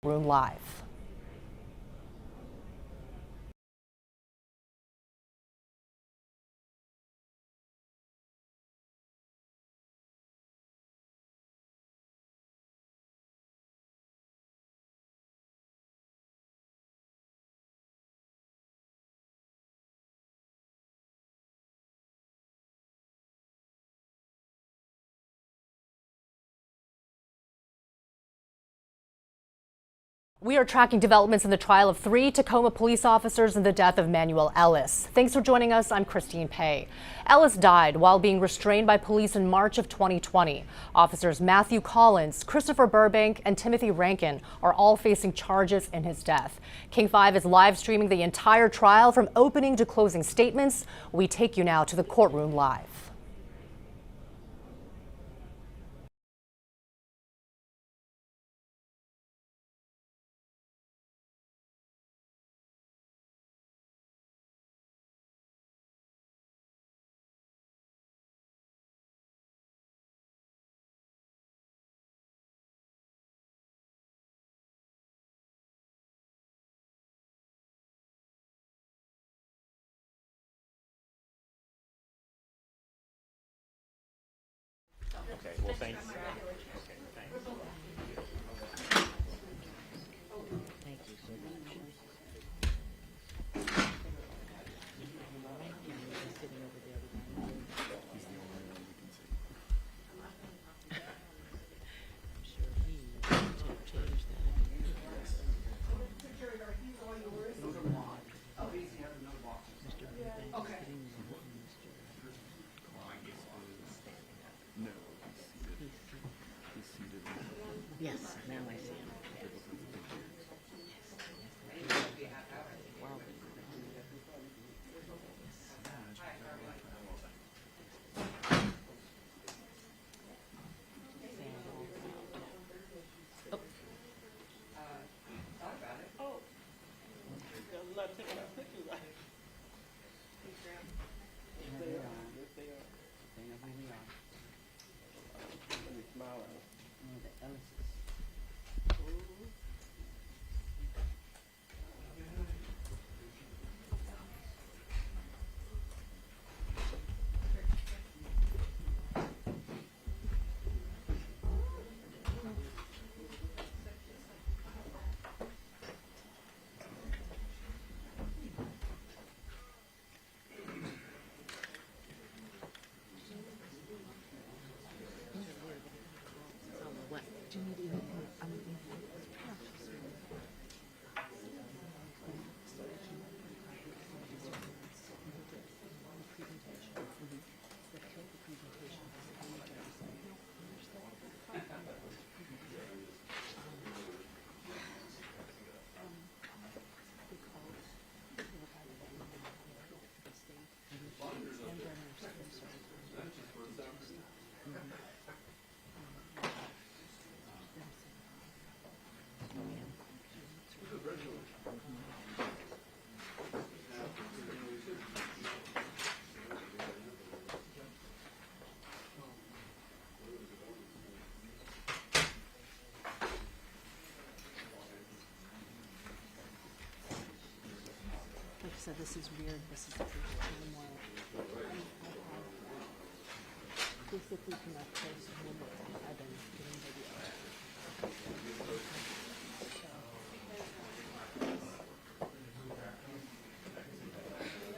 Room Live. We are tracking developments in the trial of 3 Tacoma police officers in the death of Manuel Ellis. Thanks for joining us. I'm Christine Pay. Ellis died while being restrained by police in March of 2020. Officers Matthew Collins, Christopher Burbank, and Timothy Rankine are all facing charges in his death. King 5 is live streaming the entire trial from opening to closing statements. We take you now to the courtroom live. Okay, well, thanks. Okay, thanks. Thank you so much. Sitting over there with my He's the only one we can see. I'm sure he would change that. Mr. Burbank is sitting there. No, he's seated. Yes, now I see him. Wow. What? Do you need anything? Like I said, this is weird. This is the first time where basically from that place I've been getting videos.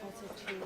Also too,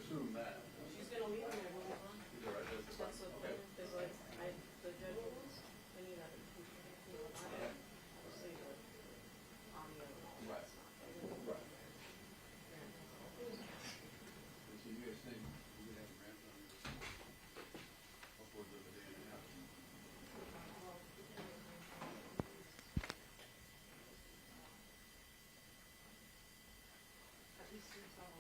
assume that. She's gonna leave when everyone's on. Is that right? That's That's fine. what, Okay. there's like, the judge was, when you have, obviously, like, audio and all that Right. stuff. Right. So you guys think you would have a marathon upwards of a day and a half? At least since all,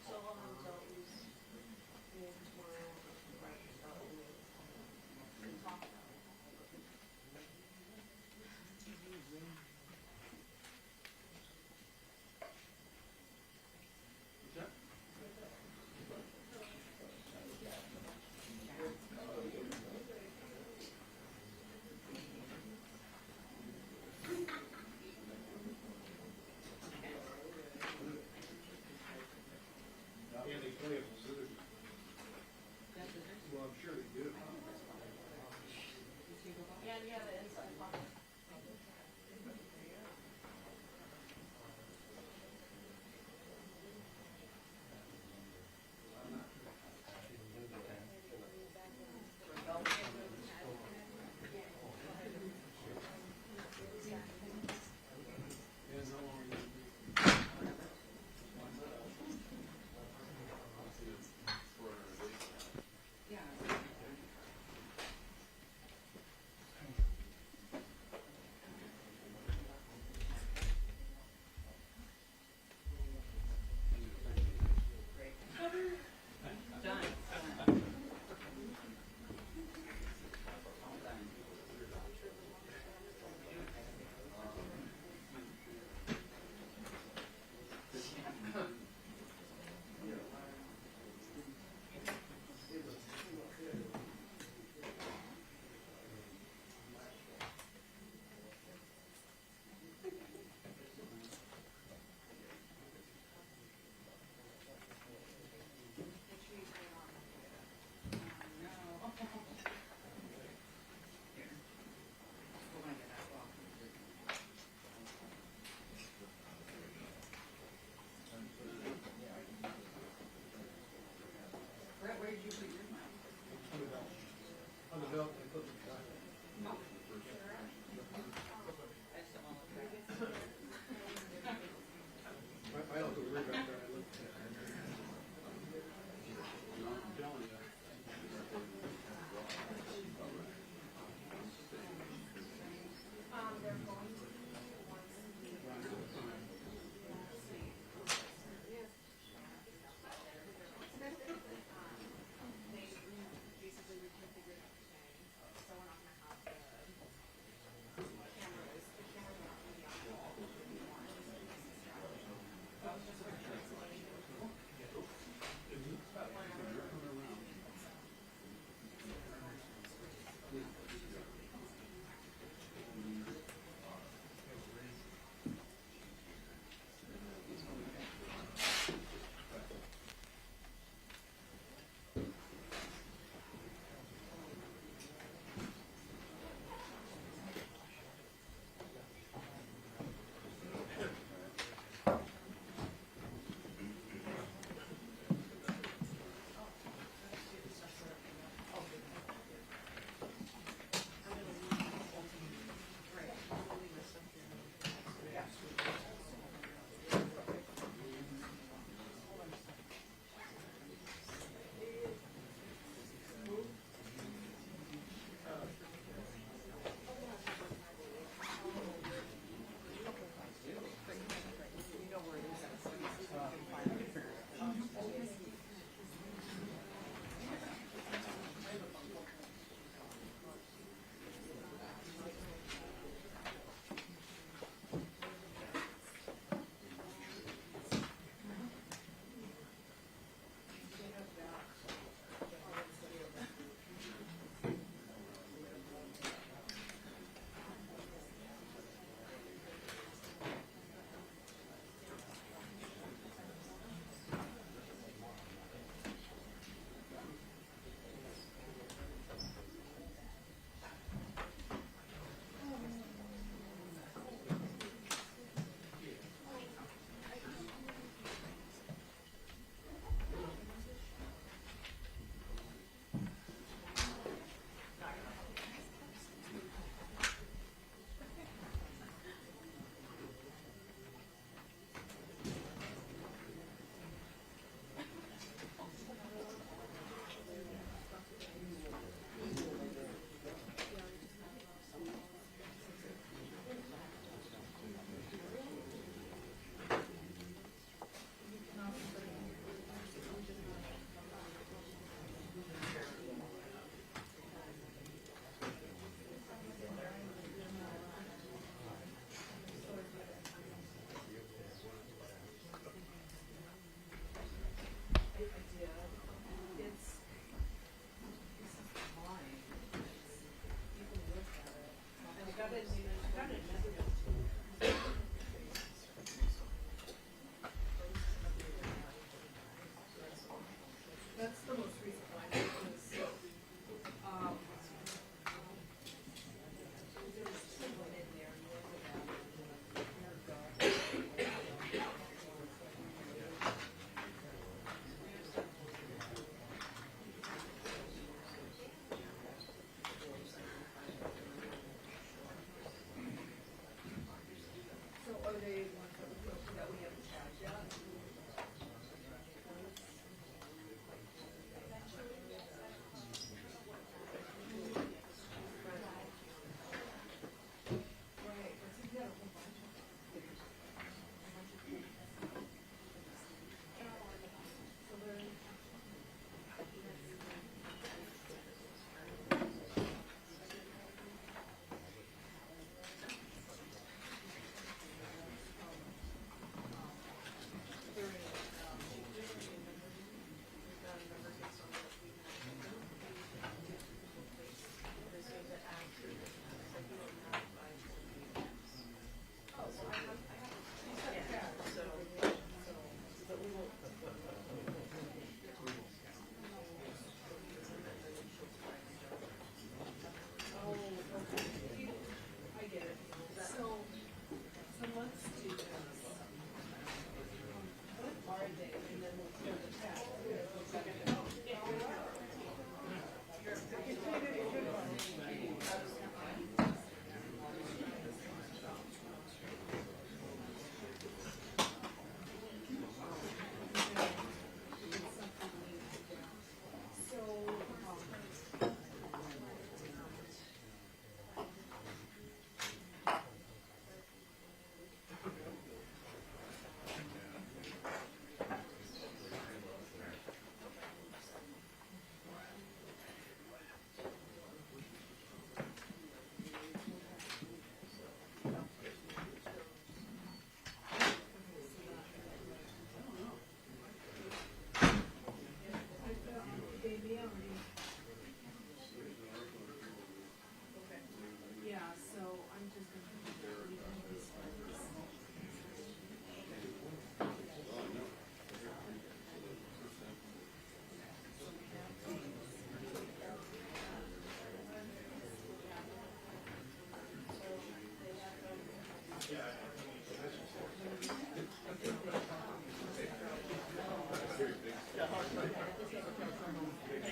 so I'll have to at least, maybe tomorrow, and talk about it. What's that? Yeah, they play it specifically. Well, I'm sure they do. Yeah, and you have the inside pocket. Yeah, no longer.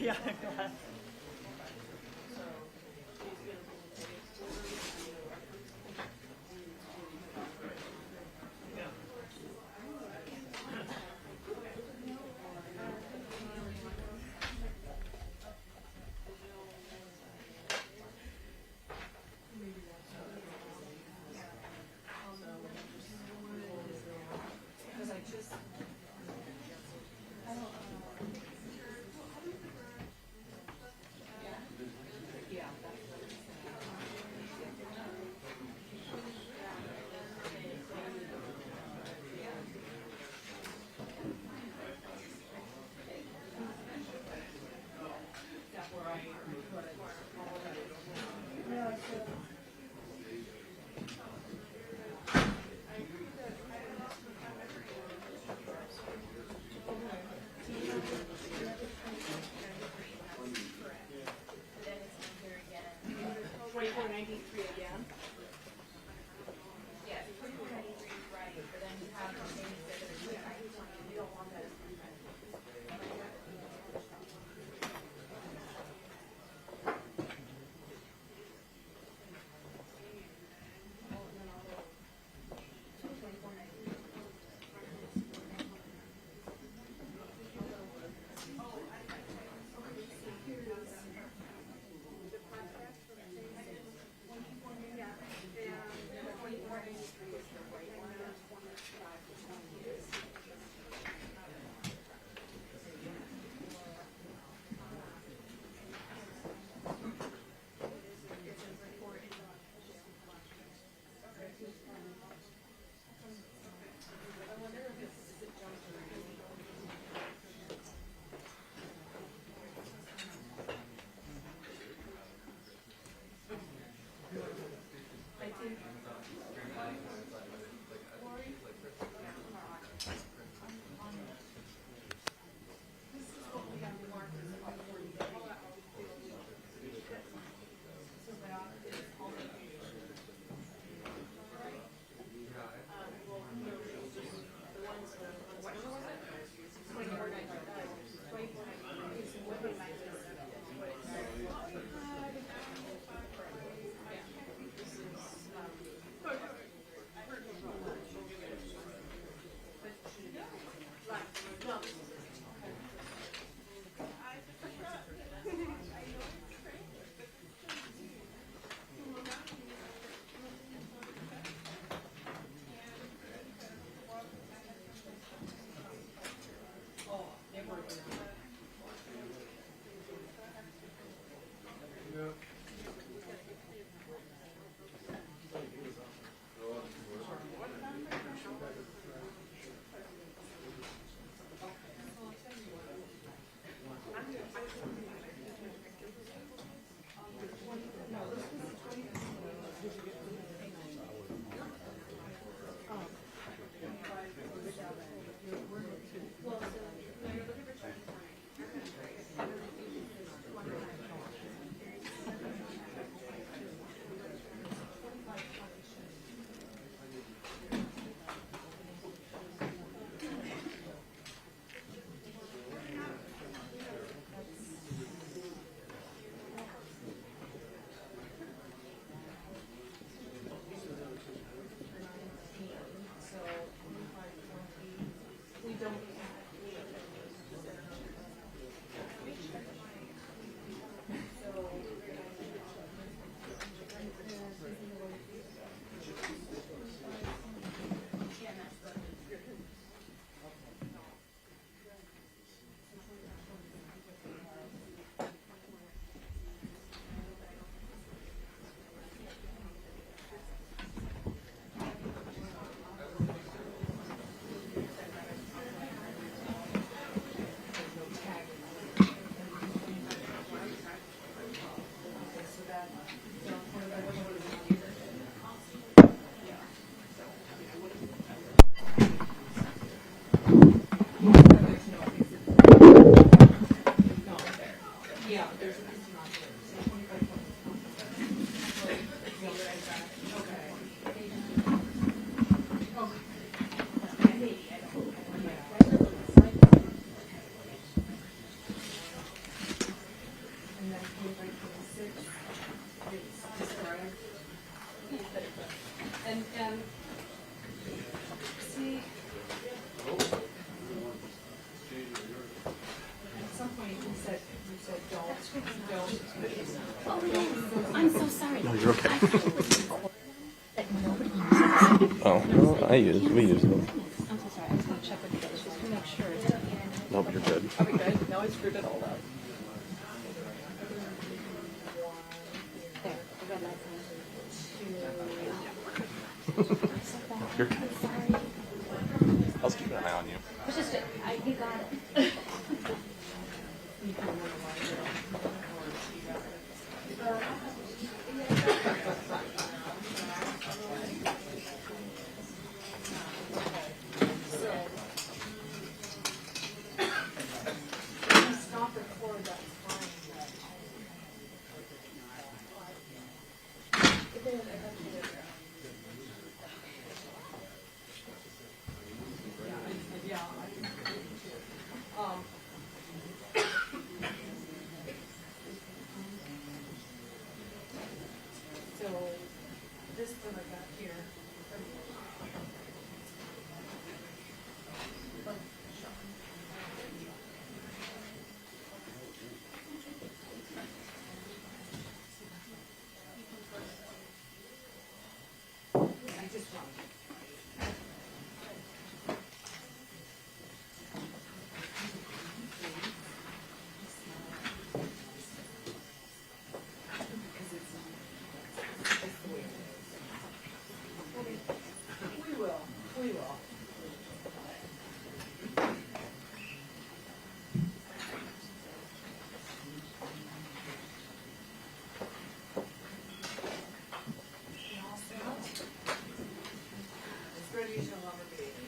Yeah, I'm glad. I'm so sorry. No, you're okay. Oh, no, we use them. I'm so sorry. I just want to check with you guys just to make sure. Nope, you're good. Are we good? No, I screwed it all up. There, the red light's You're good. on. Sorry. I was keeping an eye on you. It's just, you got it. Stop record, that's fine. So, this one I got here. I just want. We will, we will. It's ready to love a baby.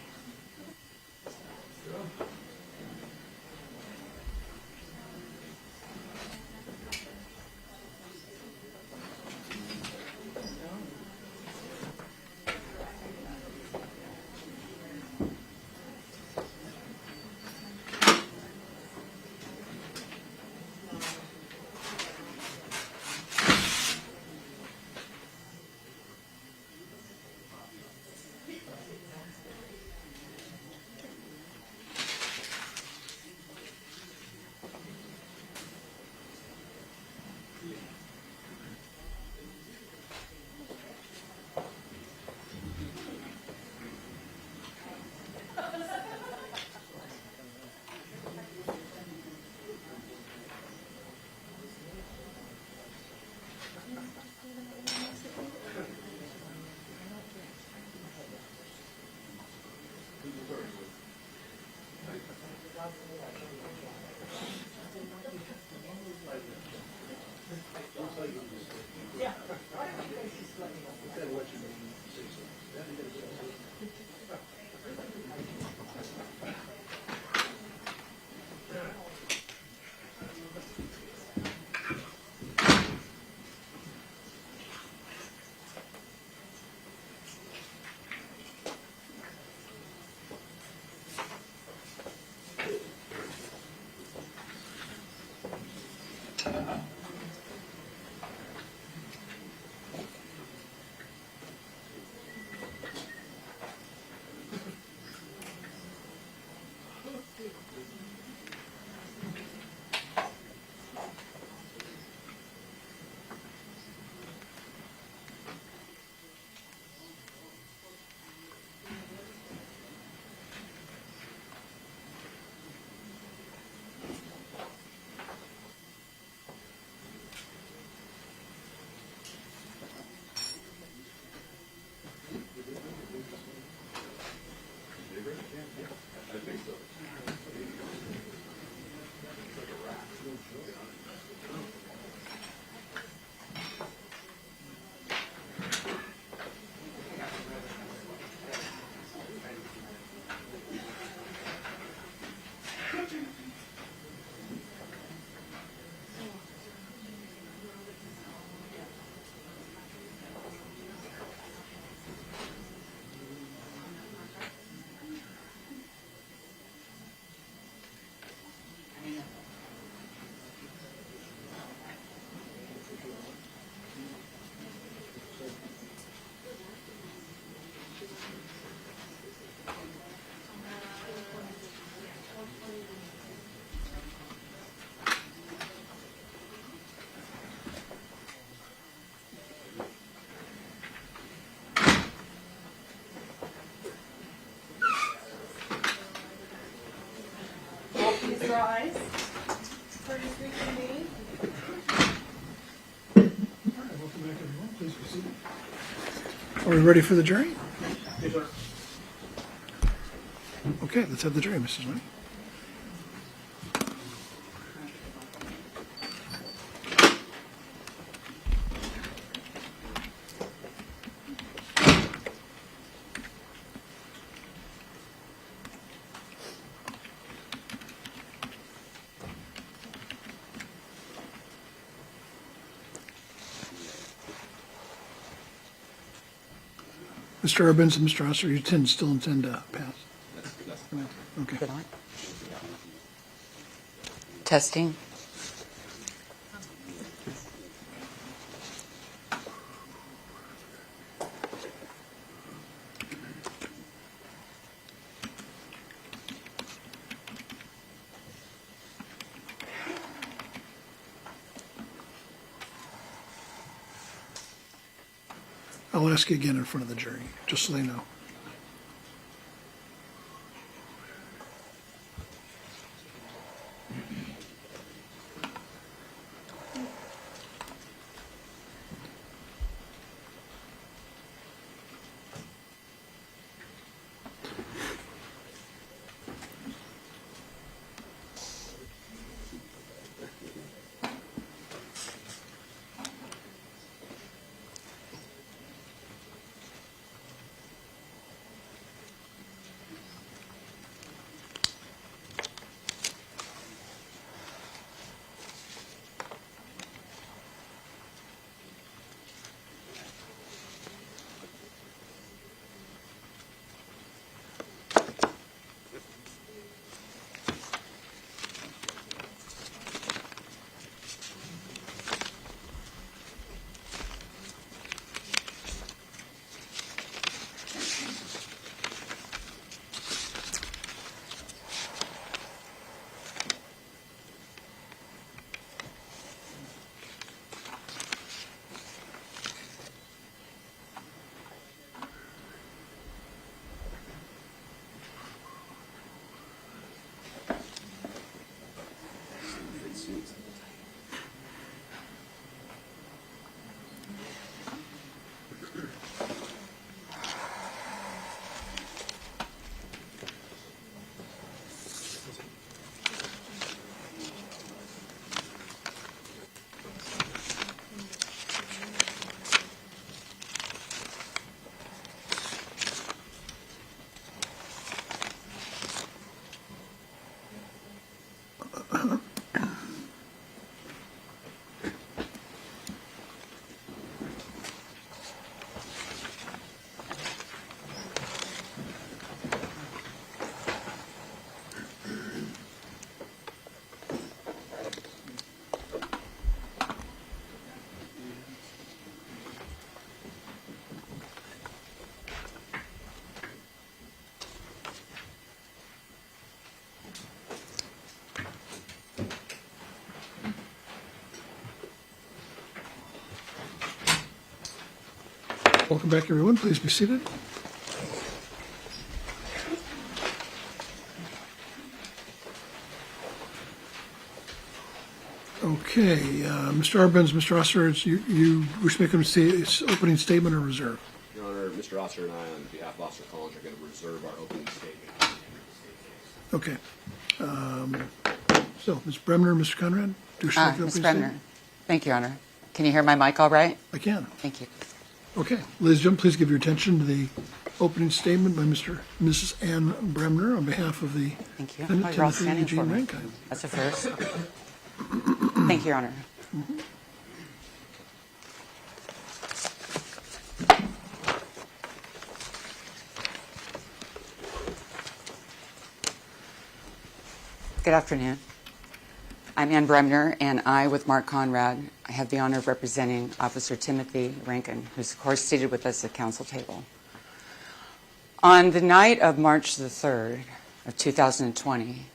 rise. Please reconvene. All right, welcome back, everyone. Please be seated. Are we ready for the jury? Yes, sir. Okay, let's have the jury, Mrs. White. Mr. Urbans and Mr. Osser, you still intend to pass? Okay. Good on. Testing. I'll ask you again in front of the jury, just so they know. Welcome back, everyone. Please be seated. Okay, Mr. Urbans, Mr. Osser, you wish to make an opening statement or reserve? Your Honor, Mr. Osser and I, on behalf of Officer Collins, are going to reserve our opening statement. Okay. So, Ms. Bremner, Mr. Conrad, do you wish to make an Ms. opening Bremner. statement? Thank you, Your Honor. Can you hear my mic all right? I can. Thank you. Okay. Ladies and gentlemen, please give your attention to the opening statement by Mrs. Ann Bremner on behalf of the Thank you. defendant, You're all Timothy standing for Eugene me. Rankine. That's a first. Thank you, Your Honor. Good afternoon. I'm Ann Bremner, and I, with Mark Conrad, I have the honor of representing Officer Timothy Rankine, who's, of course, seated with us at the council table. On the night of March the 3rd of 2020,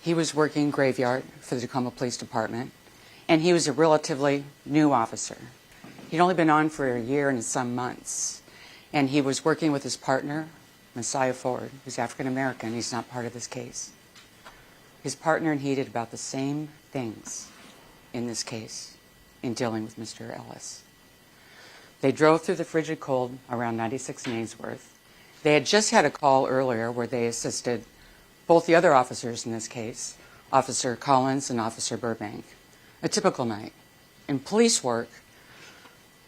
he was working graveyard for the Tacoma Police Department, and he was a relatively new officer. He'd only been on for a year and some months, and he was working with his partner, Messiah Ford, who's African American. He's not part of this case. His partner and he did about the same things in this case in dealing with Mr. Ellis. They drove through the frigid cold around 96 and Ainsworth. They had just had a call earlier where they assisted both the other officers in this case, Officer Collins and Officer Burbank. A typical night. In police work,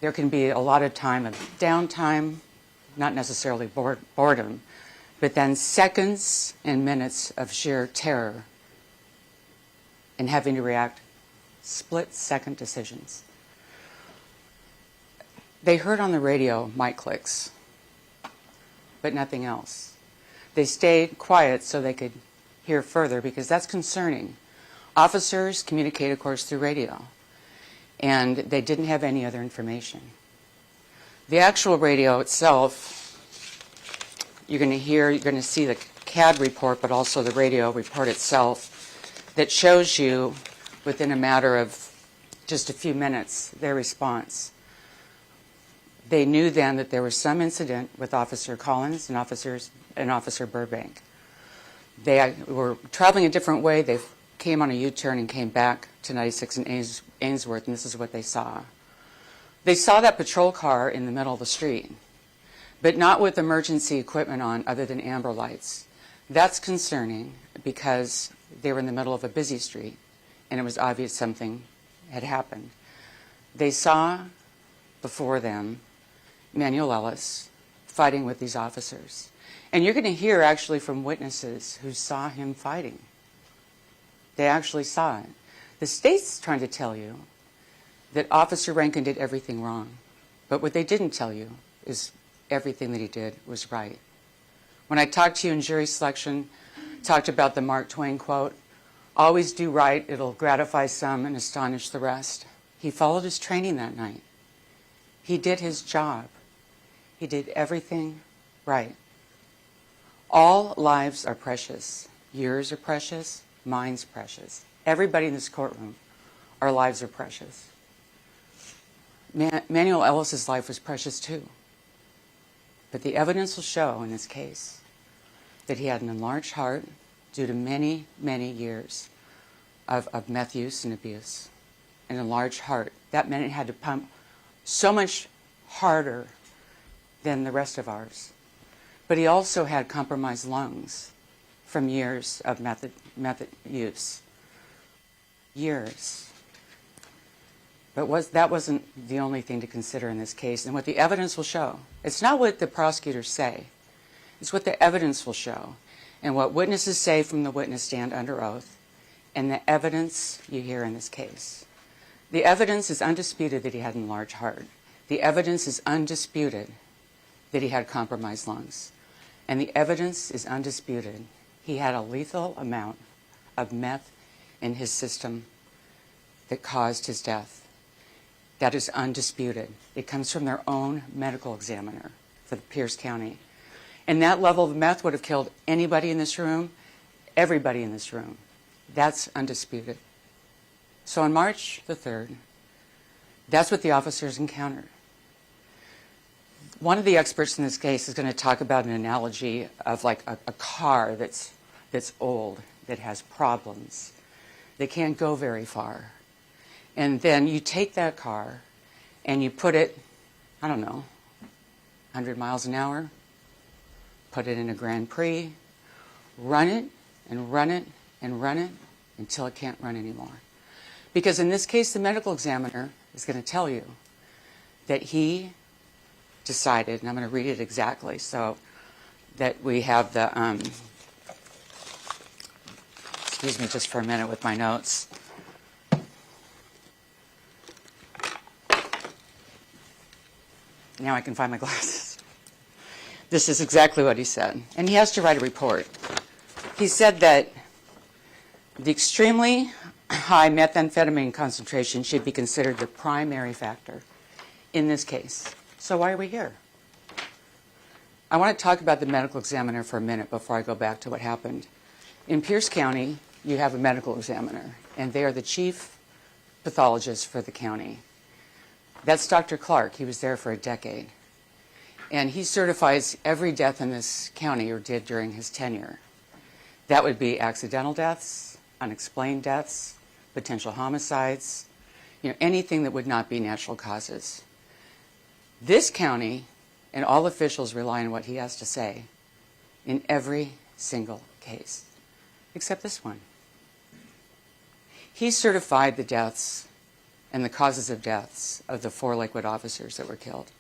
there can be a lot of time of downtime, not necessarily boredom, but then seconds and minutes of sheer terror and having to react split-second decisions. They heard on the radio mic clicks, but nothing else. They stayed quiet so they could hear further because that's concerning. Officers communicate, of course, through radio, and they didn't have any other information. The actual radio itself, you're going to see the CAD report, but also the radio report itself that shows you within a matter of just a few minutes their response. They knew then that there was some incident with Officer Collins and Officer Burbank. They were traveling a different way. They came on a U-turn and came back to 96 and Ainsworth, and this is what they saw. They saw that patrol car in the middle of the street, but not with emergency equipment on other than amber lights. That's concerning because they were in the middle of a busy street, and it was obvious something had happened. They saw before them Manuel Ellis fighting with these officers. And you're going to hear actually from witnesses who saw him fighting. They actually saw it. The state's trying to tell you that Officer Rankine did everything wrong. But what they didn't tell you is everything that he did was right. When I talked to you in jury selection, talked about the Mark Twain quote, "Always do right, it'll gratify some and astonish the rest." He followed his training that night. He did his job. He did everything right. All lives are precious. Yours are precious. Mine's precious. Everybody in this courtroom, our lives are precious. Manuel Ellis' life was precious too. But the evidence will show in this case that he had an enlarged heart due to many, many years of meth use and abuse. An enlarged heart. That meant it had to pump so much harder than the rest of ours. But he also had compromised lungs from years of meth use. Years. But that wasn't the only thing to consider in this case. And what the evidence will show, it's not what the prosecutors say, it's what the evidence will show. And what witnesses say from the witness stand under oath, and the evidence you hear in this case. The evidence is undisputed that he had an enlarged heart. The evidence is undisputed that he had compromised lungs. And the evidence is undisputed. He had a lethal amount of meth in his system that caused his death. That is undisputed. It comes from their own medical examiner for the Pierce County. And that level of meth would have killed anybody in this room, everybody in this room. That's undisputed. So on March the 3rd, that's what the officers encountered. One of the experts in this case is going to talk about an analogy of like a car that's old, that has problems, that can't go very far. And then you take that car and you put it, I don't know, 100 miles an hour, put it in a Grand Prix, run it and run it and run it until it can't run anymore. Because in this case, the medical examiner is going to tell you that he decided, and I'm going to read it exactly so that we have the, excuse me just for a minute with my notes. Now I can find my glasses. This is exactly what he said. And he has to write a report. He said that the extremely high methamphetamine concentration should be considered the primary factor in this case. So why are we here? I want to talk about the medical examiner for a minute before I go back to what happened. In Pierce County, you have a medical examiner, and they are the chief pathologist for the county. That's Dr. Clark. He was there for a decade. And he certifies every death in this county, or did during his tenure. That would be accidental deaths, unexplained deaths, potential homicides, anything that would not be natural causes. This county and all officials rely on what he has to say in every single case, except this one. He certified the deaths and the causes of deaths of the 4 Lakewood officers that were killed.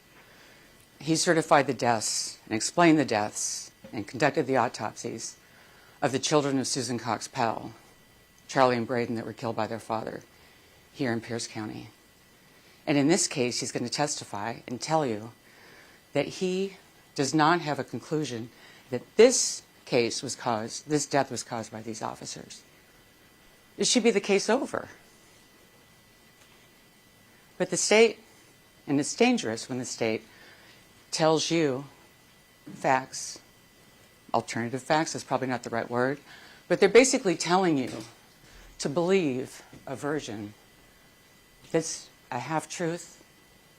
He certified the deaths and explained the deaths and conducted the autopsies of the children of Susan Cox Powell, Charlie and Braden, that were killed by their father here in Pierce County. And in this case, he's going to testify and tell you that he does not have a conclusion that this death was caused by these officers. It should be the case over. But the state, and it's dangerous when the state tells you facts, alternative facts is probably not the right word, but they're basically telling you to believe a version that's a half-truth,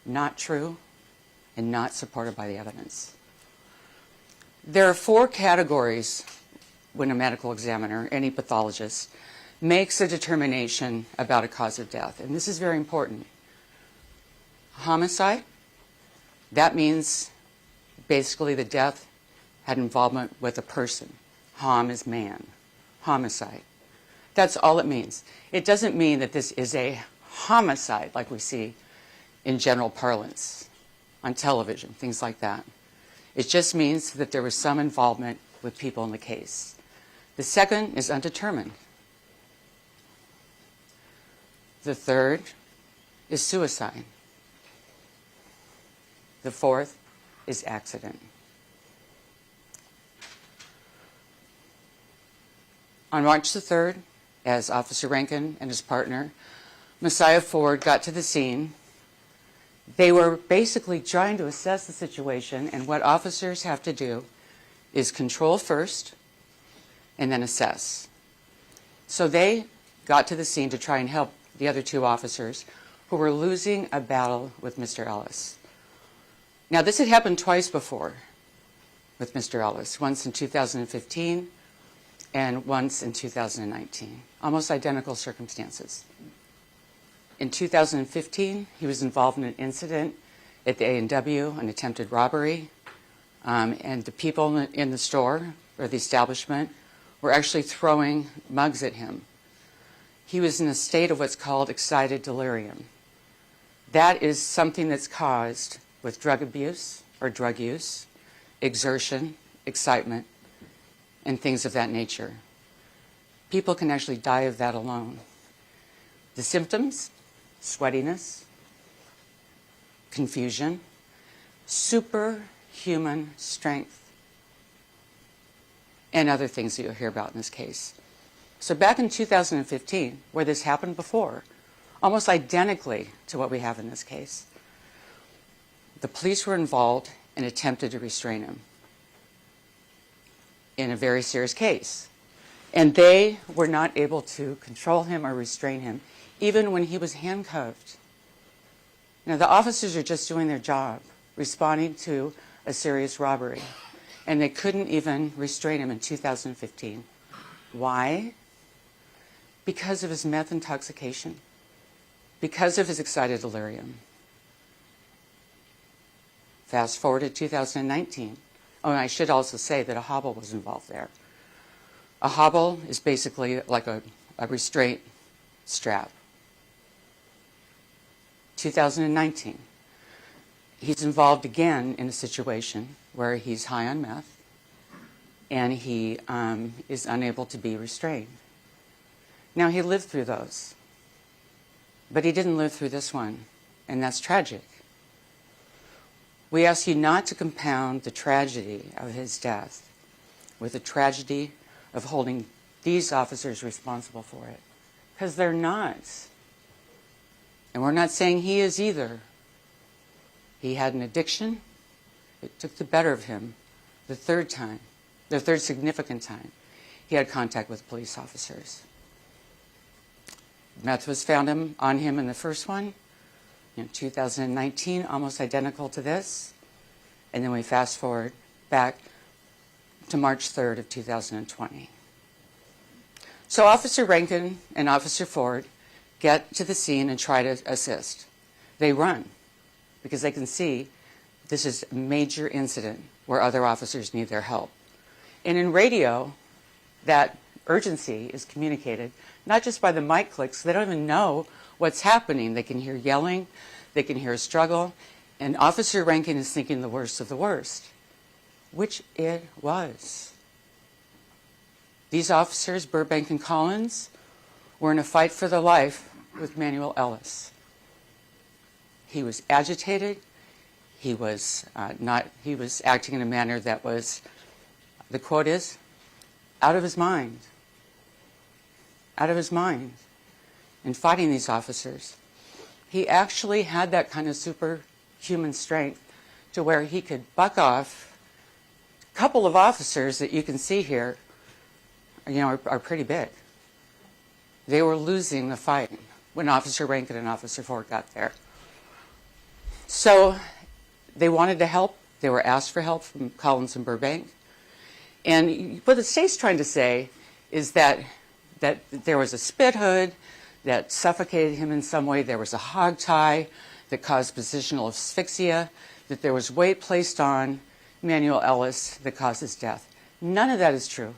not true, and not supported by the evidence. There are 4 categories when a medical examiner, any pathologist, makes a determination about a cause of death, and this is very important. Homicide, that means basically the death had involvement with a person. Hom is man. Homicide. That's all it means. It doesn't mean that this is a homicide like we see in general parlance on television, things like that. It just means that there was some involvement with people in the case. The second is undetermined. The third is suicide. The fourth is accident. On March the 3rd, as Officer Rankine and his partner, Messiah Ford, got to the scene, they were basically trying to assess the situation, and what officers have to do is control first and then assess. So they got to the scene to try and help the other 2 officers who were losing a battle with Mr. Ellis. Now, this had happened twice before with Mr. Ellis, once in 2015 and once in 2019, almost identical circumstances. In 2015, he was involved in an incident at the A&W, an attempted robbery, and the people in the store or the establishment were actually throwing mugs at him. He was in a state of what's called excited delirium. That is something that's caused with drug abuse or drug use, exertion, excitement, and things of that nature. People can actually die of that alone. The symptoms: sweatiness, confusion, superhuman strength, and other things that you'll hear about in this case. So back in 2015, where this happened before, almost identically to what we have in this case, the police were involved and attempted to restrain him in a very serious case. And they were not able to control him or restrain him, even when he was handcuffed. Now, the officers are just doing their job, responding to a serious robbery, and they couldn't even restrain him in 2015. Why? Because of his meth intoxication, because of his excited delirium. Fast forward to 2019. Oh, and I should also say that a hobble was involved there. A hobble is basically like a restraint strap. 2019. He's involved again in a situation where he's high on meth and he is unable to be restrained. Now, he lived through those, but he didn't live through this one, and that's tragic. We ask you not to compound the tragedy of his death with the tragedy of holding these officers responsible for it, because they're not. And we're not saying he is either. He had an addiction. It took the better of him the third significant time he had contact with police officers. Meth was found on him in the first one, in 2019, almost identical to this. And then we fast forward back to March 3rd of 2020. So Officer Rankine and Officer Ford get to the scene and try to assist. They run because they can see this is a major incident where other officers need their help. And in radio, that urgency is communicated not just by the mic clicks. They don't even know what's happening. They can hear yelling. They can hear a struggle. And Officer Rankine is thinking the worst of the worst, which it was. These officers, Burbank and Collins, were in a fight for their life with Manuel Ellis. He was agitated. He was acting in a manner that was, the quote is, out of his mind. Out of his mind in fighting these officers. He actually had that kind of superhuman strength to where he could buck off. A couple of officers that you can see here, are pretty big. They were losing the fight when Officer Rankine and Officer Ford got there. So they wanted to help. They were asked for help from Collins and Burbank. And what the state's trying to say is that there was a spit hood that suffocated him in some way. There was a hog tie that caused positional asphyxia, that there was weight placed on Manuel Ellis that caused his death. None of that is true.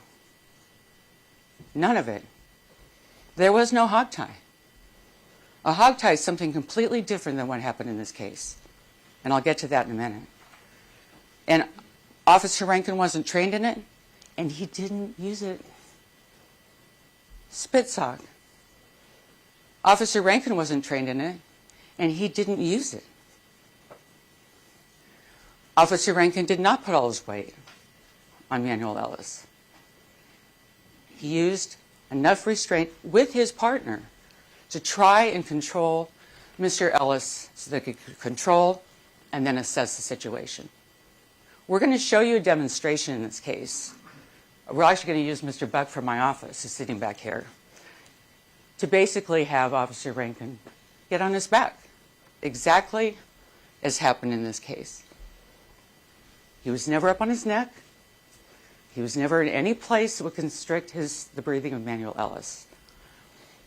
None of it. There was no hog tie. A hog tie is something completely different than what happened in this case. And I'll get to that in a minute. And Officer Rankine wasn't trained in it, and he didn't use it. Spit sock. Officer Rankine wasn't trained in it, and he didn't use it. Officer Rankine did not put all his weight on Manuel Ellis. He used enough restraint with his partner to try and control Mr. Ellis so they could control and then assess the situation. We're going to show you a demonstration in this case. We're actually going to use Mr. Buck from my office, who's sitting back here, to basically have Officer Rankine get on his back, exactly as happened in this case. He was never up on his neck. He was never in any place that would constrict the breathing of Manuel Ellis.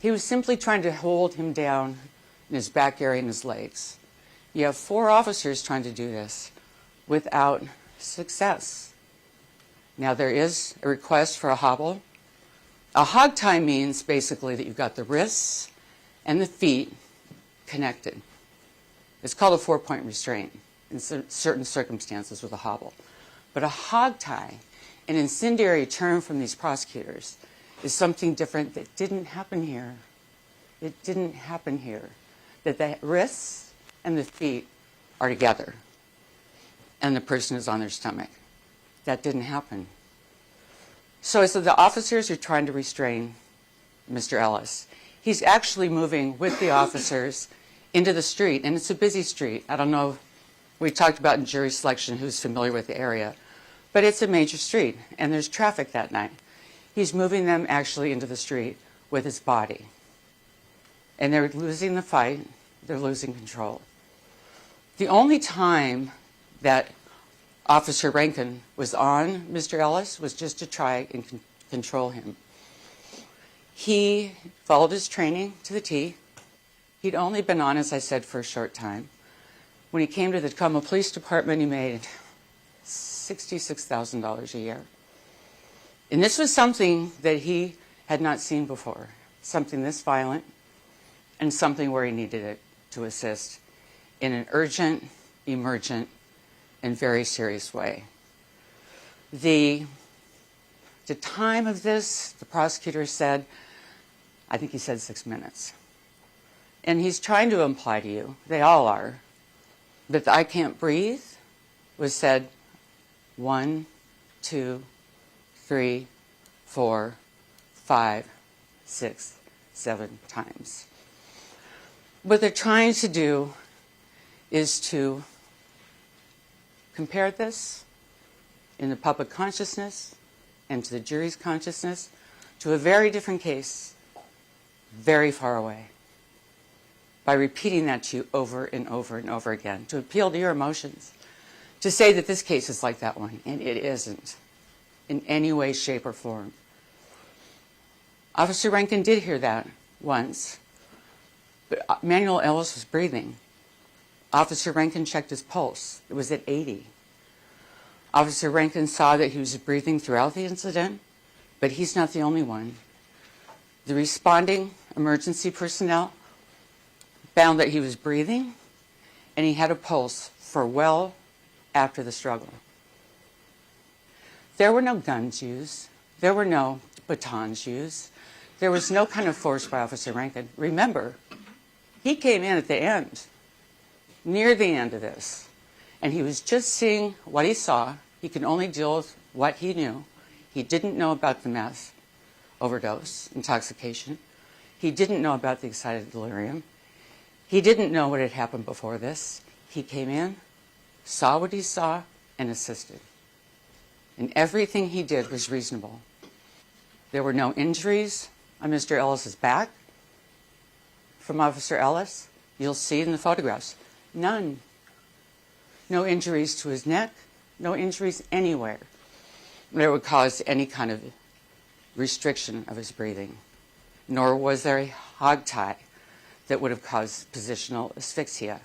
He was simply trying to hold him down in his back area and his legs. You have 4 officers trying to do this without success. Now, there is a request for a hobble. A hog tie means basically that you've got the wrists and the feet connected. It's called a 4-point restraint in certain circumstances with a hobble. But a hog tie, an incendiary term from these prosecutors, is something different that didn't happen here. It didn't happen here. That the wrists and the feet are together and the person is on their stomach. That didn't happen. So the officers are trying to restrain Mr. Ellis. He's actually moving with the officers into the street, and it's a busy street. I don't know, we talked about in jury selection who's familiar with the area, but it's a major street, and there's traffic that night. He's moving them actually into the street with his body. And they're losing the fight. They're losing control. The only time that Officer Rankine was on Mr. Ellis was just to try and control him. He followed his training to the T. He'd only been on, as I said, for a short time. When he came to the Tacoma Police Department, he made $66,000 a year. And this was something that he had not seen before, something this violent and something where he needed it to assist in an urgent, emergent, and very serious way. The time of this, the prosecutor said, I think he said 6 minutes. And he's trying to imply to you, they all are, that the I can't breathe was said 1, 2, 3, 4, 5, 6, 7 times. What they're trying to do is to compare this in the public consciousness and to the jury's consciousness to a very different case, very far away, by repeating that to you over and over and over again, to appeal to your emotions, to say that this case is like that one, and it isn't in any way, shape, or form. Officer Rankine did hear that once, but Manuel Ellis was breathing. Officer Rankine checked his pulse. It was at 80. Officer Rankine saw that he was breathing throughout the incident, but he's not the only one. The responding emergency personnel found that he was breathing and he had a pulse for well after the struggle. There were no guns used. There were no batons used. There was no kind of force by Officer Rankine. Remember, he came in at the end, near the end of this, and he was just seeing what he saw. He could only deal with what he knew. He didn't know about the meth overdose, intoxication. He didn't know about the excited delirium. He didn't know what had happened before this. He came in, saw what he saw, and assisted. And everything he did was reasonable. There were no injuries on Mr. Ellis's back from Officer Ellis. You'll see in the photographs. None. No injuries to his neck, no injuries anywhere that would cause any kind of restriction of his breathing. Nor was there a hog tie that would have caused positional asphyxia.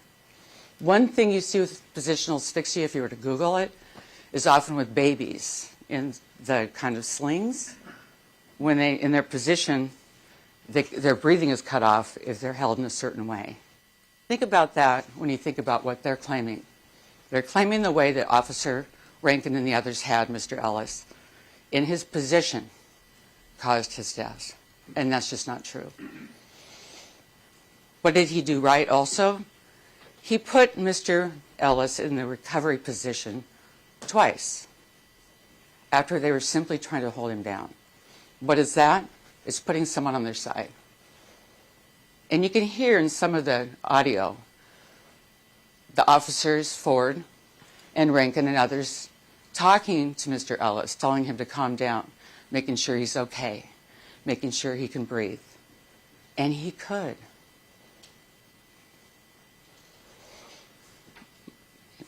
One thing you see with positional asphyxia, if you were to Google it, is often with babies in the kind of slings. When they, in their position, their breathing is cut off if they're held in a certain way. Think about that when you think about what they're claiming. They're claiming the way that Officer Rankine and the others had Mr. Ellis in his position caused his death. And that's just not true. What did he do right also? He put Mr. Ellis in the recovery position twice after they were simply trying to hold him down. What is that? It's putting someone on their side. And you can hear in some of the audio the officers, Ford and Rankine and others, talking to Mr. Ellis, telling him to calm down, making sure he's okay, making sure he can breathe. And he could.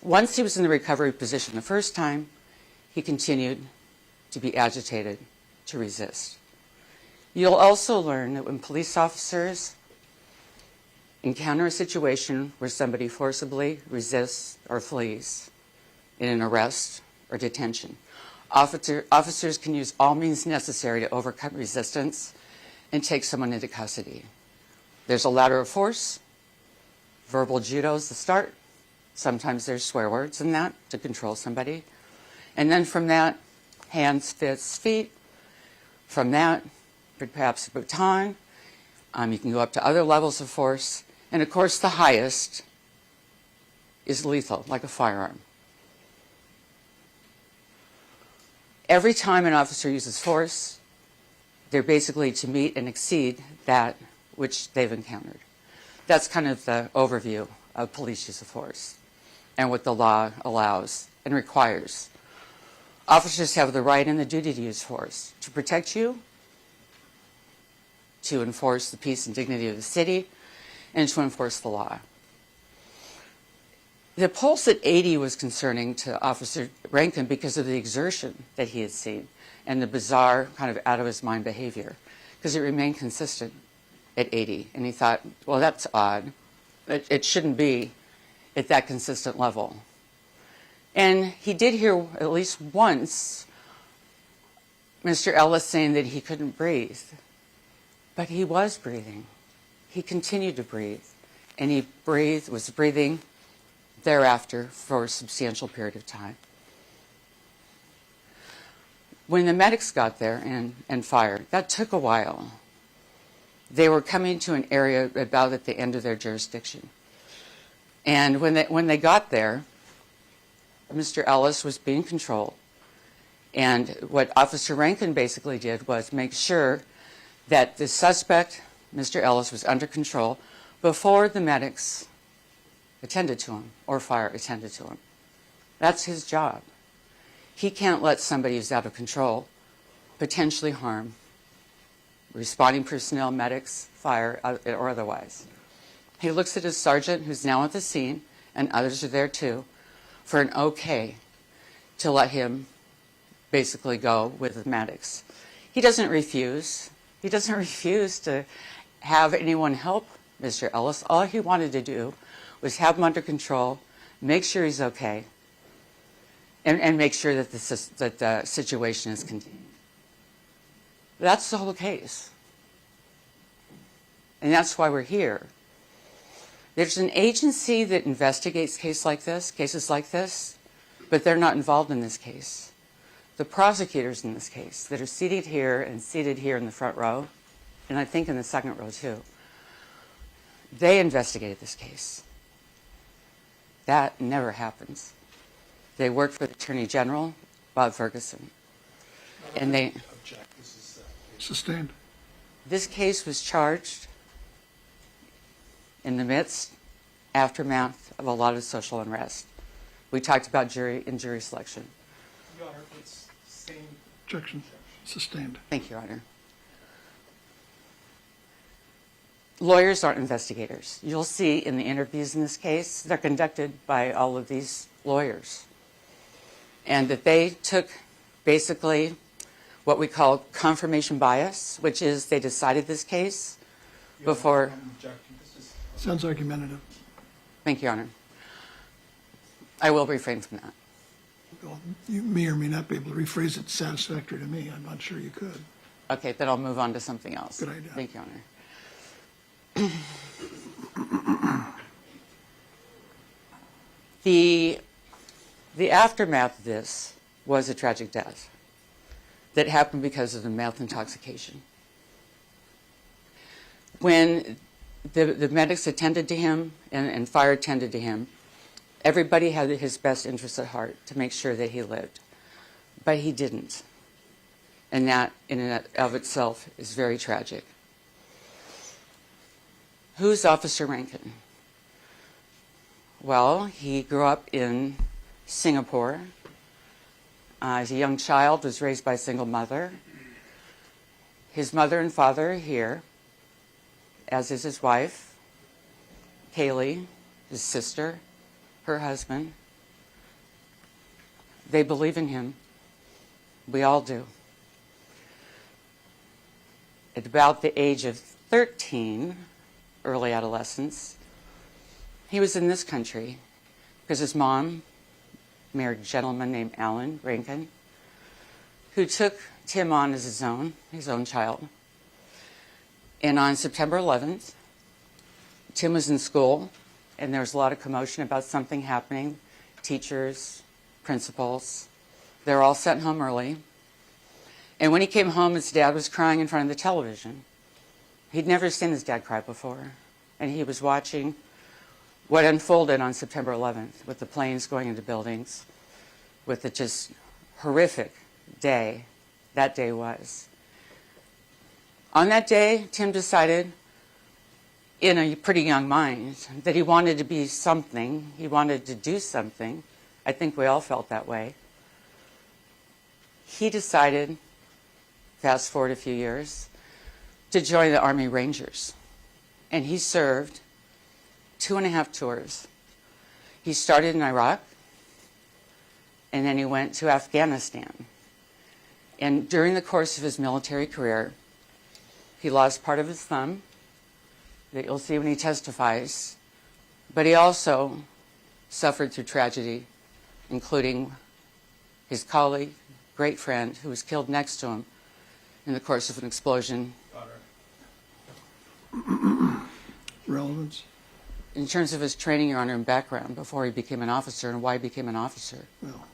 Once he was in the recovery position the first time, he continued to be agitated, to resist. You'll also learn that when police officers encounter a situation where somebody forcibly resists or flees in an arrest or detention, officers can use all means necessary to overcome resistance and take someone into custody. There's a ladder of force. Verbal judo is the start. Sometimes there's swear words in that to control somebody. And then from that, hands, fists, feet. From that, perhaps a baton. You can go up to other levels of force. And of course, the highest is lethal, like a firearm. Every time an officer uses force, they're basically to meet and exceed that which they've encountered. That's kind of the overview of police use of force and what the law allows and requires. Officers have the right and the duty to use force to protect you, to enforce the peace and dignity of the city, and to enforce the law. The pulse at 80 was concerning to Officer Rankine because of the exertion that he had seen and the bizarre kind of out-of-his-mind behavior, because it remained consistent at 80. And he thought, well, that's odd. It shouldn't be at that consistent level. And he did hear at least once Mr. Ellis saying that he couldn't breathe. But he was breathing. He continued to breathe. And he was breathing thereafter for a substantial period of time. When the medics got there and fired, that took a while. They were coming to an area about at the end of their jurisdiction. And when they got there, Mr. Ellis was being controlled. And what Officer Rankine basically did was make sure that the suspect, Mr. Ellis, was under control before the medics attended to him or fire attended to him. That's his job. He can't let somebody who's out of control potentially harm responding personnel, medics, fire, or otherwise. He looks at his sergeant, who's now at the scene, and others are there too, for an okay to let him basically go with the medics. He doesn't refuse. He doesn't refuse to have anyone help Mr. Ellis. All he wanted to do was have him under control, make sure he's okay, and make sure that the situation is contained. That's the whole case. And that's why we're here. There's an agency that investigates cases like this, but they're not involved in this case. The prosecutors in this case that are seated here and seated here in the front row, and I think in the second row too, they investigated this case. That never happens. They work for the Attorney General, Bob Ferguson. And they... Object. This is Sustained. This case was charged in the midst, aftermath of a lot of social unrest. We talked about jury selection. Your Honor, it's same. Objection. Sustained. Thank you, Your Honor. Lawyers aren't investigators. You'll see in the interviews in this case, they're conducted by all of these lawyers. And that they took basically what we call confirmation bias, which is they decided this case before... Sounds argumentative. Thank you, Your Honor. I will refrain from that. Well, you may or may not be able to rephrase it satisfactory to me. I'm not sure you could. Okay, then I'll move on to something else. Good idea. Thank you, Your Honor. The aftermath of this was a tragic death that happened because of the meth intoxication. When the medics attended to him and fire attended to him, everybody had his best interests at heart to make sure that he lived. But he didn't. And that in and of itself is very tragic. Who's Officer Rankine? Well, he grew up in Singapore. As a young child, was raised by a single mother. His mother and father are here, as is his wife, Kaylee, his sister, her husband. They believe in him. We all do. At about the age of 13, early adolescence, he was in this country because his mom married a gentleman named Alan Rankine, who took Tim on as his own child. And on September 11th, Tim was in school, and there was a lot of commotion about something happening. Teachers, principals, they were all sent home early. And when he came home, his dad was crying in front of the television. He'd never seen his dad cry before, and he was watching what unfolded on September 11th with the planes going into buildings, with the just horrific day that day was. On that day, Tim decided, in a pretty young mind, that he wanted to be something. He wanted to do something. I think we all felt that way. He decided, fast forward a few years, to join the Army Rangers. And he served 2.5 tours. He started in Iraq, and then he went to Afghanistan. And during the course of his military career, he lost part of his thumb, that you'll see when he testifies, but he also suffered through tragedy, including his colleague, great friend, who was killed next to him in the course of an explosion. Relevance? In terms of his training, Your Honor, and background before he became an officer and why he became an officer. Well,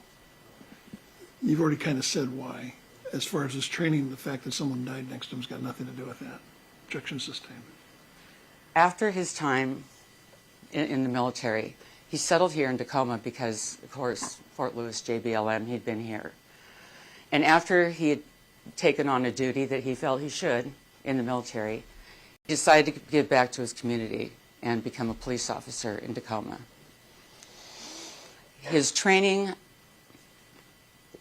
you've already kind of said why. As far as his training, the fact that someone died next to him has got nothing to do with that. Objection sustained. After his time in the military, he settled here in Tacoma because, of course, Fort Lewis, JBLM, he'd been here. And after he had taken on a duty that he felt he should in the military, he decided to give back to his community and become a police officer in Tacoma. His training,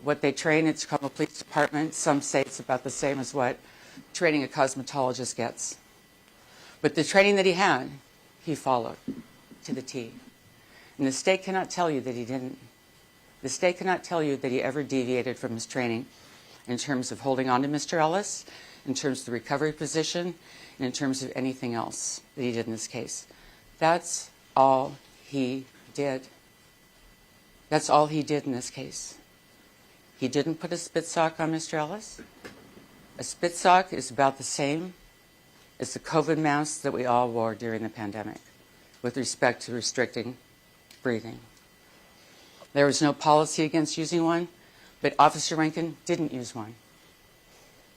what they train at Tacoma Police Department, some say it's about the same as what training a cosmetologist gets. But the training that he had, he followed to the T. And the state cannot tell you that he didn't. The state cannot tell you that he ever deviated from his training in terms of holding on to Mr. Ellis, in terms of the recovery position and in terms of anything else that he did in this case. That's all he did. That's all he did in this case. He didn't put a spit sock on Mr. Ellis. A spit sock is about the same as the COVID mask that we all wore during the pandemic with respect to restricting breathing. There was no policy against using one, but Officer Rankine didn't use one.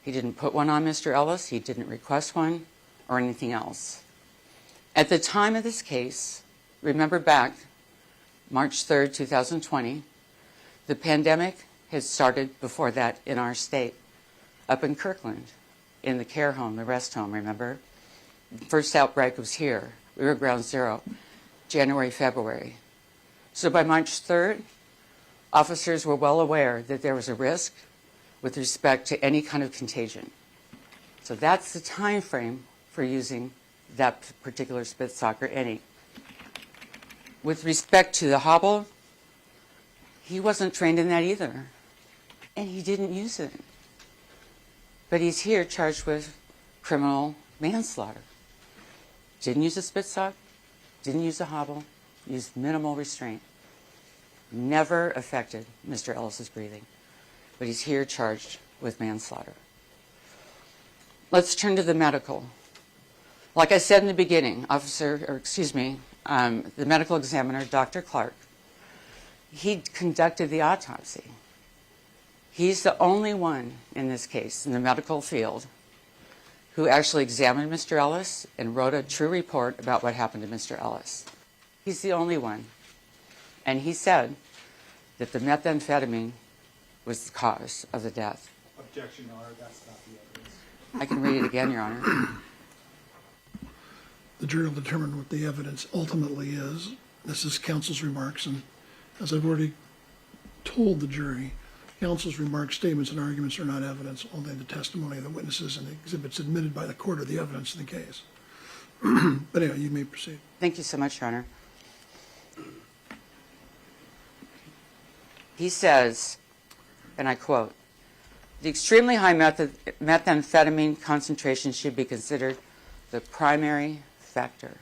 He didn't put one on Mr. Ellis. He didn't request one or anything else. At the time of this case, remember back March 3rd, 2020, the pandemic had started before that in our state, up in Kirkland, in the care home, the rest home, remember? The first outbreak was here. We were ground zero, January, February. So by March 3rd, officers were well aware that there was a risk with respect to any kind of contagion. So that's the time frame for using that particular spit sock or any. With respect to the hobble, he wasn't trained in that either, and he didn't use it. But he's here charged with criminal manslaughter. Didn't use a spit sock, didn't use a hobble, used minimal restraint. Never affected Mr. Ellis's breathing, but he's here charged with manslaughter. Let's turn to the medical. Like I said in the beginning, the medical examiner, Dr. Clark, he conducted the autopsy. He's the only one in this case in the medical field who actually examined Mr. Ellis and wrote a true report about what happened to Mr. Ellis. He's the only one. And he said that the methamphetamine was the cause of the death. Objection, Your Honor, that's not the evidence. I can read it again, Your Honor. The jury will determine what the evidence ultimately is. This is counsel's remarks, and as I've already told the jury, counsel's remarks, statements, and arguments are not evidence, only the testimony of the witnesses and the exhibits admitted by the court are the evidence in the case. But anyway, you may proceed. Thank you so much, Your Honor. He says, and I quote, "The extremely high methamphetamine concentration should be considered the primary factor."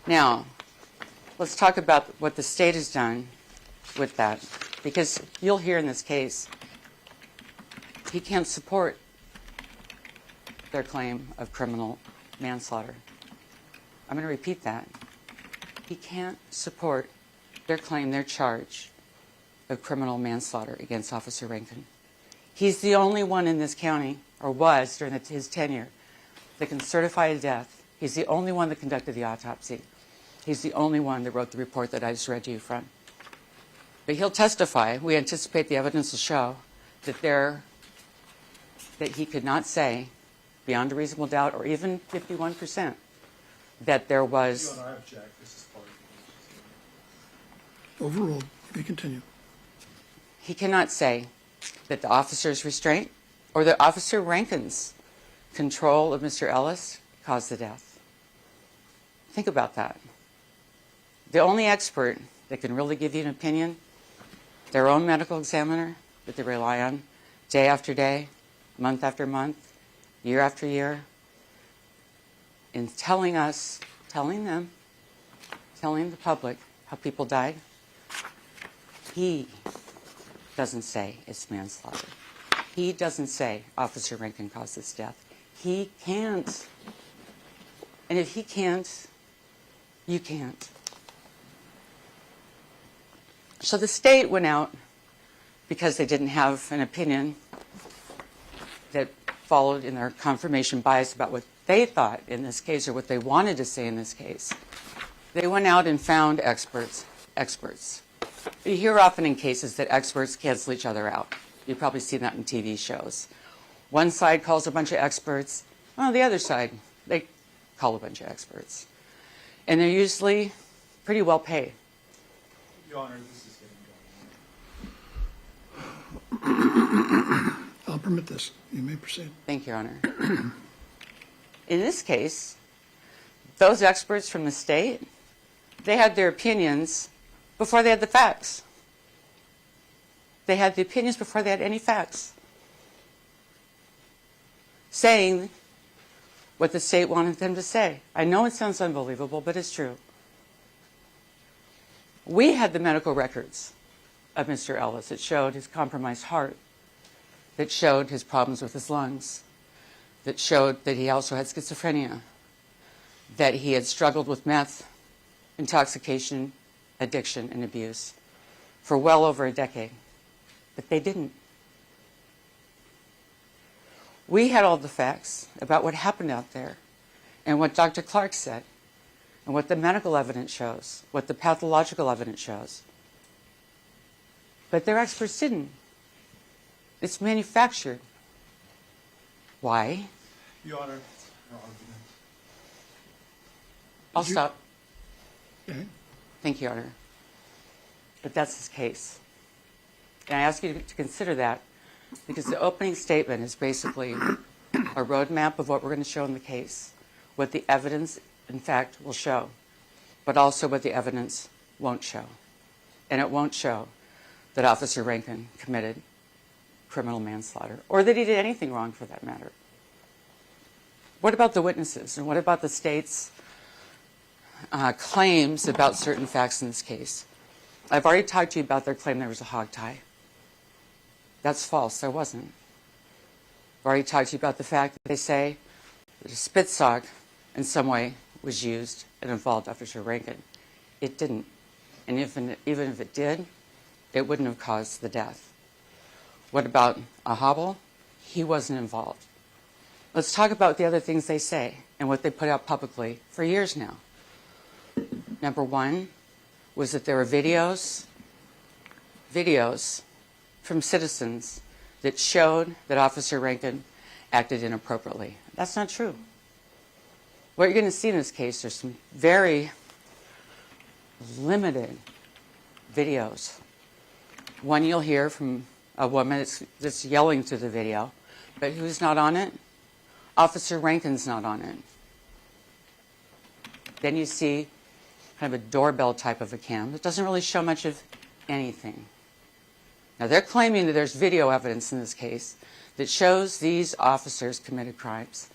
Now, let's talk about what the state has done with that, because you'll hear in this case, he can't support their claim of criminal manslaughter. I'm going to repeat that. He can't support their claim, their charge of criminal manslaughter against Officer Rankine. He's the only one in this county, or was during his tenure, that can certify a death. He's the only one that conducted the autopsy. He's the only one that wrote the report that I just read to you from. But he'll testify. We anticipate the evidence will show that he could not say, beyond a reasonable doubt, or even 51%, that there was... Your Honor, I object. This is part of the Overruled. You may continue. He cannot say that the officer's restraint or that Officer Rankine's control of Mr. Ellis caused the death. Think about that. The only expert that can really give you an opinion, their own medical examiner that they rely on day after day, month after month, year after year, in telling the public how people died, he doesn't say it's manslaughter. He doesn't say Officer Rankine caused this death. He can't. And if he can't, you can't. So the state went out because they didn't have an opinion that followed in their confirmation bias about what they thought in this case or what they wanted to say in this case. They went out and found experts. You hear often in cases that experts cancel each other out. You've probably seen that in TV shows. One side calls a bunch of experts. Well, the other side, they call a bunch of experts. And they're usually pretty well paid. Your Honor, this is getting going. I'll permit this. You may proceed. Thank you, Your Honor. In this case, those experts from the state, they had their opinions before they had the facts. They had the opinions before they had any facts, saying what the state wanted them to say. I know it sounds unbelievable, but it's true. We had the medical records of Mr. Ellis that showed his compromised heart, that showed his problems with his lungs, that showed that he also had schizophrenia, that he had struggled with meth, intoxication, addiction, and abuse for well over a decade. But they didn't. We had all the facts about what happened out there and what Dr. Clark said and what the medical evidence shows, what the pathological evidence shows. But their experts didn't. It's manufactured. Why? Your Honor, no argument. I'll stop. Okay. Thank you, Your Honor. But that's his case. And I ask you to consider that because the opening statement is basically a roadmap of what we're going to show in the case, what the evidence, in fact, will show, but also what the evidence won't show. And it won't show that Officer Rankine committed criminal manslaughter or that he did anything wrong for that matter. What about the witnesses? And what about the state's claims about certain facts in this case? I've already talked to you about their claim there was a hog tie. That's false. There wasn't. I've already talked to you about the fact that they say that a spit sock in some way was used and involved Officer Rankine. It didn't. And even if it did, it wouldn't have caused the death. What about a hobble? He wasn't involved. Let's talk about the other things they say and what they put out publicly for years now. Number one was that there were videos from citizens that showed that Officer Rankine acted inappropriately. That's not true. What you're going to see in this case, there's some very limited videos. One you'll hear from a woman that's yelling through the video, but who's not on it? Officer Rankine's not on it. Then you see kind of a doorbell type of a cam that doesn't really show much of anything. Now they're claiming that there's video evidence in this case that shows these officers committed crimes.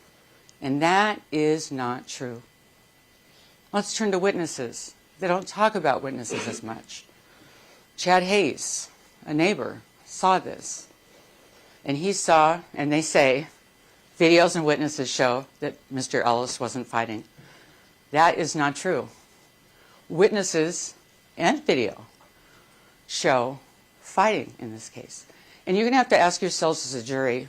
And that is not true. Let's turn to witnesses. They don't talk about witnesses as much. Chad Hayes, a neighbor, saw this. And he saw, and they say, videos and witnesses show that Mr. Ellis wasn't fighting. That is not true. Witnesses and video show fighting in this case. And you're going to have to ask yourselves as a jury,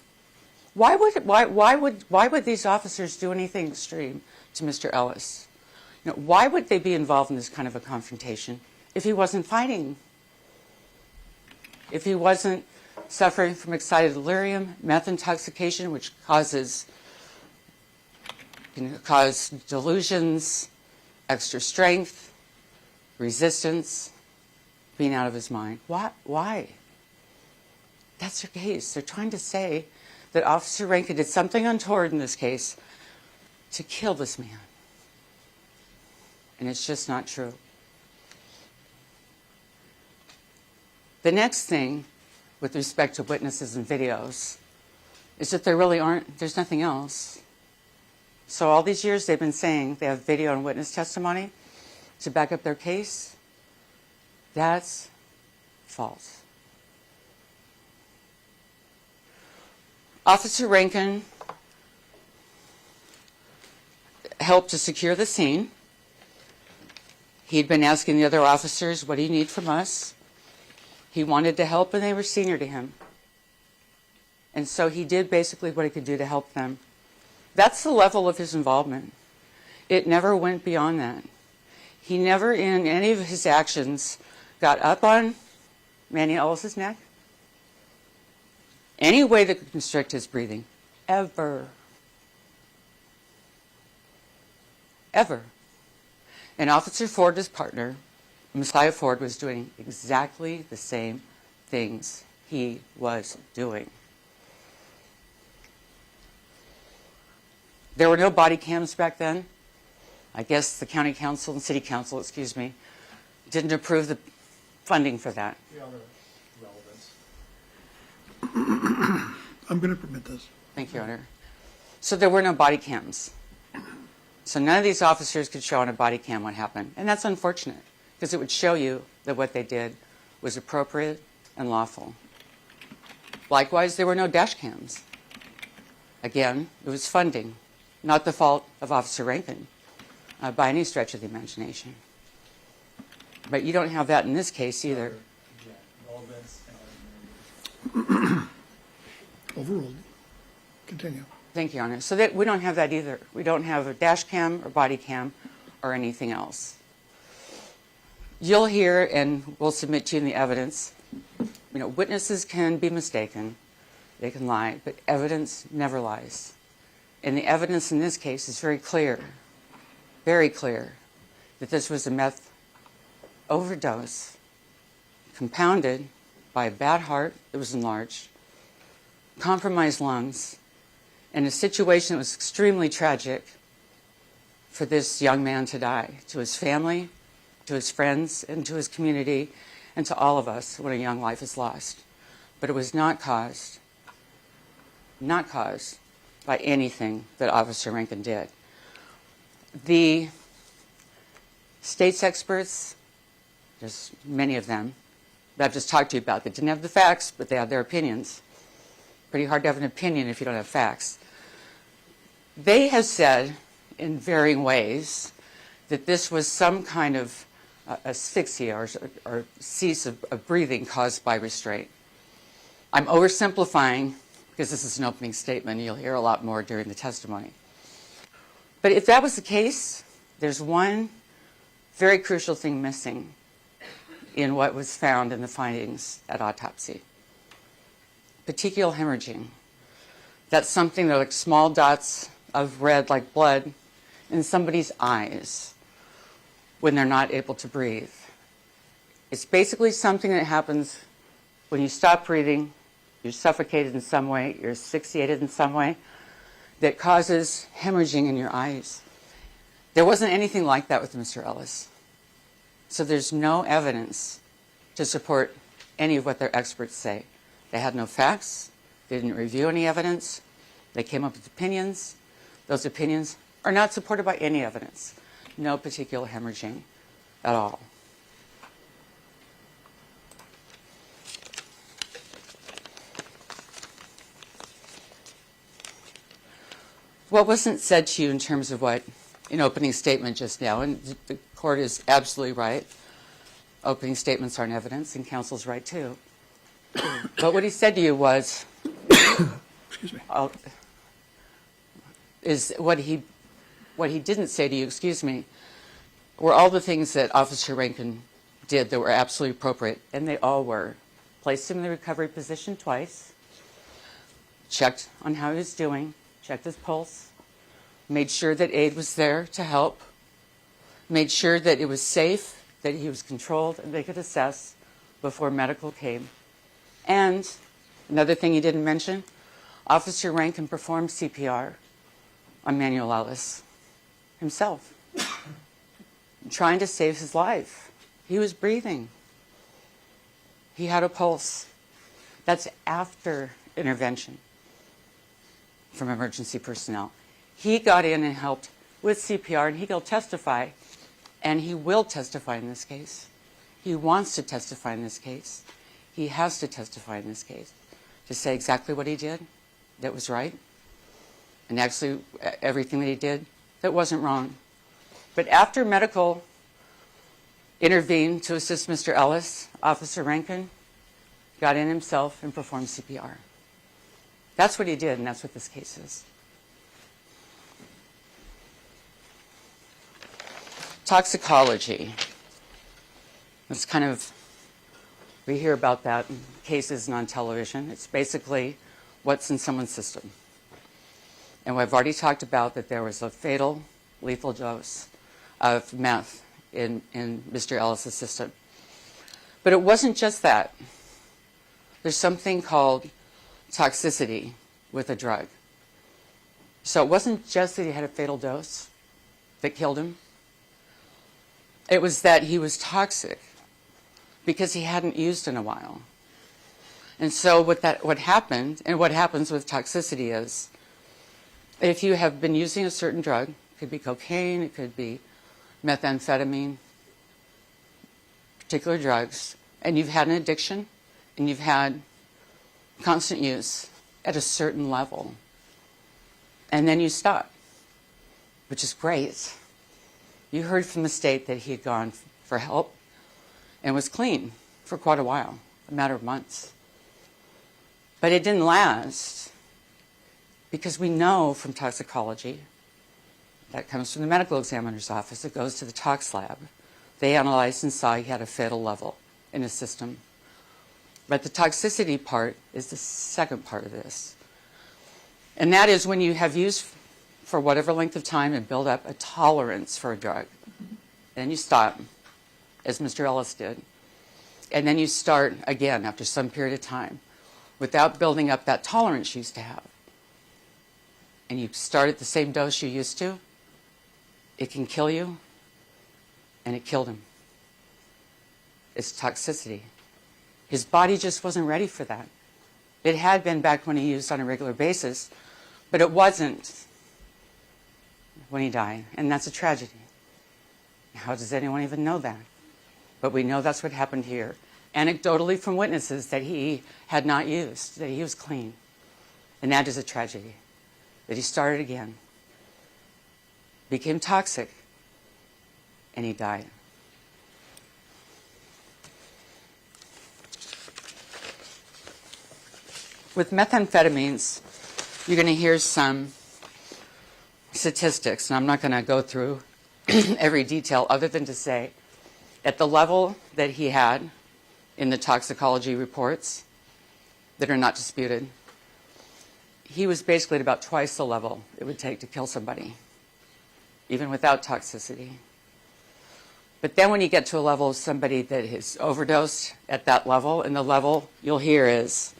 why would these officers do anything extreme to Mr. Ellis? You know, why would they be involved in this kind of a confrontation if he wasn't fighting? If he wasn't suffering from excited delirium, meth intoxication, which cause delusions, extra strength, resistance, being out of his mind. Why? That's their case. They're trying to say that Officer Rankine did something untoward in this case to kill this man. And it's just not true. The next thing with respect to witnesses and videos is that there really aren't, there's nothing else. So all these years they've been saying they have video and witness testimony to back up their case. That's false. Officer Rankine helped to secure the scene. He'd been asking the other officers, what do you need from us? He wanted to help, and they were senior to him. And so he did basically what he could do to help them. That's the level of his involvement. It never went beyond that. He never, in any of his actions, got up on Manuel Ellis' neck, any way that could constrict his breathing, ever. Ever. And Officer Ford, his partner, Messiah Ford, was doing exactly the same things he was doing. There were no body cams back then. I guess the county council and city council, excuse me, didn't approve the funding for that. The other relevance. I'm going to permit this. Thank you, Your Honor. So there were no body cams. So none of these officers could show on a body cam what happened. And that's unfortunate, because it would show you that what they did was appropriate and lawful. Likewise, there were no dash cams. Again, it was funding, not the fault of Officer Rankine by any stretch of the imagination. But you don't have that in this case either. Overruled. Continue. Thank you, Your Honor. So that we don't have that either. We don't have a dash cam or body cam or anything else. You'll hear, and we'll submit to you in the evidence, witnesses can be mistaken, they can lie, but evidence never lies. And the evidence in this case is very clear, that this was a meth overdose compounded by a bad heart that was enlarged, compromised lungs, and a situation that was extremely tragic for this young man to die, to his family, to his friends, and to his community, and to all of us when a young life is lost. But it was not caused by anything that Officer Rankine did. The state's experts, there's many of them that I've just talked to you about that didn't have the facts, but they had their opinions. Pretty hard to have an opinion if you don't have facts. They have said in varying ways that this was some kind of asphyxia or cease of breathing caused by restraint. I'm oversimplifying because this is an opening statement and you'll hear a lot more during the testimony. But if that was the case, there's one very crucial thing missing in what was found in the findings at autopsy. Petechial hemorrhaging. That's something that are like small dots of red like blood in somebody's eyes when they're not able to breathe. It's basically something that happens when you stop breathing, you're suffocated in some way, you're asphyxiated in some way, that causes hemorrhaging in your eyes. There wasn't anything like that with Mr. Ellis. So there's no evidence to support any of what their experts say. They had no facts, they didn't review any evidence, they came up with opinions. Those opinions are not supported by any evidence. No petechial hemorrhaging at all. What wasn't said to you in terms of what in opening statement just now, and the court is absolutely right, opening statements aren't evidence, and counsel's right too. But what he said to you was, Excuse me. Is what he didn't say to you, excuse me, were all the things that Officer Rankine did that were absolutely appropriate, and they all were. Placed him in the recovery position twice, checked on how he was doing, checked his pulse, made sure that aid was there to help, made sure that it was safe, that he was controlled, and they could assess before medical came. And another thing he didn't mention, Officer Rankine performed CPR on Manuel Ellis himself, trying to save his life. He was breathing. He had a pulse. That's after intervention from emergency personnel. He got in and helped with CPR, and he'll testify, and he will testify in this case. He wants to testify in this case. He has to testify in this case to say exactly what he did that was right, and actually everything that he did that wasn't wrong. But after medical intervened to assist Mr. Ellis, Officer Rankine got in himself and performed CPR. That's what he did, and that's what this case is. Toxicology. It's kind of, we hear about that in cases and on television. It's basically what's in someone's system. And we've already talked about that there was a fatal, lethal dose of meth in Mr. Ellis' system. But it wasn't just that. There's something called toxicity with a drug. So it wasn't just that he had a fatal dose that killed him. It was that he was toxic because he hadn't used in a while. And so what happened, and what happens with toxicity is, if you have been using a certain drug, it could be cocaine, it could be methamphetamine, particular drugs, and you've had an addiction, and you've had constant use at a certain level, and then you stop, which is great. You heard from the state that he had gone for help and was clean for quite a while, a matter of months. But it didn't last, because we know from toxicology, that comes from the medical examiner's office, it goes to the tox lab. They analyzed and saw he had a fatal level in his system. But the toxicity part is the second part of this. And that is when you have used for whatever length of time and build up a tolerance for a drug. Then you stop, as Mr. Ellis did. And then you start again after some period of time without building up that tolerance you used to have. And you start at the same dose you used to, it can kill you, and it killed him. It's toxicity. His body just wasn't ready for that. It had been back when he used on a regular basis, but it wasn't when he died, and that's a tragedy. How does anyone even know that? But we know that's what happened here. Anecdotally from witnesses that he had not used, that he was clean. And that is a tragedy. That he started again, became toxic, and he died. With methamphetamines, you're going to hear some statistics, and I'm not going to go through every detail other than to say, at the level that he had in the toxicology reports that are not disputed, he was basically at about twice the level it would take to kill somebody, even without toxicity. But then when you get to a level of somebody that is overdosed at that level, and the level you'll hear is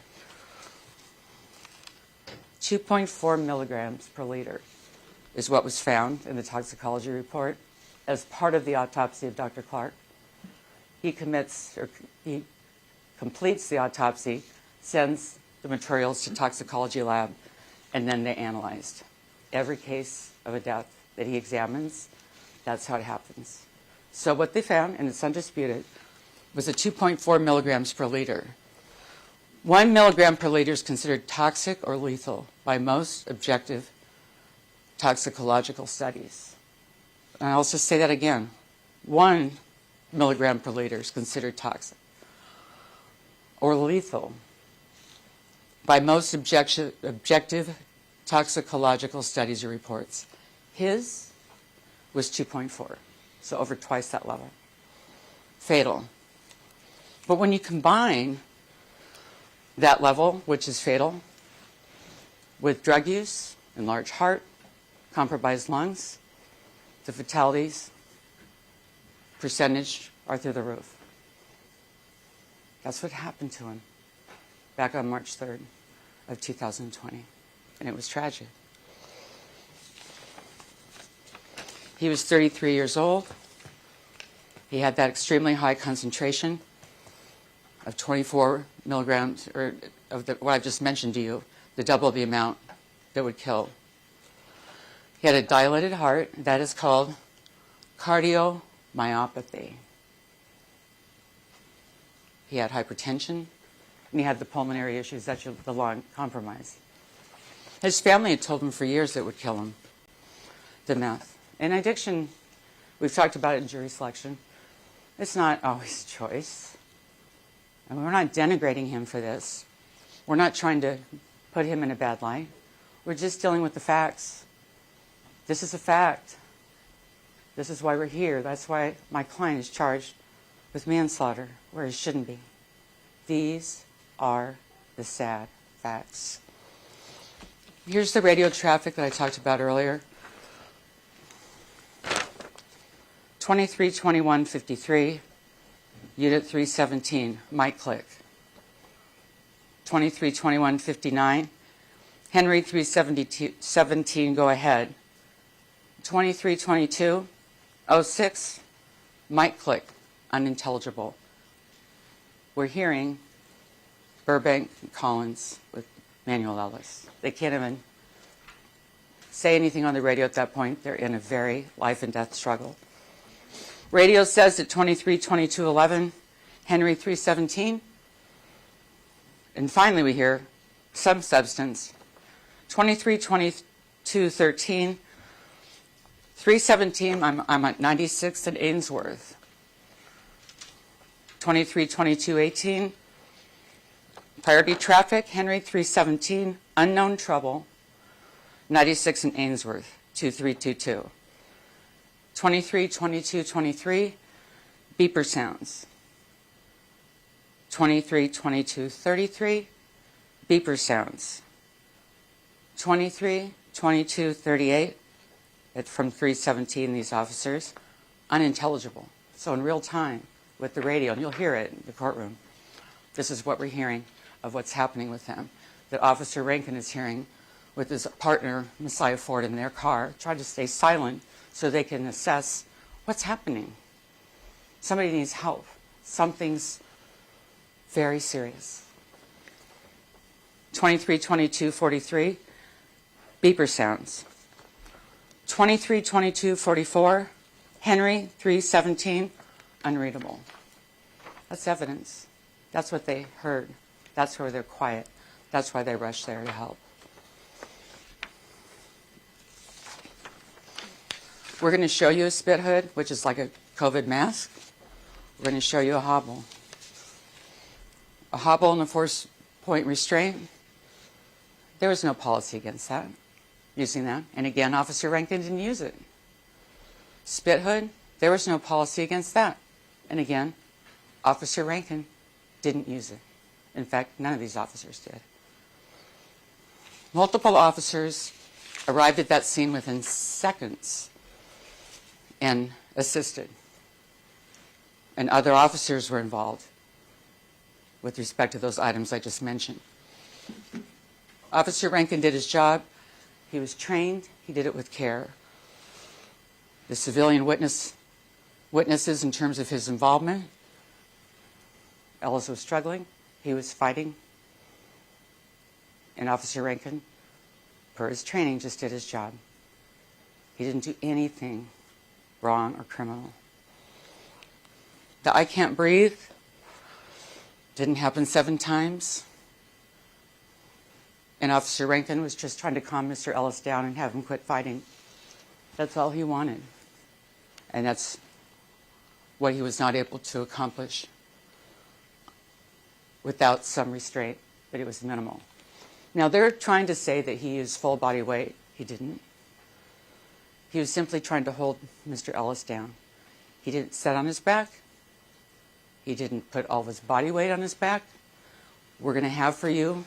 2.4 milligrams per liter is what was found in the toxicology report as part of the autopsy of Dr. Clark. He completes the autopsy, sends the materials to toxicology lab, and then they analyzed. Every case of a death that he examines, that's how it happens. So what they found, and it's undisputed, was a 2.4 milligrams per liter. 1 milligram per liter is considered toxic or lethal by most objective toxicological studies. And I'll just say that again. 1 milligram per liter is considered toxic or lethal by most objective toxicological studies or reports. His was 2.4, so over twice that level. Fatal. But when you combine that level, which is fatal, with drug use, enlarged heart, compromised lungs, the fatalities percentage are through the roof. That's what happened to him back on March 3rd of 2020, and it was tragic. He was 33 years old. He had that extremely high concentration of 24 milligrams, or of what I've just mentioned to you, the double the amount that would kill. He had a dilated heart. That is called cardiomyopathy. He had hypertension, and he had the pulmonary issues, that's the lung compromise. His family had told him for years it would kill him, the meth. And addiction, we've talked about it in jury selection, it's not always a choice. And we're not denigrating him for this. We're not trying to put him in a bad light. We're just dealing with the facts. This is a fact. This is why we're here. That's why my client is charged with manslaughter, where he shouldn't be. These are the sad facts. Here's the radio traffic that I talked about earlier. 232153, Unit 317, mic click. 232159, Henry 317, go ahead. 232206, mic click, unintelligible. We're hearing Burbank and Collins with Manuel Ellis. They can't even say anything on the radio at that point. They're in a very life and death struggle. Radio says at 23:22:11, Henry 3:17. And finally we hear some substance. 23:22:13, 3:17, I'm at 96th and Ainsworth. 23:22:18, priority traffic, Henry 3:17, unknown trouble, 96 and Ainsworth, 2322. 23:22:23, beeper sounds. 23:22:33, beeper sounds. 23:22:38, from 3:17, these officers, unintelligible. So in real time with the radio, and you'll hear it in the courtroom, this is what we're hearing of what's happening with them. That Officer Rankine is hearing with his partner, Messiah Ford, in their car, trying to stay silent so they can assess what's happening. Somebody needs help. Something's very serious. 23:22:43, beeper sounds. 23:22:44, Henry 3:17, unreadable. That's evidence. That's what they heard. That's why they're quiet. That's why they rushed there to help. We're going to show you a spit hood, which is like a COVID mask. We're going to show you a hobble. A hobble and a force-point restraint. There was no policy against that, using that. And again, Officer Rankine didn't use it. Spit hood, there was no policy against that. And again, Officer Rankine didn't use it. In fact, none of these officers did. Multiple officers arrived at that scene within seconds and assisted. And other officers were involved with respect to those items I just mentioned. Officer Rankine did his job. He was trained. He did it with care. The civilian witnesses in terms of his involvement, Ellis was struggling. He was fighting. And Officer Rankine, per his training, just did his job. He didn't do anything wrong or criminal. The I can't breathe didn't happen 7 times. And Officer Rankine was just trying to calm Mr. Ellis down and have him quit fighting. That's all he wanted. And that's what he was not able to accomplish without some restraint, but it was minimal. Now, they're trying to say that he used full body weight. He didn't. He was simply trying to hold Mr. Ellis down. He didn't sit on his back. He didn't put all of his body weight on his back. We're going to have for you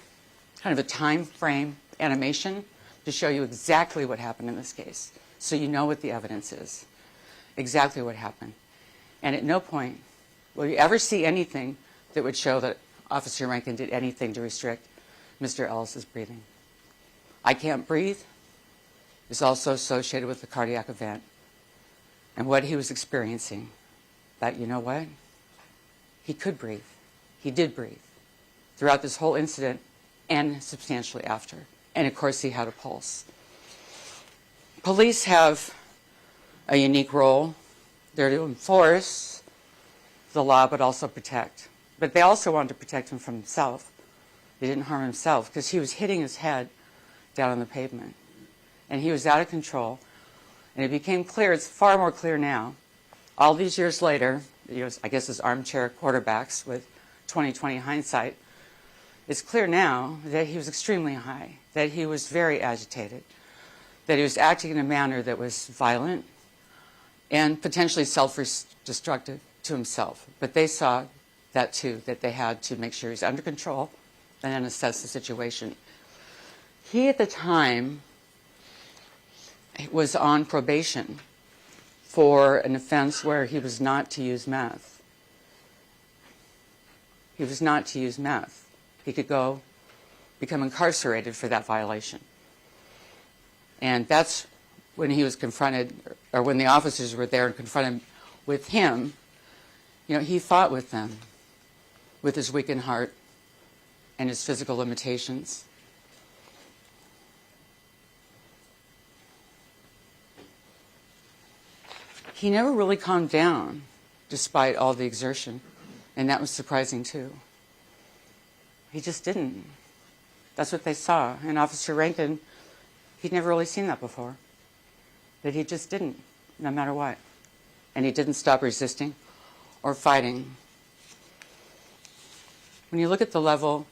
kind of a time frame animation to show you exactly what happened in this case, so you know what the evidence is, exactly what happened. And at no point will you ever see anything that would show that Officer Rankine did anything to restrict Mr. Ellis's breathing. I can't breathe is also associated with the cardiac event and what he was experiencing. But you know what? He could breathe. He did breathe throughout this whole incident and substantially after. And of course, he had a pulse. Police have a unique role. They're to enforce the law, but also protect. But they also wanted to protect him from himself. He didn't harm himself because he was hitting his head down on the pavement. And he was out of control. And it became clear, it's far more clear now, all these years later, I guess as armchair quarterbacks with 20/20 hindsight, it's clear now that he was extremely high, that he was very agitated, that he was acting in a manner that was violent and potentially self-destructive to himself. But they saw that too, that they had to make sure he's under control and then assess the situation. He, at the time, was on probation for an offense where he was not to use meth. He was not to use meth. He could go become incarcerated for that violation. And that's when he was confronted, or when the officers were there and confronted with him. You know, he fought with them, with his weakened heart, and his physical limitations. He never really calmed down despite all the exertion, and that was surprising too. He just didn't. That's what they saw. And Officer Rankine, he'd never really seen that before. That he just didn't, no matter what. And he didn't stop resisting or fighting. When you look at the level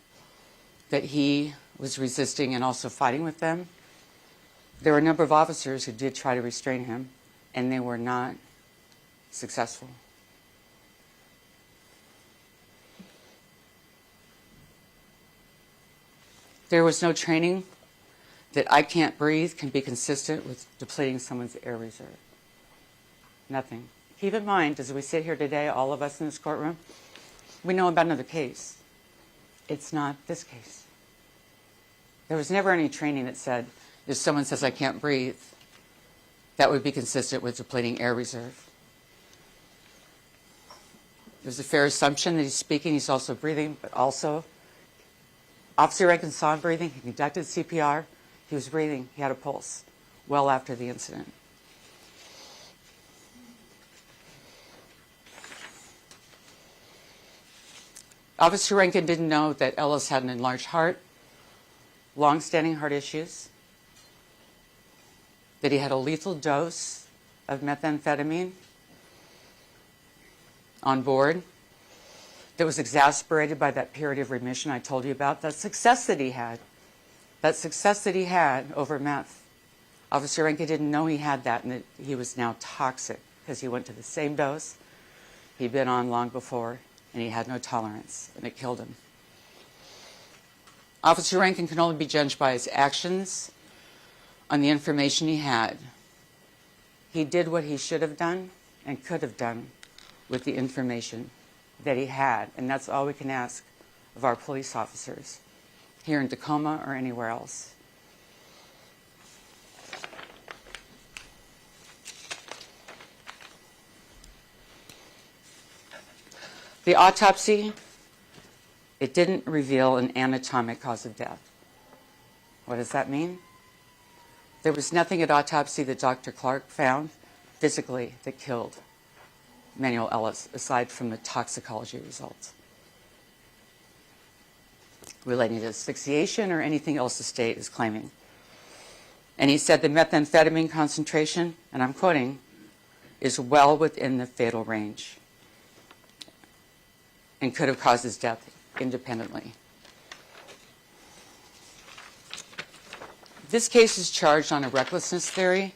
that he was resisting and also fighting with them, there were a number of officers who did try to restrain him, and they were not successful. There was no training that I can't breathe can be consistent with depleting someone's air reserve. Nothing. Keep in mind, as we sit here today, all of us in this courtroom, we know about another case. It's not this case. There was never any training that said, if someone says, I can't breathe, that would be consistent with depleting air reserve. There's a fair assumption that he's speaking, he's also breathing, but also, Officer Rankine saw him breathing, he conducted CPR, he was breathing, he had a pulse, well after the incident. Officer Rankine didn't know that Ellis had an enlarged heart, long-standing heart issues, that he had a lethal dose of methamphetamine on board that was exacerbated by that period of remission I told you about, that success that he had over meth. Officer Rankine didn't know he had that and that he was now toxic because he went to the same dose he'd been on long before, and he had no tolerance, and it killed him. Officer Rankine can only be judged by his actions on the information he had. He did what he should have done and could have done with the information that he had, and that's all we can ask of our police officers here in Tacoma or anywhere else. The autopsy, it didn't reveal an anatomic cause of death. What does that mean? There was nothing at autopsy that Dr. Clark found physically that killed Manuel Ellis, aside from the toxicology results relating to asphyxiation or anything else the state is claiming. And he said the methamphetamine concentration, and I'm quoting, is well within the fatal range and could have caused his death independently. This case is charged on a recklessness theory.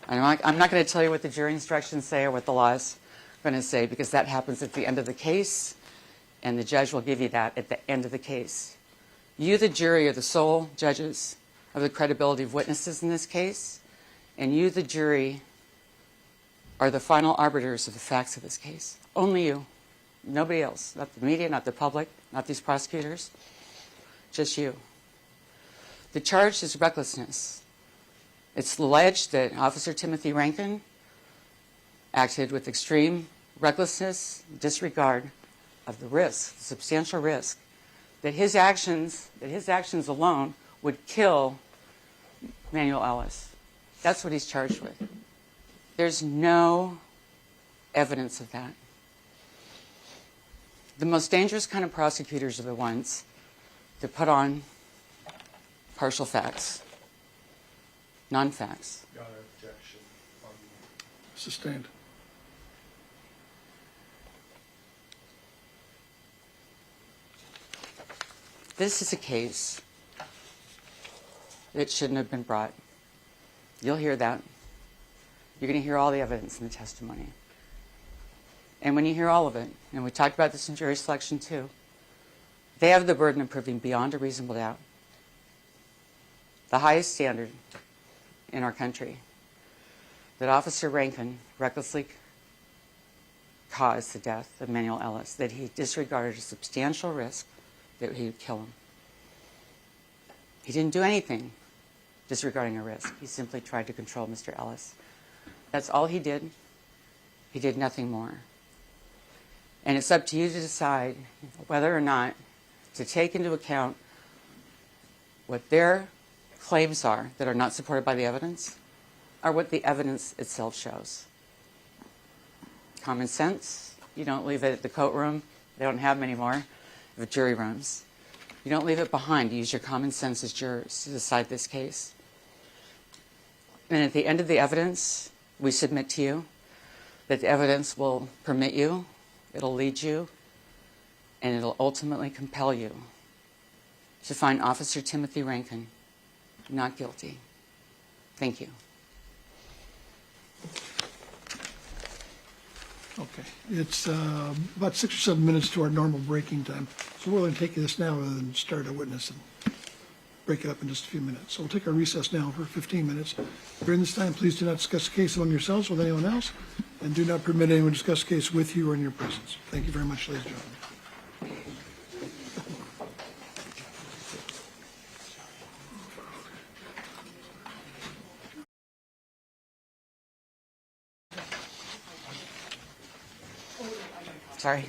I'm not going to tell you what the jury instructions say or what the law is going to say, because that happens at the end of the case, and the judge will give you that at the end of the case. You, the jury, are the sole judges of the credibility of witnesses in this case, and you, the jury, are the final arbiters of the facts of this case. Only you. Nobody else. Not the media, not the public, not these prosecutors. Just you. The charge is recklessness. It's alleged that Officer Timothy Rankine acted with extreme recklessness, disregard of the risk, the substantial risk, that his actions alone would kill Manuel Ellis. That's what he's charged with. There's no evidence of that. The most dangerous kind of prosecutors are the ones that put on partial facts, non-facts. Your Honor, objection. Sustained. This is a case that shouldn't have been brought. You'll hear that. You're going to hear all the evidence in the testimony. And when you hear all of it, and we talked about this in jury selection too, they have the burden of proving beyond a reasonable doubt, the highest standard in our country, that Officer Rankine recklessly caused the death of Manuel Ellis, that he disregarded a substantial risk that he would kill him. He didn't do anything disregarding a risk. He simply tried to control Mr. Ellis. That's all he did. He did nothing more. And it's up to you to decide whether or not to take into account what their claims are that are not supported by the evidence or what the evidence itself shows. Common sense, you don't leave it at the courtroom. They don't have them anymore, the jury rooms. You don't leave it behind. You use your common sense as jurors to decide this case. And at the end of the evidence, we submit to you that the evidence will permit you, it'll lead you, and it'll ultimately compel you to find Officer Timothy Rankine not guilty. Thank you. Okay, it's about 6 or 7 minutes to our normal breaking time. So we're going to take this now rather than start a witness and break it up in just a few minutes. So we'll take our recess now for 15 minutes. During this time, please do not discuss the case among yourselves with anyone else, and do not permit anyone to discuss the case with you or in your presence. Thank you very much, ladies and gentlemen. Sorry.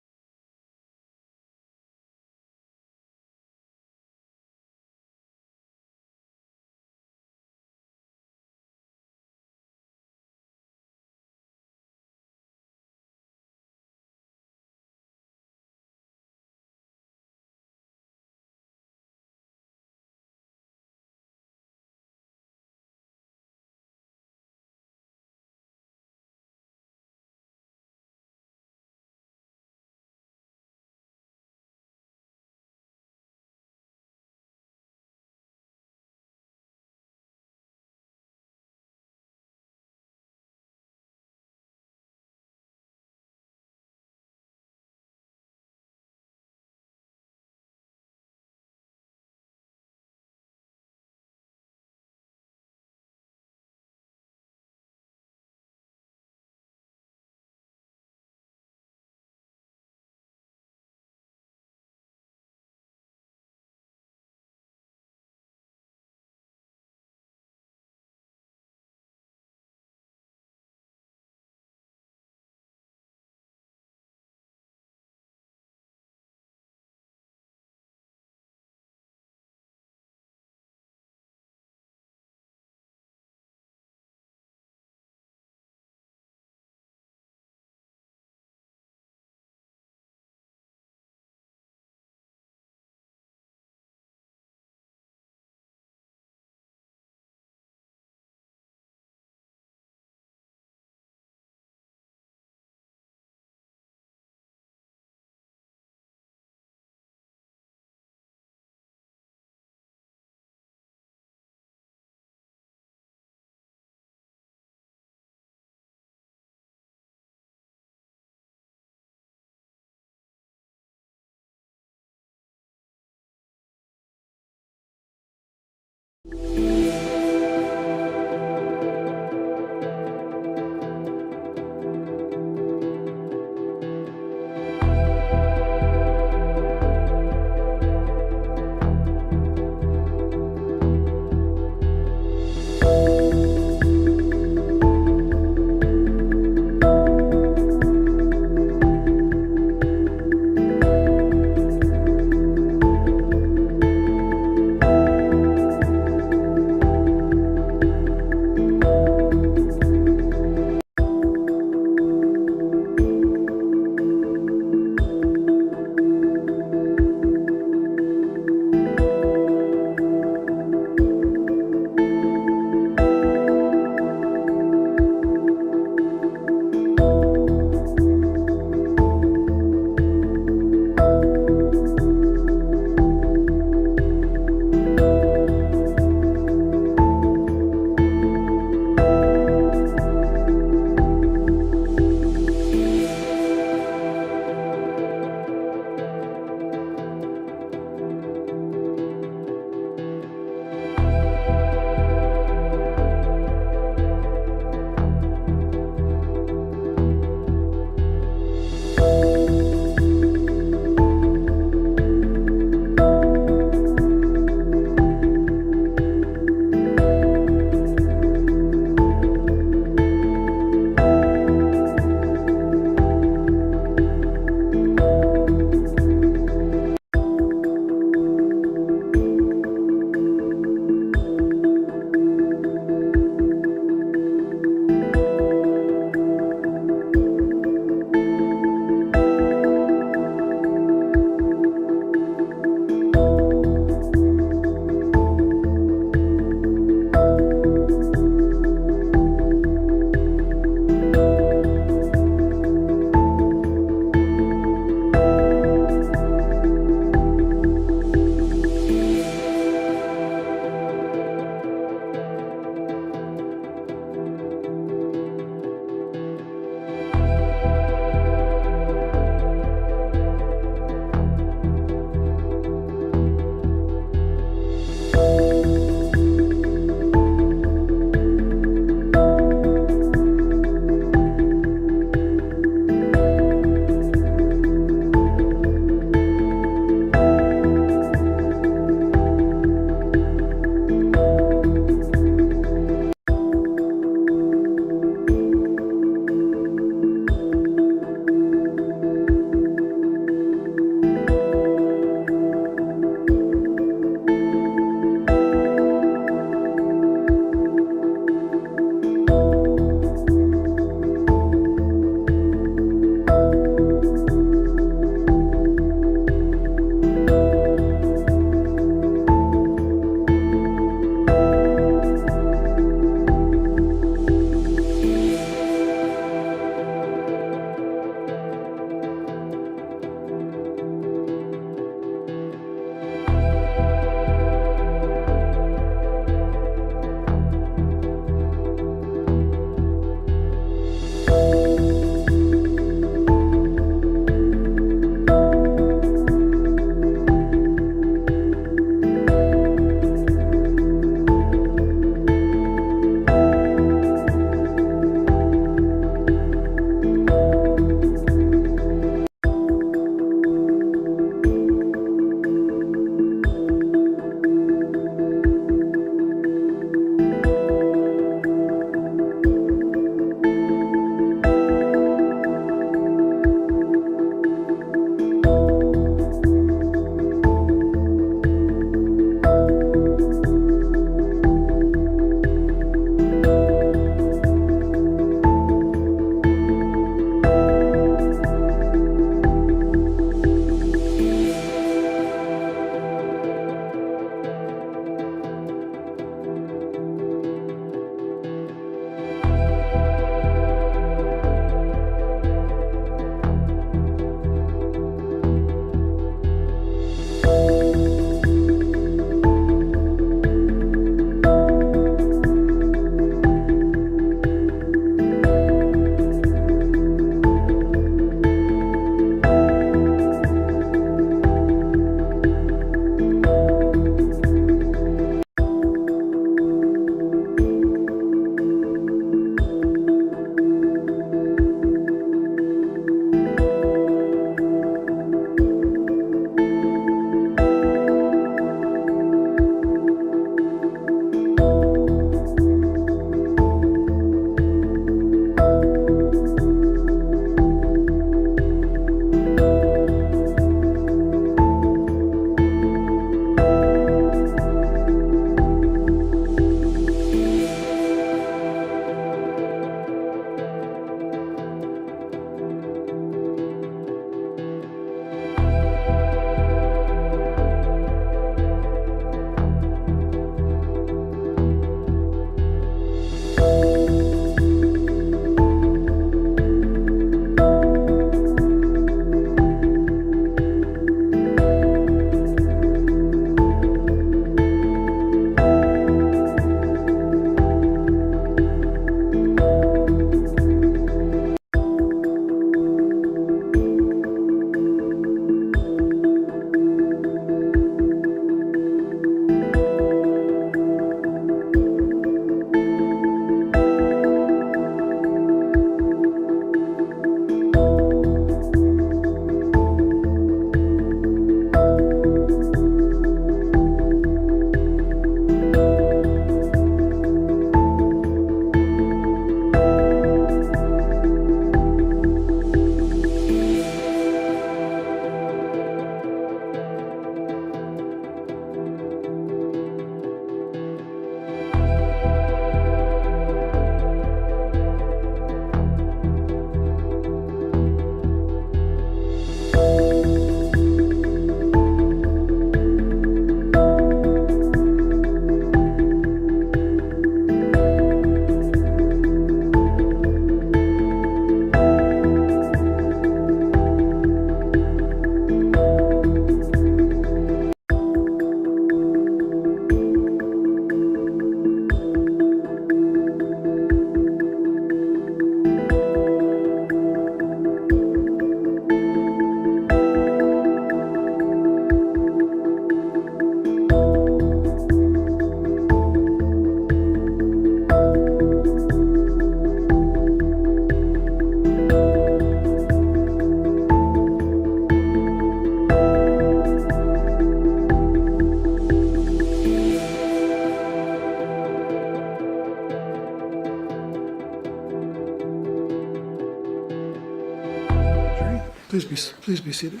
Please be seated.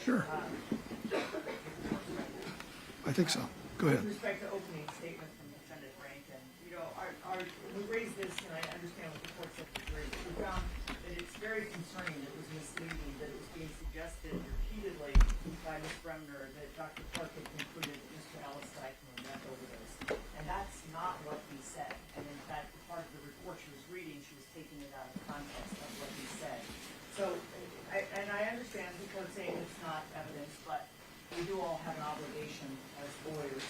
Sure. I think so. Go ahead. With respect to opening statement from Defendant Rankine, we raised this, and I understand what the court said to the jury, but we found that it's very concerning, that it was misleading, that it was being suggested repeatedly by Ms. Bremner that Dr. Clark had concluded that Mr. Ellis died from a meth overdose. And that's not what he said. And in fact, part of the report she was reading, she was taking it out of context of what he said. So, and I understand the court saying it's not evidence, but we do all have an obligation as lawyers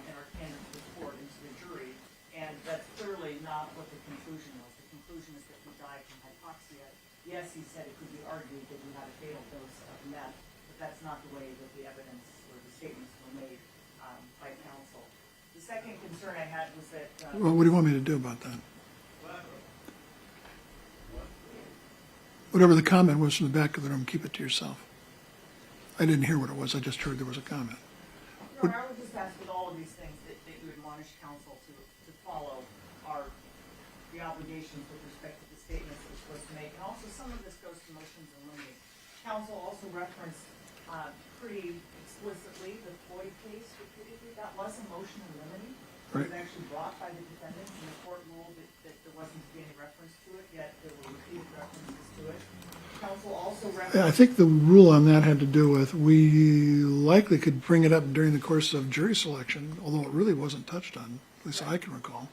in our candor to the court and to the jury, and that's clearly not what the conclusion was. The conclusion is that he died from hypoxia. Yes, he said it could be argued that he had a fatal dose of meth, but that's not the way that the evidence or the statements were made by counsel. The second concern I had was that... Well, what do you want me to do about that? Whatever the comment was from the back of the room, keep it to yourself. I didn't hear what it was. I just heard there was a comment. No, I would just ask with all of these things that you admonish counsel to follow the obligations with respect to the statements that we're supposed to make. And also some of this goes to motions and limine. Counsel also referenced pretty explicitly the Floyd case repeatedly. That was a motion and limine. It was actually brought by the defendants, and the court ruled that there wasn't to be any reference to it, yet there were repeated references to it. Counsel also referenced... I think the rule on that had to do with we likely could bring it up during the course of jury selection, although it really wasn't touched on, at least I can recall.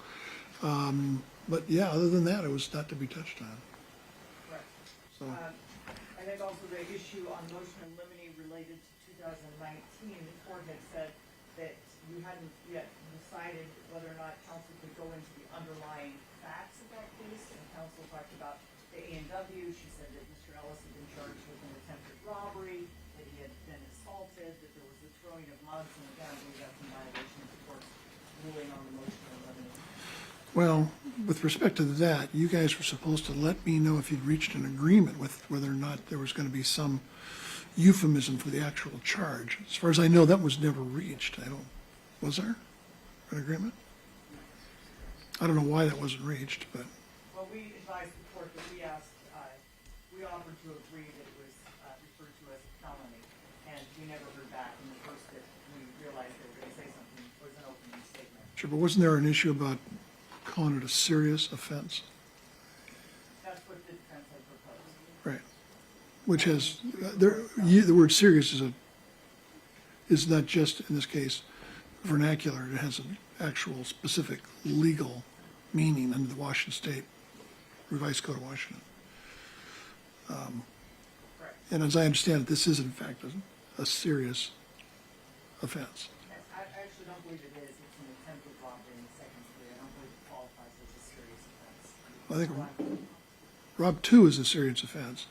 But yeah, other than that, it was not to be touched on. Correct. So. I think also the issue on motion and limine related to 2019, the court had said that you hadn't yet decided whether or not counsel could go into the underlying facts of that case, and counsel talked about the A&W. She said that Mr. Ellis had been charged with an attempted robbery, that he had been assaulted, that there was the throwing of mugs, and again, I believe that's in violation of the court's ruling on the motion and limine. Well, with respect to that, you guys were supposed to let me know if you'd reached an agreement with whether or not there was going to be some euphemism for the actual charge. As far as I know, that was never reached. Was there an agreement? I don't know why that wasn't reached, but. Well, we advised the court that we offered to agree that it was referred to as a felony, and we never heard back. And the first that we realized they were going to say something was an opening statement. Sure, but wasn't there an issue about calling it a serious offense? That's what the defense had proposed. Right. Which has, the word serious is not just, in this case, vernacular. It has an actual specific legal meaning under the Washington State Revised Code of Washington. And as I understand it, this is in fact a serious offense. I actually don't believe it is. It's an attempted robbery in the second degree. I don't believe it qualifies as a serious offense. I think Rob 2 is a serious offense.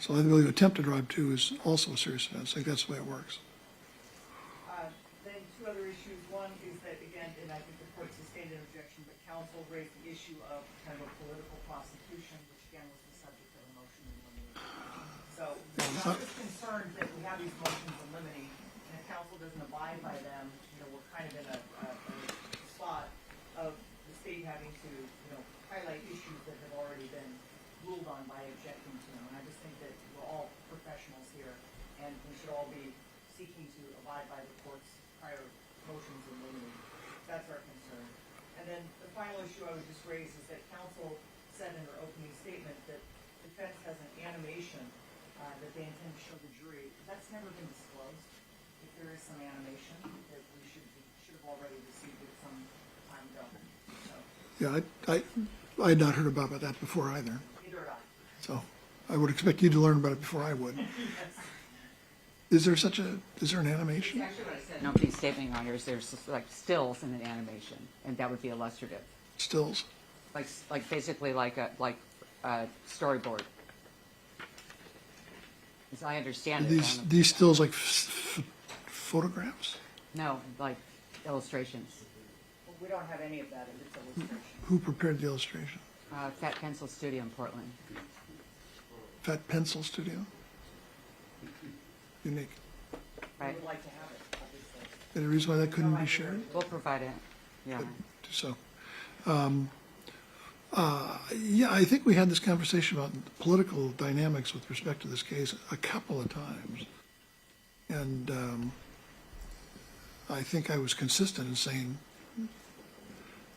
So I believe attempted Rob 2 is also a serious offense. I think that's the way it works. Then two other issues. One is that, again, and I think the court sustained an objection, but counsel raised the issue of kind of a political prosecution, which again was the subject of a motion in limine. So I'm just concerned that we have these motions in limine, and if counsel doesn't abide by them, we're kind of in a spot of the state having to, highlight issues that have already been ruled on by objecting to them. And I just think that we're all professionals here, and we should all be seeking to abide by the court's prior motions in limine. That's our concern. And then the final issue I would just raise is that counsel said in her opening statement that defense has an animation that they intend to show the jury. That's never been disclosed. If there is some animation, that we should have already received it some time ago. So. Yeah, I had not heard about that before either. Neither had I. So I would expect you to learn about it before I would. Yes. Is there an animation? Actually, what I said in opening statement on yours, there's like stills in an animation, and that would be illustrative. Stills? Like basically like a storyboard. As I understand it. These stills like photographs? No, like illustrations. Well, we don't have any of that in this illustration. Who prepared the illustration? Fat Pencil Studio in Portland. Fat Pencil Studio? Unique. We Right. would like to have it, obviously. Any reason why that couldn't be shared? We'll provide it. Yeah. So, Yeah, I think we had this conversation about political dynamics with respect to this case a couple of times. And I think I was consistent in saying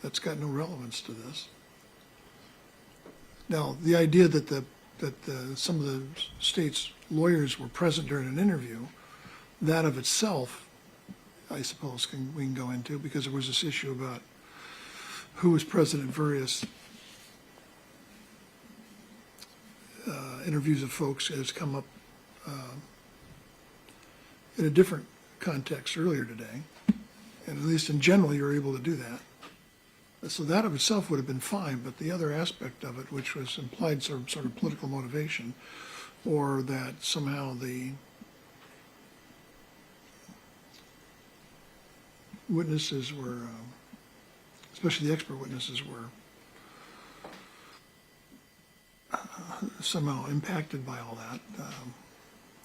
that's got no relevance to this. Now, the idea that some of the state's lawyers were present during an interview, that of itself, I suppose, we can go into, because there was this issue about who was present at various interviews of folks. Has come up in a different context earlier today, and at least in general, you're able to do that. So that of itself would have been fine, but the other aspect of it, which was implied sort of political motivation, or that somehow the witnesses were, especially the expert witnesses, were somehow impacted by all that.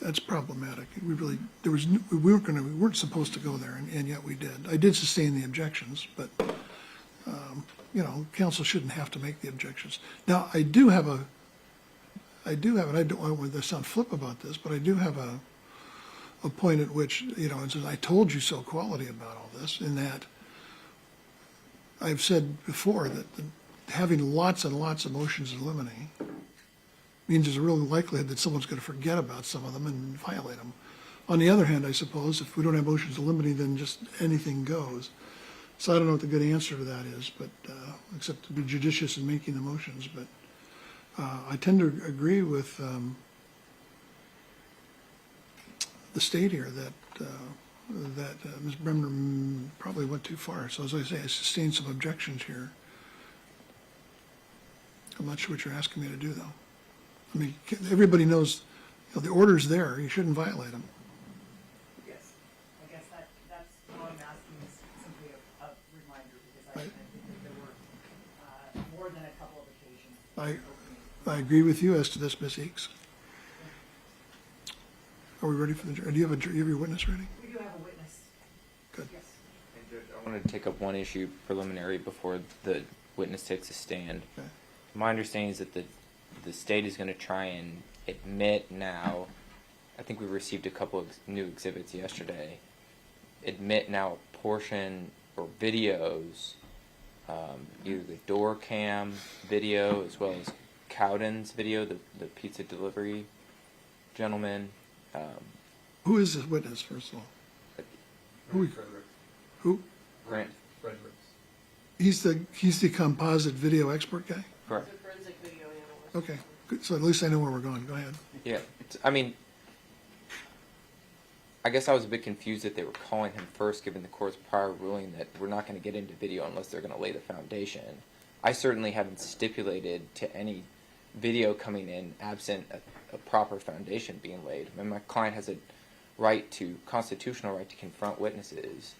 That's problematic. We weren't supposed to go there, and yet we did. I did sustain the objections, but counsel shouldn't have to make the objections. Now, I don't want to sound flip about this, but I do have a point at which, it says, I told you so quality about all this, in that I've said before that having lots and lots of motions in limine means there's a real likelihood that someone's going to forget about some of them and violate them. On the other hand, I suppose, if we don't have motions in limine, then just anything goes. So I don't know what the good answer to that is, but except to be judicious in making the motions. But I tend to agree with the state here that Ms. Bremner probably went too far. So as I say, I sustained some objections here. I'm not sure what you're asking me to do, though. I mean, everybody knows the order's there. You shouldn't violate them. Yes, I guess that's all I'm asking is simply a reminder, because I think that there were more than a couple of occasions. I agree with you as to this, Ms. Eakes. Are we ready for the jury? Do you have your witness ready? We do have a witness. Good. Yes. Hey, Judge, I wanted to take up one issue preliminary before the witness takes a stand. Okay. My understanding is that the state is going to try and admit now, I think we received a couple of new exhibits yesterday, admit now a portion or videos, either the door cam video as well as Cowden's video, the pizza delivery gentleman. Who is this witness, first of all? Who? Grant. Fredericks. He's the composite video expert guy? Correct. He's a forensic video analyst. Okay, good. So at least I know where we're going. Go ahead. Yeah, I mean, I guess I was a bit confused that they were calling him first, given the court's prior ruling that we're not going to get into video unless they're going to lay the foundation. I certainly haven't stipulated to any video coming in absent a proper foundation being laid. I mean, my client has a constitutional right to confront witnesses.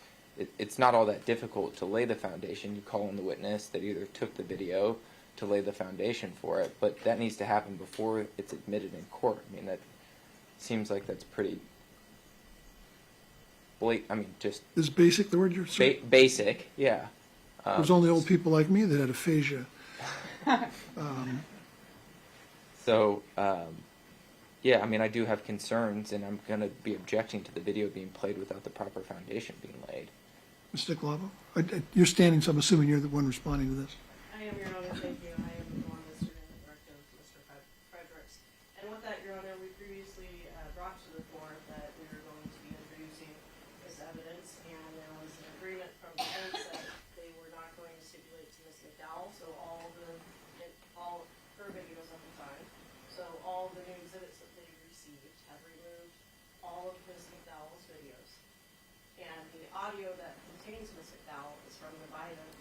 It's not all that difficult to lay the foundation. You call in the witness that either took the video to lay the foundation for it, but that needs to happen before it's admitted in court. I mean, that seems like that's pretty just... Is basic the word you're saying? Basic, yeah. There's only old people like me that had aphasia. Yeah, I mean, I do have concerns, and I'm going to be objecting to the video being played without the proper foundation being laid. Mr. Nicolaou, you're standing, so I'm assuming you're the one responding to this. I am, Your Honor, thank you. I am the one that's doing the directive, Mr. Fredericks. And with that, Your Honor, we previously brought to the court that we were going to be introducing this evidence, and there was an agreement from the defense that they were not going to stipulate to Ms. McDowell, so all her videos at the time, so all the new exhibits that they received have removed all of Ms. McDowell's videos. And the audio that contains Ms. McDowell is from the Vivint.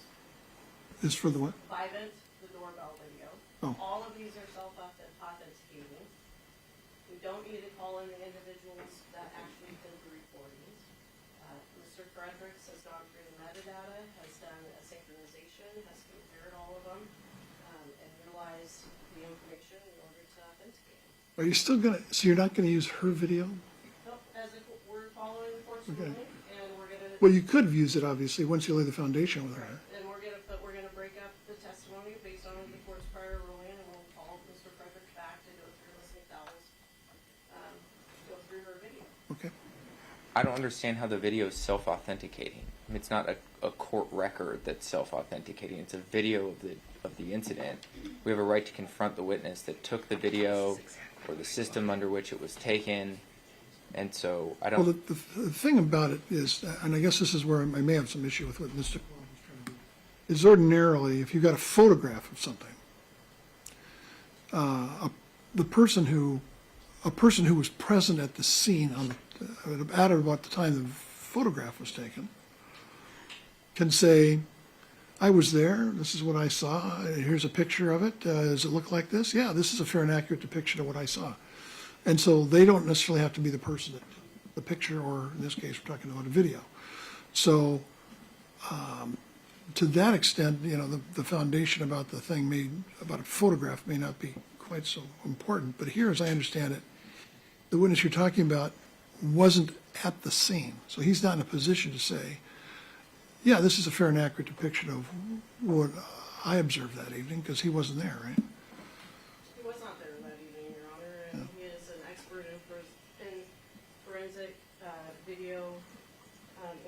Is for the what? Vivint, the doorbell video. Oh. All of these are self-authenticating. We don't need to call in the individuals that actually did the recordings. Mr. Fredericks has gone through the metadata, has done a synchronization, has compared all of them, and utilized the information in order to authenticate them. Are you still so you're not gonna use her video? Nope, we're following the court's ruling, and we're gonna. Well, you could use it, obviously, once you lay the foundation with her. And we're gonna break up the testimony based on the I don't understand how the video is self-authenticating. I mean, it's not a court record that's self-authenticating. It's a video of the incident. We have a right to confront the witness that took the video or the system under which it was taken. And so I don't... Well, the thing about it is, and I guess this is where I may have some issue with what Mr. Colon was trying to do, is ordinarily, if you've got a photograph of something, a person who was present at the scene at about the time the photograph was taken can say, I was there, this is what I saw, here's a picture of it, does it look like this? Yeah, this is a fair and accurate depiction of what I saw. And so they don't necessarily have to be the person that took the picture, or in this case, we're talking about a video. So to that extent, you know, the foundation about the thing about a photograph may not be quite so important. But here, as I understand it, the witness you're talking about wasn't at the scene. So he's not in a position to say, yeah, this is a fair and accurate depiction of what I observed that evening, because he wasn't there, right? He was not there that evening, Your Honor, and he is an expert in forensic video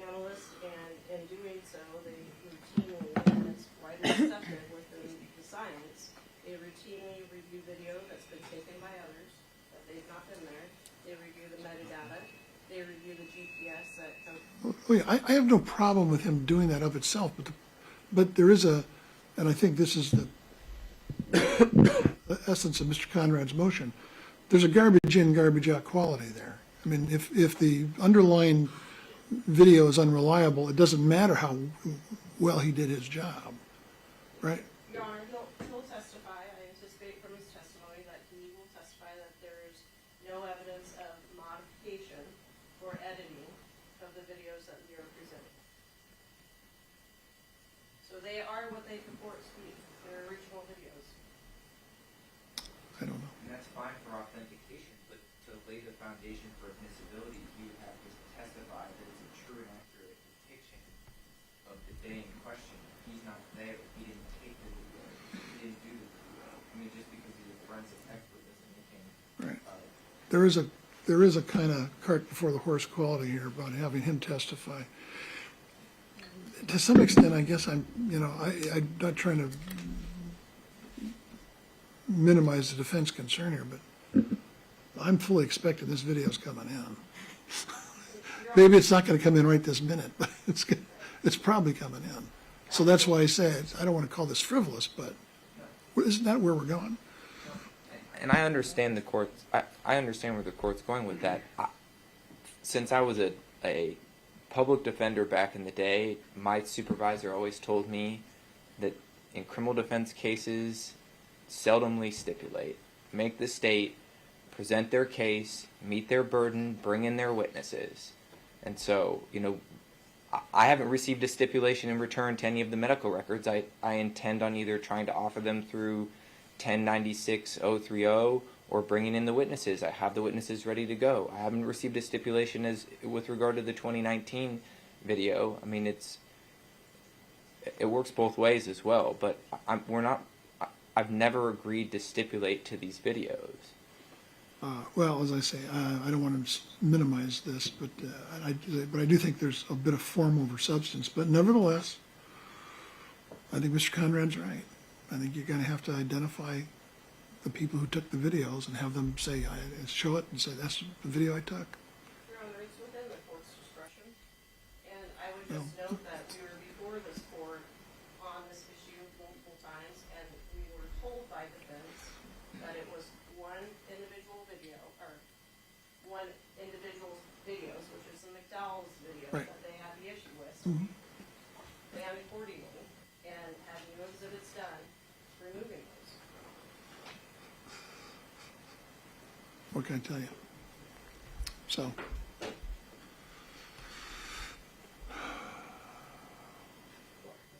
analyst, and in doing so, they routinely, and it's widely accepted within the science, they routinely review video that's been taken by others, that they've not been there. They review the metadata. They review the GPS that comes. Oh, yeah, I have no problem with him doing that of itself, but there is and I think this is the essence of Mr. Conrad's motion, there's a garbage in, garbage out quality there. I mean, if the underlying video is unreliable, it doesn't matter how well he did his job, right? Your Honor, he'll testify. I anticipate from his testimony that he will testify that there is no evidence of modification or editing of the videos that we are presenting. So they are what they purport to be. They're original videos. I don't know. And that's fine for authentication, but to lay the foundation for admissibility, you would have to testify that it's a true and accurate depiction of the day in question. He's not there. He didn't take the video. He didn't do the video. I mean, just because he's a forensic expert doesn't make him... Right. There is a kind of cart before the horse quality here about having him testify. To some extent, I guess I'm not trying to minimize the defense concern here, but I'm fully expecting this video's coming in. Maybe it's not going to come in right this minute, but it's probably coming in. So that's why I say I don't want to call this frivolous, but isn't that where we're going? And I understand the court's. I understand where the court's going with that. Since I was a public defender back in the day, my supervisor always told me that in criminal defense cases, seldomly stipulate. Make the state present their case, meet their burden, bring in their witnesses. And so, you know, I haven't received a stipulation in return to any of the medical records. I intend on either trying to offer them through 1096-030 or bringing in the witnesses. I have the witnesses ready to go. I haven't received a stipulation with regard to the 2019 video. I mean, it works both ways as well, but I've never agreed to stipulate to these videos. Well, as I say, I don't want to minimize this, but I do think there's a bit of form over substance. But nevertheless, I think Mr. Conrad's right. I think you're going to have to identify the people who took the videos and have them say, show it and say, that's the video I took. Your Honor, it's within the court's discretion. And I would just note that we were before this court on this issue multiple times, and we were told by defense that it was one individual video, or one individual's videos, which is the McDowell's videos Right. that they had the issue with. So we planned accordingly and had new exhibits done, removing those. What can I tell you? So,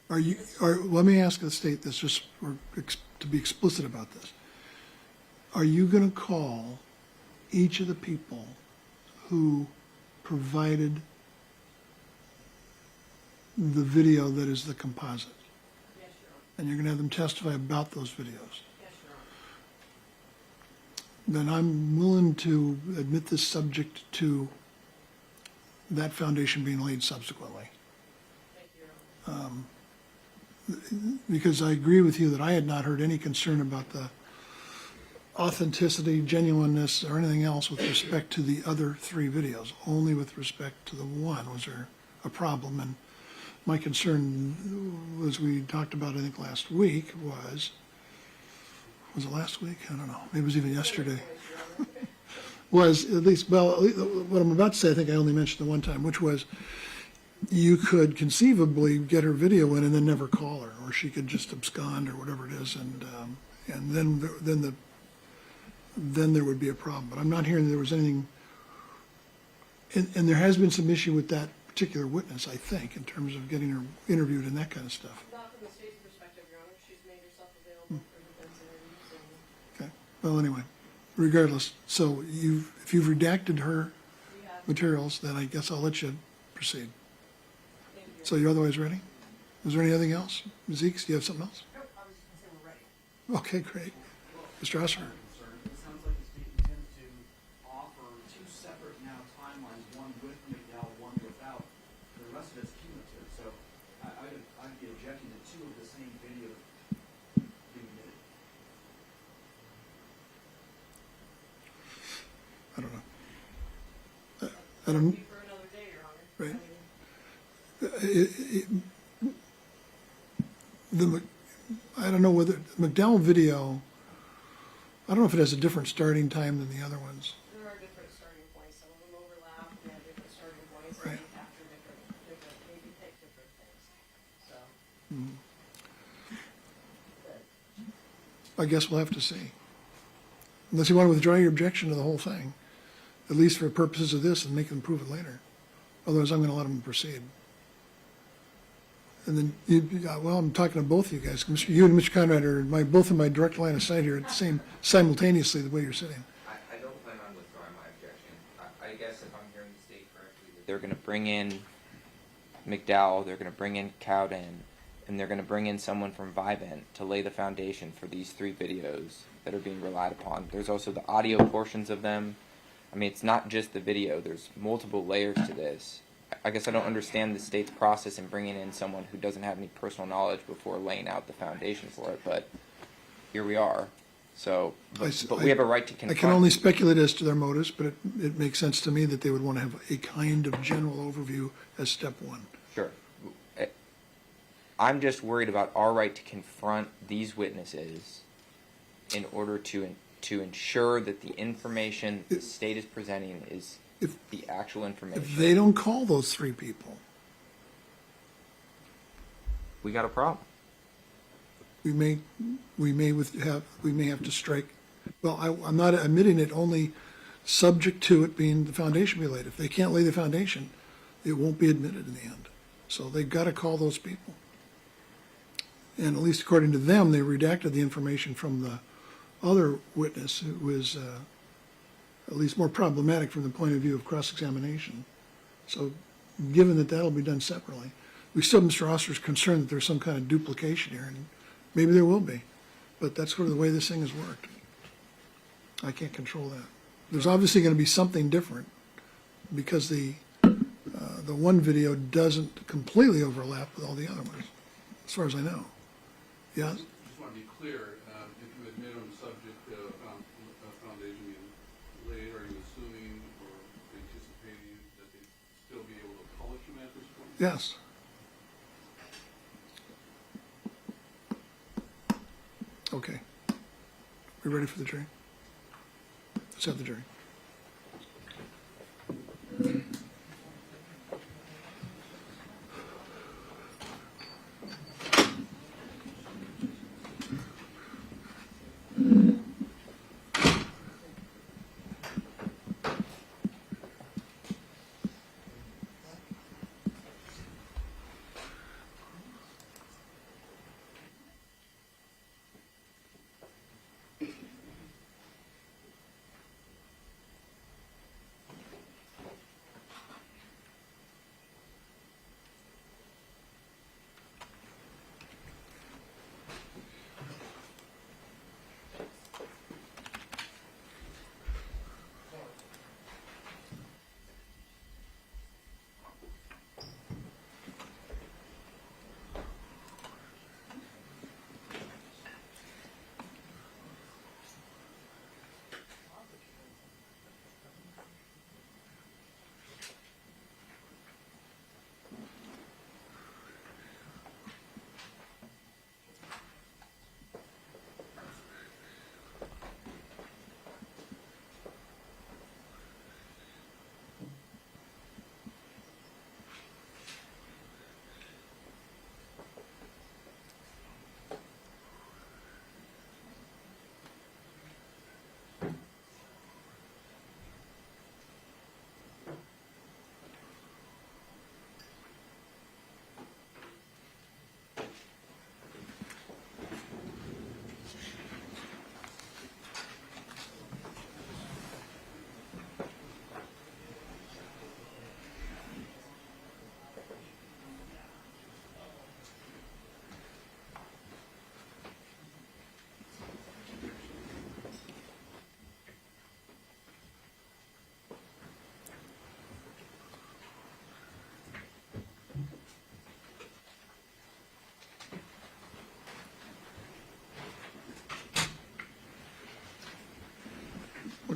let me ask the state this, just to be explicit about this. Are you going to call each of the people who provided the video that is the composite? Yes, Your Honor. And you're going to have them testify about those videos? Yes, Your Honor. Then I'm willing to admit this subject to that foundation being laid subsequently. Thank you, Your Honor. Because I agree with you that I had not heard any concern about the authenticity, genuineness, or anything else with respect to the other 3 videos. Only with respect to the one was there a problem. And my concern, as we talked about, I think last week, was it last week? I don't know. Maybe it was even yesterday. Was at least, well, what I'm about to say, I think I only mentioned the one time, which was you could conceivably get her video in and then never call her, or she could just abscond or whatever it is, and then there would be a problem. But I'm not hearing there was anything, and there has been some issue with that particular witness, I think, in terms of getting her interviewed and that kind of stuff. Not from the state's perspective, Your Honor. She's made herself available for defense interviews. Okay, well, anyway, regardless, so if you've redacted her materials, then I guess I'll let you proceed. Thank you. So you're otherwise ready? Is there anything else? Zeke, do you have something else? Nope, I was just gonna say we're ready. Okay, great. Mr. Osler? It sounds like the state intends to offer 2 separate now timelines, one with McDowell, one without. The rest of it's cumulative, so I'd be objecting to 2 of the same video being admitted. I don't know. I don't, Be for another day, Your Honor. right. I don't know whether, McDowell video, I don't know if it has a different starting time than the other ones. There are different starting points. Some of them overlap. They have different starting points. Right. They capture different, maybe pick different things. So. I guess we'll have to see. Unless you want to withdraw your objection to the whole thing, at least for purposes of this, and make them prove it later. Otherwise, I'm going to let them proceed. And then, well, I'm talking to both of you guys. You and Mr. Conrad are both in my direct line of sight here at the same, simultaneously, the way you're sitting. I don't plan on withdrawing my objection. I guess if I'm hearing the state correctly, they're going to bring in McDowell, they're going to bring in Cowden, and they're going to bring in someone from Vivint to lay the foundation for these 3 videos that are being relied upon. There's also the audio portions of them. I mean, it's not just the video. There's multiple layers to this. I guess I don't understand the state's process in bringing in someone who doesn't have any personal knowledge before laying out the foundation for it, but here we are. So, but we have a right to confront. I can only speculate as to their motives, but it makes sense to me that they would want to have a kind of general overview as step 1. Sure. I'm just worried about our right to confront these witnesses in order to ensure that the information the state is presenting is the actual information. If they don't call those 3 people, we got a problem. we may have to strike. Well, I'm not admitting it, only subject to it being the foundation be laid. If they can't lay the foundation, it won't be admitted in the end. So they've got to call those people. And at least according to them, they redacted the information from the other witness who was at least more problematic from the point of view of cross-examination. So given that that'll be done separately, we still, Mr. Oster's concerned that there's some kind of duplication here, and maybe there will be, but that's sort of the way this thing has worked. I can't control that. There's obviously going to be something different because the one video doesn't completely overlap with all the other ones, as far as I know. Yes? Just want to be clear, if you admit them subject to foundation being laid, are you assuming or anticipating that they'd still be able to publish them at this point? Yes. Okay. We ready for the jury? Let's have the jury.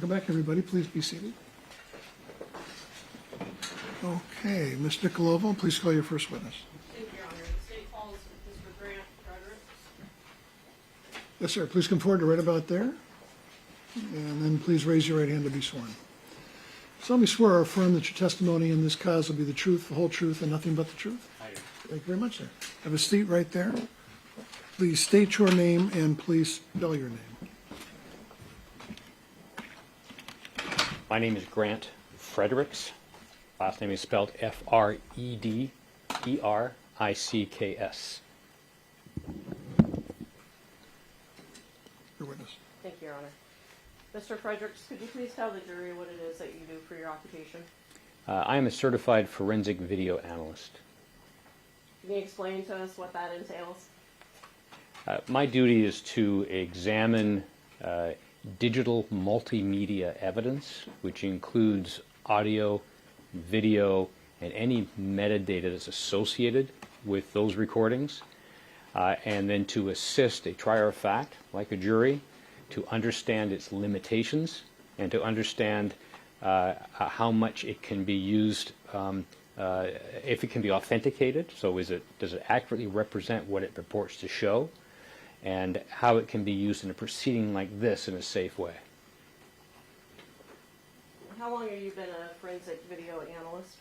Welcome back, everybody. Please be seated. Okay, Ms. Nicolova, please call your first witness. Thank you, Your Honor. The state calls Mr. Grant Frederick. Yes, sir. Please come forward to right about there. And then please raise your right hand to be sworn. Solemnly swear or affirm that your testimony in this cause will be the truth, the whole truth, and nothing but the truth? I do. Thank you very much, sir. Have a seat right there. Please state your name and please spell your name. My name is Grant Fredericks. Last name is spelled Frederickks. Your witness. Thank you, Your Honor. Mr. Fredericks, could you please tell the jury what it is that you do for your occupation? I am a certified forensic video analyst. Can you explain to us what that entails? My duty is to examine digital multimedia evidence, which includes audio, video, and any metadata that's associated with those recordings, and then to assist a trier of fact, like a jury, to understand its limitations and to understand how much it can be used, if it can be authenticated, so does it accurately represent what it purports to show, and how it can be used in a proceeding like this in a safe way. How long have you been a forensic video analyst?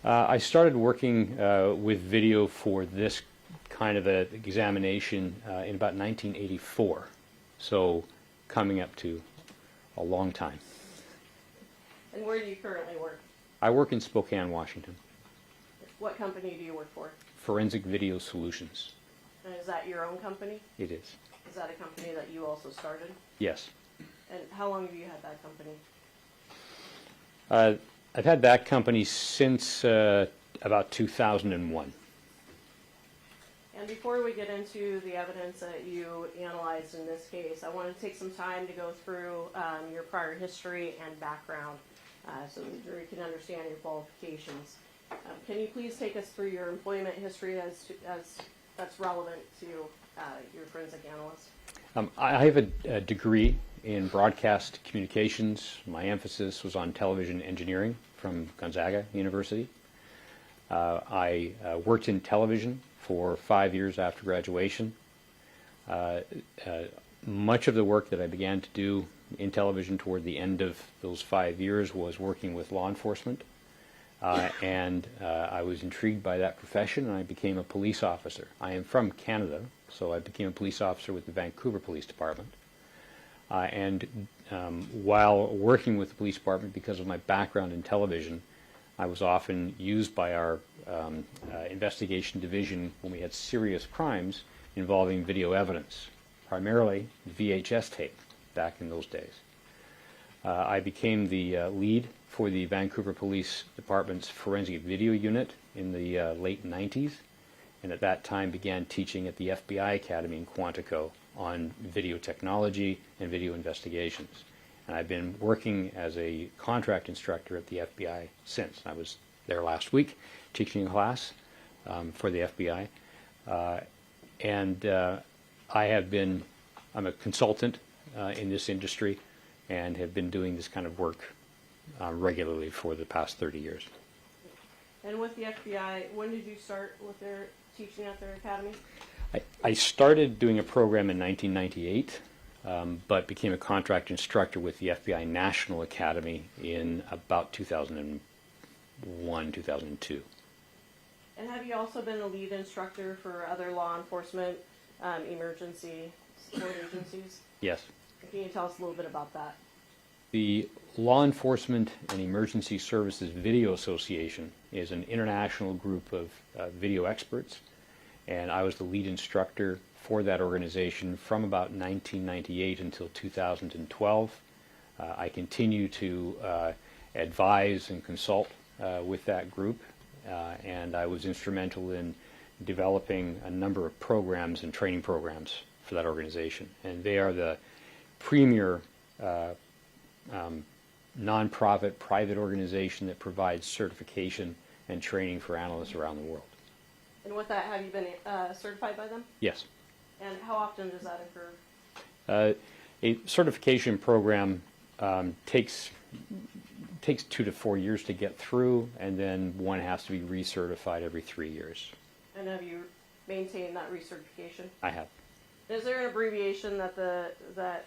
I started working with video for this kind of an examination in about 1984, so coming up to a long time. And where do you currently work? I work in Spokane, Washington. What company do you work for? Forensic Video Solutions. And is that your own company? It is. Is that a company that you also started? Yes. And how long have you had that company? I've had that company since about 2001. And before we get into the evidence that you analyzed in this case, I want to take some time to go through your prior history and background so the jury can understand your qualifications. Can you please take us through your employment history as that's relevant to your forensic analyst? I have a degree in broadcast communications. My emphasis was on television engineering from Gonzaga University. I worked in television for 5 years after graduation. Much of the work that I began to do in television toward the end of those 5 years was working with law enforcement. And I was intrigued by that profession, and I became a police officer. I am from Canada, so I became a police officer with the Vancouver Police Department. While working with the police department, because of my background in television, I was often used by our investigation division when we had serious crimes involving video evidence, primarily VHS tape back in those days. I became the lead for the Vancouver Police Department's forensic video unit in the late 90s, and at that time began teaching at the FBI Academy in Quantico on video technology and video investigations. And I've been working as a contract instructor at the FBI since. I was there last week teaching a class for the FBI. I'm a consultant in this industry and have been doing this kind of work regularly for the past 30 years. And with the FBI, when did you start with their teaching at their academy? I started doing a program in 1998, but became a contract instructor with the FBI National Academy in about 2001, 2002. And have you also been a lead instructor for other law enforcement emergency support agencies? Yes. Can you tell us a little bit about that? The Law Enforcement and Emergency Services Video Association is an international group of video experts, and I was the lead instructor for that organization from about 1998 until 2012. I continue to advise and consult with that group, and I was instrumental in developing a number of programs and training programs for that organization. And they are the premier nonprofit private organization that provides certification and training for analysts around the world. And with that, have you been certified by them? Yes. And how often does that occur? A certification program takes 2 to 4 years to get through, and then one has to be recertified every 3 years. And have you maintained that recertification? I have. Is there an abbreviation that that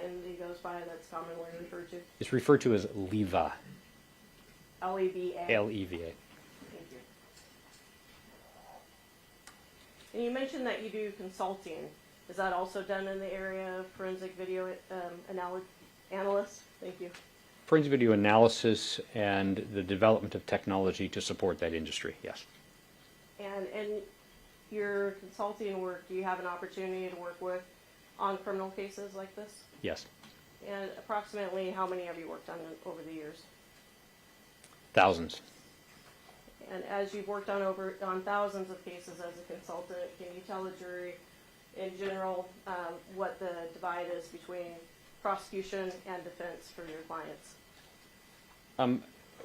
entity goes by that's commonly referred to? It's referred to as LEVA. LEVA. L-E-V-A. Thank you. And you mentioned that you do consulting. Is that also done in the area of forensic video analyst? Thank you. Forensic video analysis and the development of technology to support that industry, yes. And in your consulting work, do you have an opportunity to work with on criminal cases like this? Yes. And approximately how many have you worked on over the years? Thousands. And as you've worked on thousands of cases as a consultant, can you tell the jury in general what the divide is between prosecution and defense for your clients?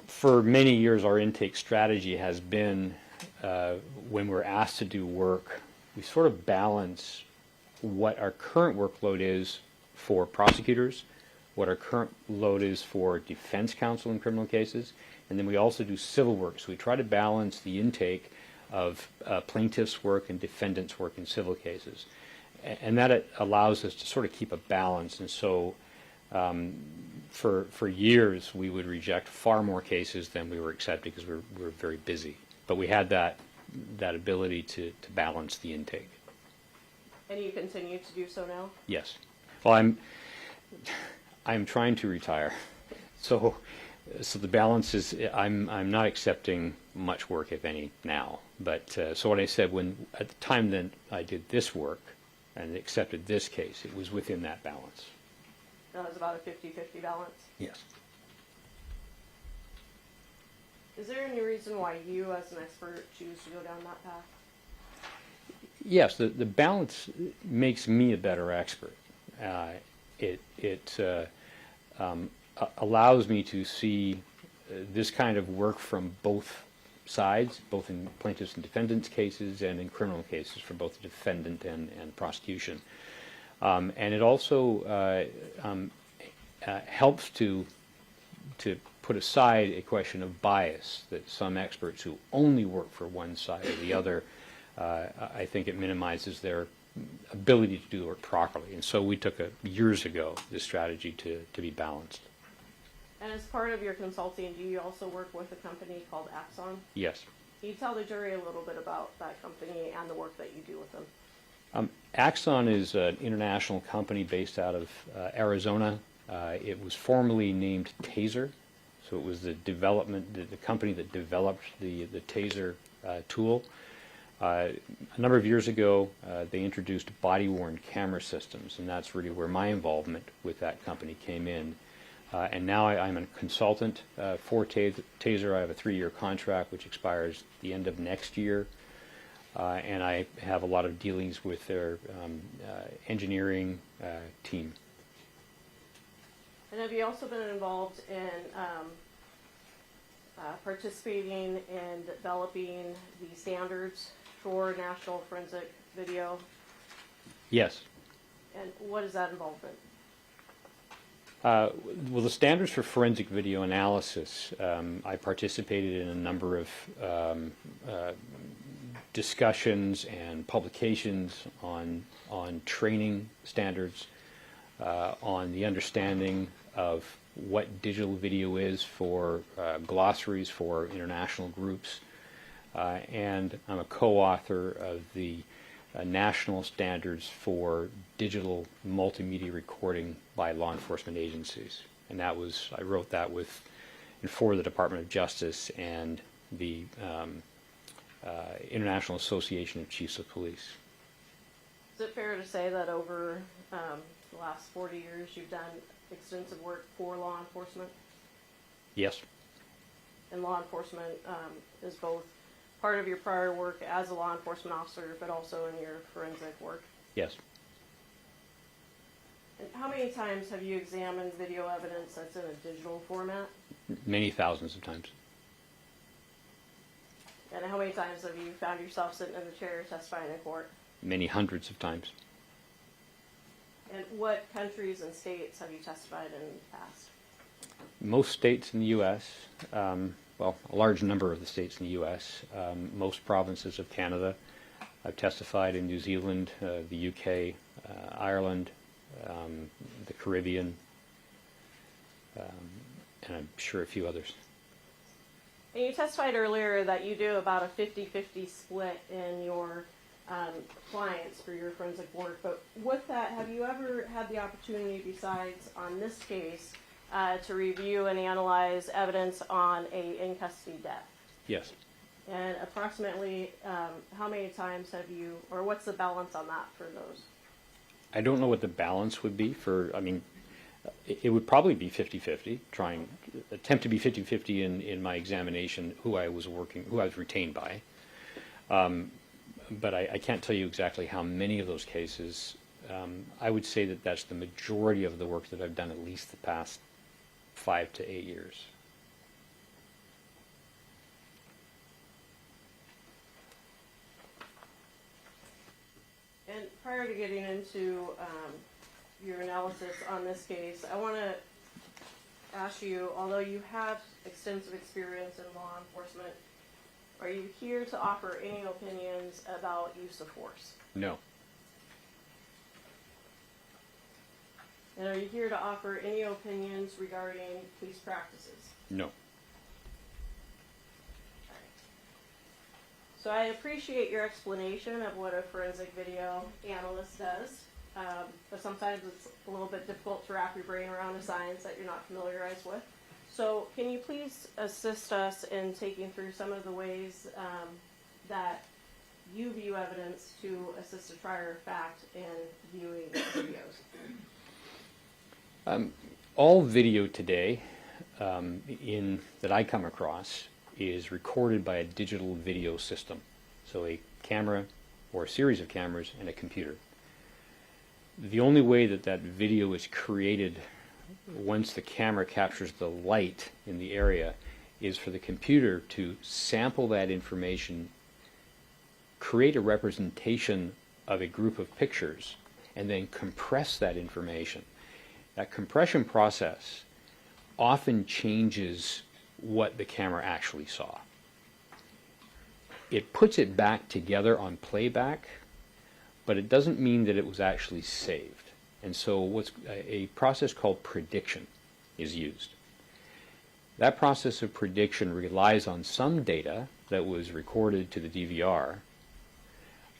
For many years, our intake strategy has been when we're asked to do work, we sort of balance what our current workload is for prosecutors, what our current load is for defense counsel in criminal cases, and then we also do civil work. So we try to balance the intake of plaintiffs' work and defendants' work in civil cases. And that allows us to sort of keep a balance. And so for years, we would reject far more cases than we were accepting because we were very busy. But we had that ability to balance the intake. And you continue to do so now? Yes. Well, I'm trying to retire. So the balance is I'm not accepting much work, if any, now. But so what I said, at the time that I did this work and accepted this case, it was within that balance. That was about a 50-50 balance? Yes. Is there any reason why you, as an expert, choose to go down that path? Yes, the balance makes me a better expert. It allows me to see this kind of work from both sides, both in plaintiffs and defendants cases and in criminal cases for both the defendant and prosecution. And it also helps to put aside a question of bias, that some experts who only work for one side or the other, I think it minimizes their ability to do the work properly. And so we took years ago this strategy to be balanced. And as part of your consulting, do you also work with a company called Axon? Yes. Can you tell the jury a little bit about that company and the work that you do with them? Axon is an international company based out of Arizona. It was formerly named Taser, so it was the company that developed the Taser tool. A number of years ago, they introduced body-worn camera systems, and that's really where my involvement with that company came in. And now I'm a consultant for Taser. I have a 3-year contract which expires at the end of next year. And I have a lot of dealings with their engineering team. And have you also been involved in participating in developing the standards for National Forensic Video? Yes. And what is that involvement? Well, the standards for forensic video analysis, I participated in a number of discussions and publications on training standards, on the understanding of what digital video is for glossaries for international groups, and I'm a co-author of the national standards for digital multimedia recording by law enforcement agencies. And I wrote that for the Department of Justice and the International Association of Chiefs of Police. Is it fair to say that over the last 40 years you've done extensive work for law enforcement? Yes. And law enforcement is both part of your prior work as a law enforcement officer, but also in your forensic work? Yes. And how many times have you examined video evidence that's in a digital format? Many thousands of times. And how many times have you found yourself sitting in the chair testifying in court? Many hundreds of times. And what countries and states have you testified in the past? Most states in the U.S., well, a large number of the states in the U.S., most provinces of Canada. I've testified in New Zealand, the U.K., Ireland, the Caribbean, and I'm sure a few others. And you testified earlier that you do about a 50-50 split in your clients for your forensic work, but with that, have you ever had the opportunity, besides on this case, to review and analyze evidence on a in-custody death? Yes. And approximately how many times have you, or what's the balance on that for those? I don't know what the balance would be for, I mean, it would probably be 50-50, attempt to be 50-50 in my examination, who I was retained by. But I can't tell you exactly how many of those cases. I would say that that's the majority of the work that I've done at least the past 5 to 8 years. And prior to getting into your analysis on this case, I want to ask you, although you have extensive experience in law enforcement, are you here to offer any opinions about use of force? No. And are you here to offer any opinions regarding police practices? No. So I appreciate your explanation of what a forensic video analyst does, but sometimes it's a little bit difficult to wrap your brain around a science that you're not familiarized with. So can you please assist us in taking through some of the ways that you view evidence to assist a trier of fact in viewing videos? All video today that I come across is recorded by a digital video system. So a camera or a series of cameras and a computer. The only way that that video is created once the camera captures the light in the area is for the computer to sample that information, create a representation of a group of pictures, and then compress that information. That compression process often changes what the camera actually saw. It puts it back together on playback, but it doesn't mean that it was actually saved. And so what's a process called prediction is used. That process of prediction relies on some data that was recorded to the DVR,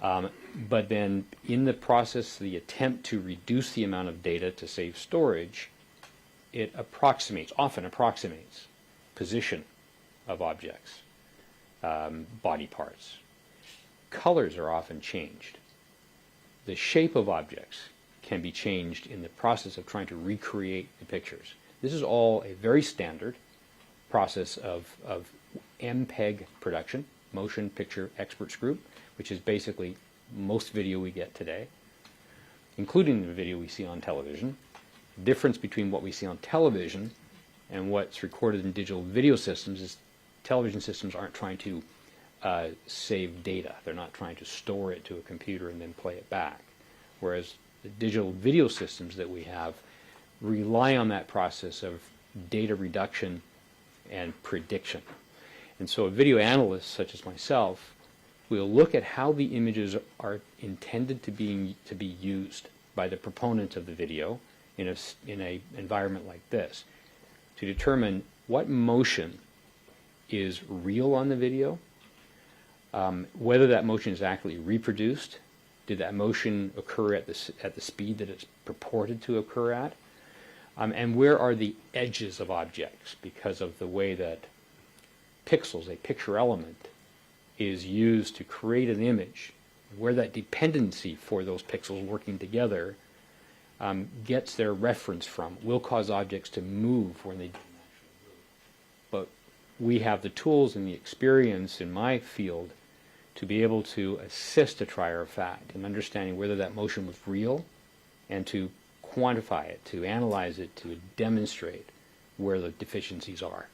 but then in the process, the attempt to reduce the amount of data to save storage, it often approximates position of objects, body parts. Colors are often changed. The shape of objects can be changed in the process of trying to recreate the pictures. This is all a very standard process of MPEG production, Motion Picture Experts Group, which is basically most video we get today, including the video we see on television. The difference between what we see on television and what's recorded in digital video systems is television systems aren't trying to save data. They're not trying to store it to a computer and then play it back. Whereas the digital video systems that we have rely on that process of data reduction and prediction. And so a video analyst such as myself will look at how the images are intended to be used by the proponent of the video in a environment like this, to determine what motion is real on the video, whether that motion is actually reproduced, did that motion occur at the speed that it's purported to occur at, and where are the edges of objects because of the way that pixels, a picture element, is used to create an image, where that dependency for those pixels working together gets their reference from, will cause objects to move when they don't actually move. But we have the tools and the experience in my field to be able to assist a trier of fact in understanding whether that motion was real and to quantify it, to analyze it, to demonstrate where the deficiencies are.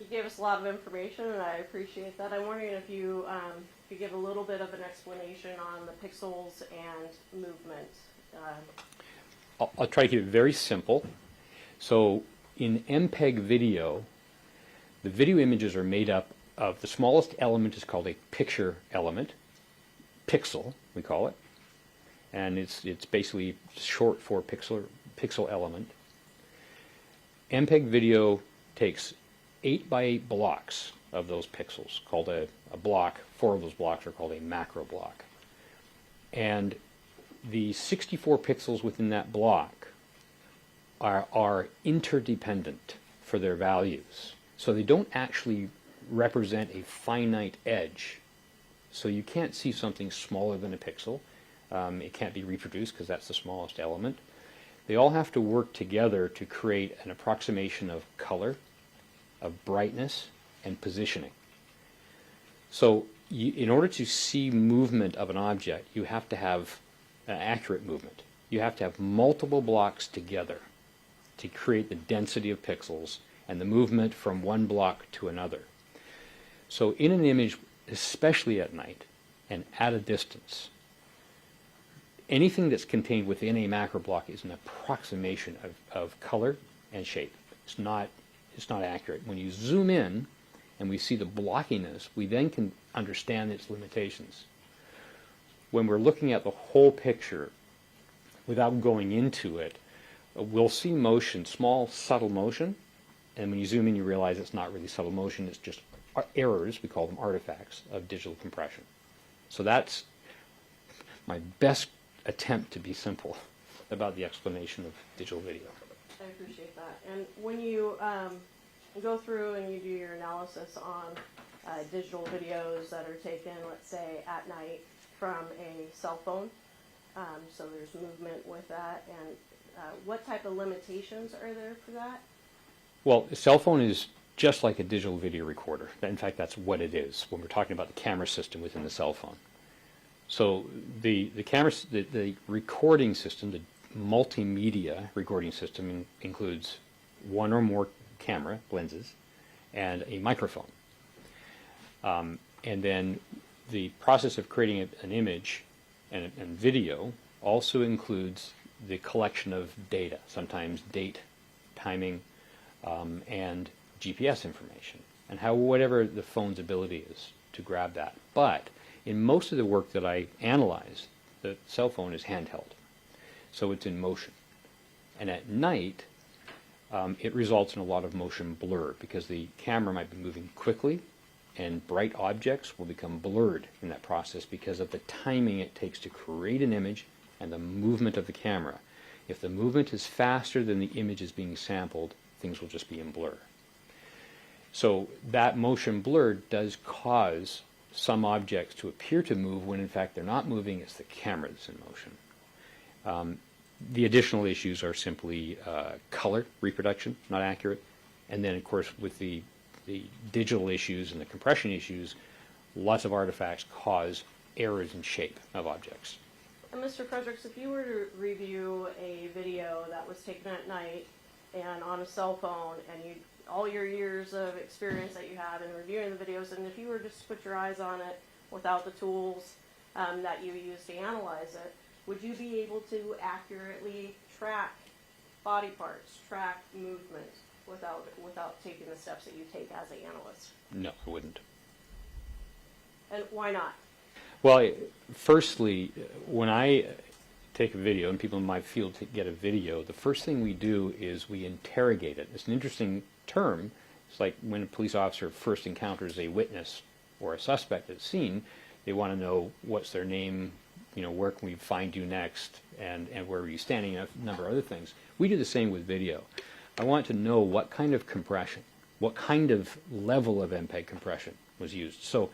You gave us a lot of information, and I appreciate that. I'm wondering if you could give a little bit of an explanation on the pixels and movement I'll try to keep it very simple. So in MPEG video, the video images are made up of the smallest element is called a picture element, pixel we call it, and it's basically short for pixel element. MPEG video takes 8 by 8 blocks of those pixels, called a block. 4 of those blocks are called a macro block. And the 64 pixels within that block are interdependent for their values. So they don't actually represent a finite edge. So you can't see something smaller than a pixel. It can't be reproduced because that's the smallest element. They all have to work together to create an approximation of color, of brightness, and positioning. So in order to see movement of an object, you have to have an accurate movement. You have to have multiple blocks together to create the density of pixels and the movement from one block to another. So in an image, especially at night and at a distance, anything that's contained within a macro block is an approximation of color and shape. It's not accurate. When you zoom in and we see the blockiness, we then can understand its limitations. When we're looking at the whole picture without going into it, we'll see motion, small, subtle motion, and when you zoom in, you realize it's not really subtle motion, it's just errors, we call them artifacts, of digital compression. So that's my best attempt to be simple about the explanation of digital video. I appreciate that. And when you go through and you do your analysis on digital videos that are taken, let's say, at night from a cell phone, so there's movement with that, and what type of limitations are there for that? Well, a cell phone is just like a digital video recorder. In fact, that's what it is when we're talking about the camera system within the cell phone. So the recording system, the multimedia recording system includes one or more camera lenses and a microphone. And then the process of creating an image and video also includes the collection of data, sometimes date, timing, and GPS information, and whatever the phone's ability is to grab that. But in most of the work that I analyze, the cell phone is handheld, so it's in motion. And at night, it results in a lot of motion blur because the camera might be moving quickly, and bright objects will become blurred in that process because of the timing it takes to create an image and the movement of the camera. If the movement is faster than the image is being sampled, things will just be in blur. So that motion blur does cause some objects to appear to move when in fact they're not moving, it's the camera that's in motion. The additional issues are simply color reproduction, not accurate, and then of course with the digital issues and the compression issues, lots of artifacts cause errors in shape of objects. And Mr. Fredericks, if you were to review a video that was taken at night and on a cell phone, and all your years of experience that you have in reviewing the videos, and if you were just to put your eyes on it without the tools that you use to analyze it, would you be able to accurately track body parts, track movement, without taking the steps that you take as an analyst? No, I wouldn't. And why not? Well, firstly, when I take a video, and people in my field get a video, the first thing we do is we interrogate it. It's an interesting term. It's like when a police officer first encounters a witness or a suspect at the scene, they want to know what's their name, where can we find you next, and where are you standing, and a number of other things. We do the same with video. I want to know what kind of compression, what kind of level of MPEG compression was used. So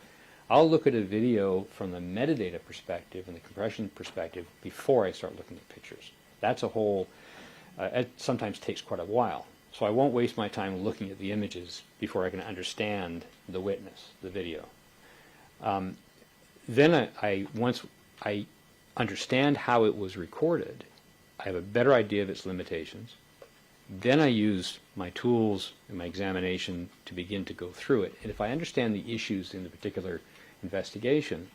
I'll look at a video from the metadata perspective and the compression perspective before I start looking at pictures. That's a whole, it sometimes takes quite a while. So I won't waste my time looking at the images before I can understand the witness, the video. Then once I understand how it was recorded, I have a better idea of its limitations. Then I use my tools and my examination to begin to go through it. And if I understand the issues in the particular investigation,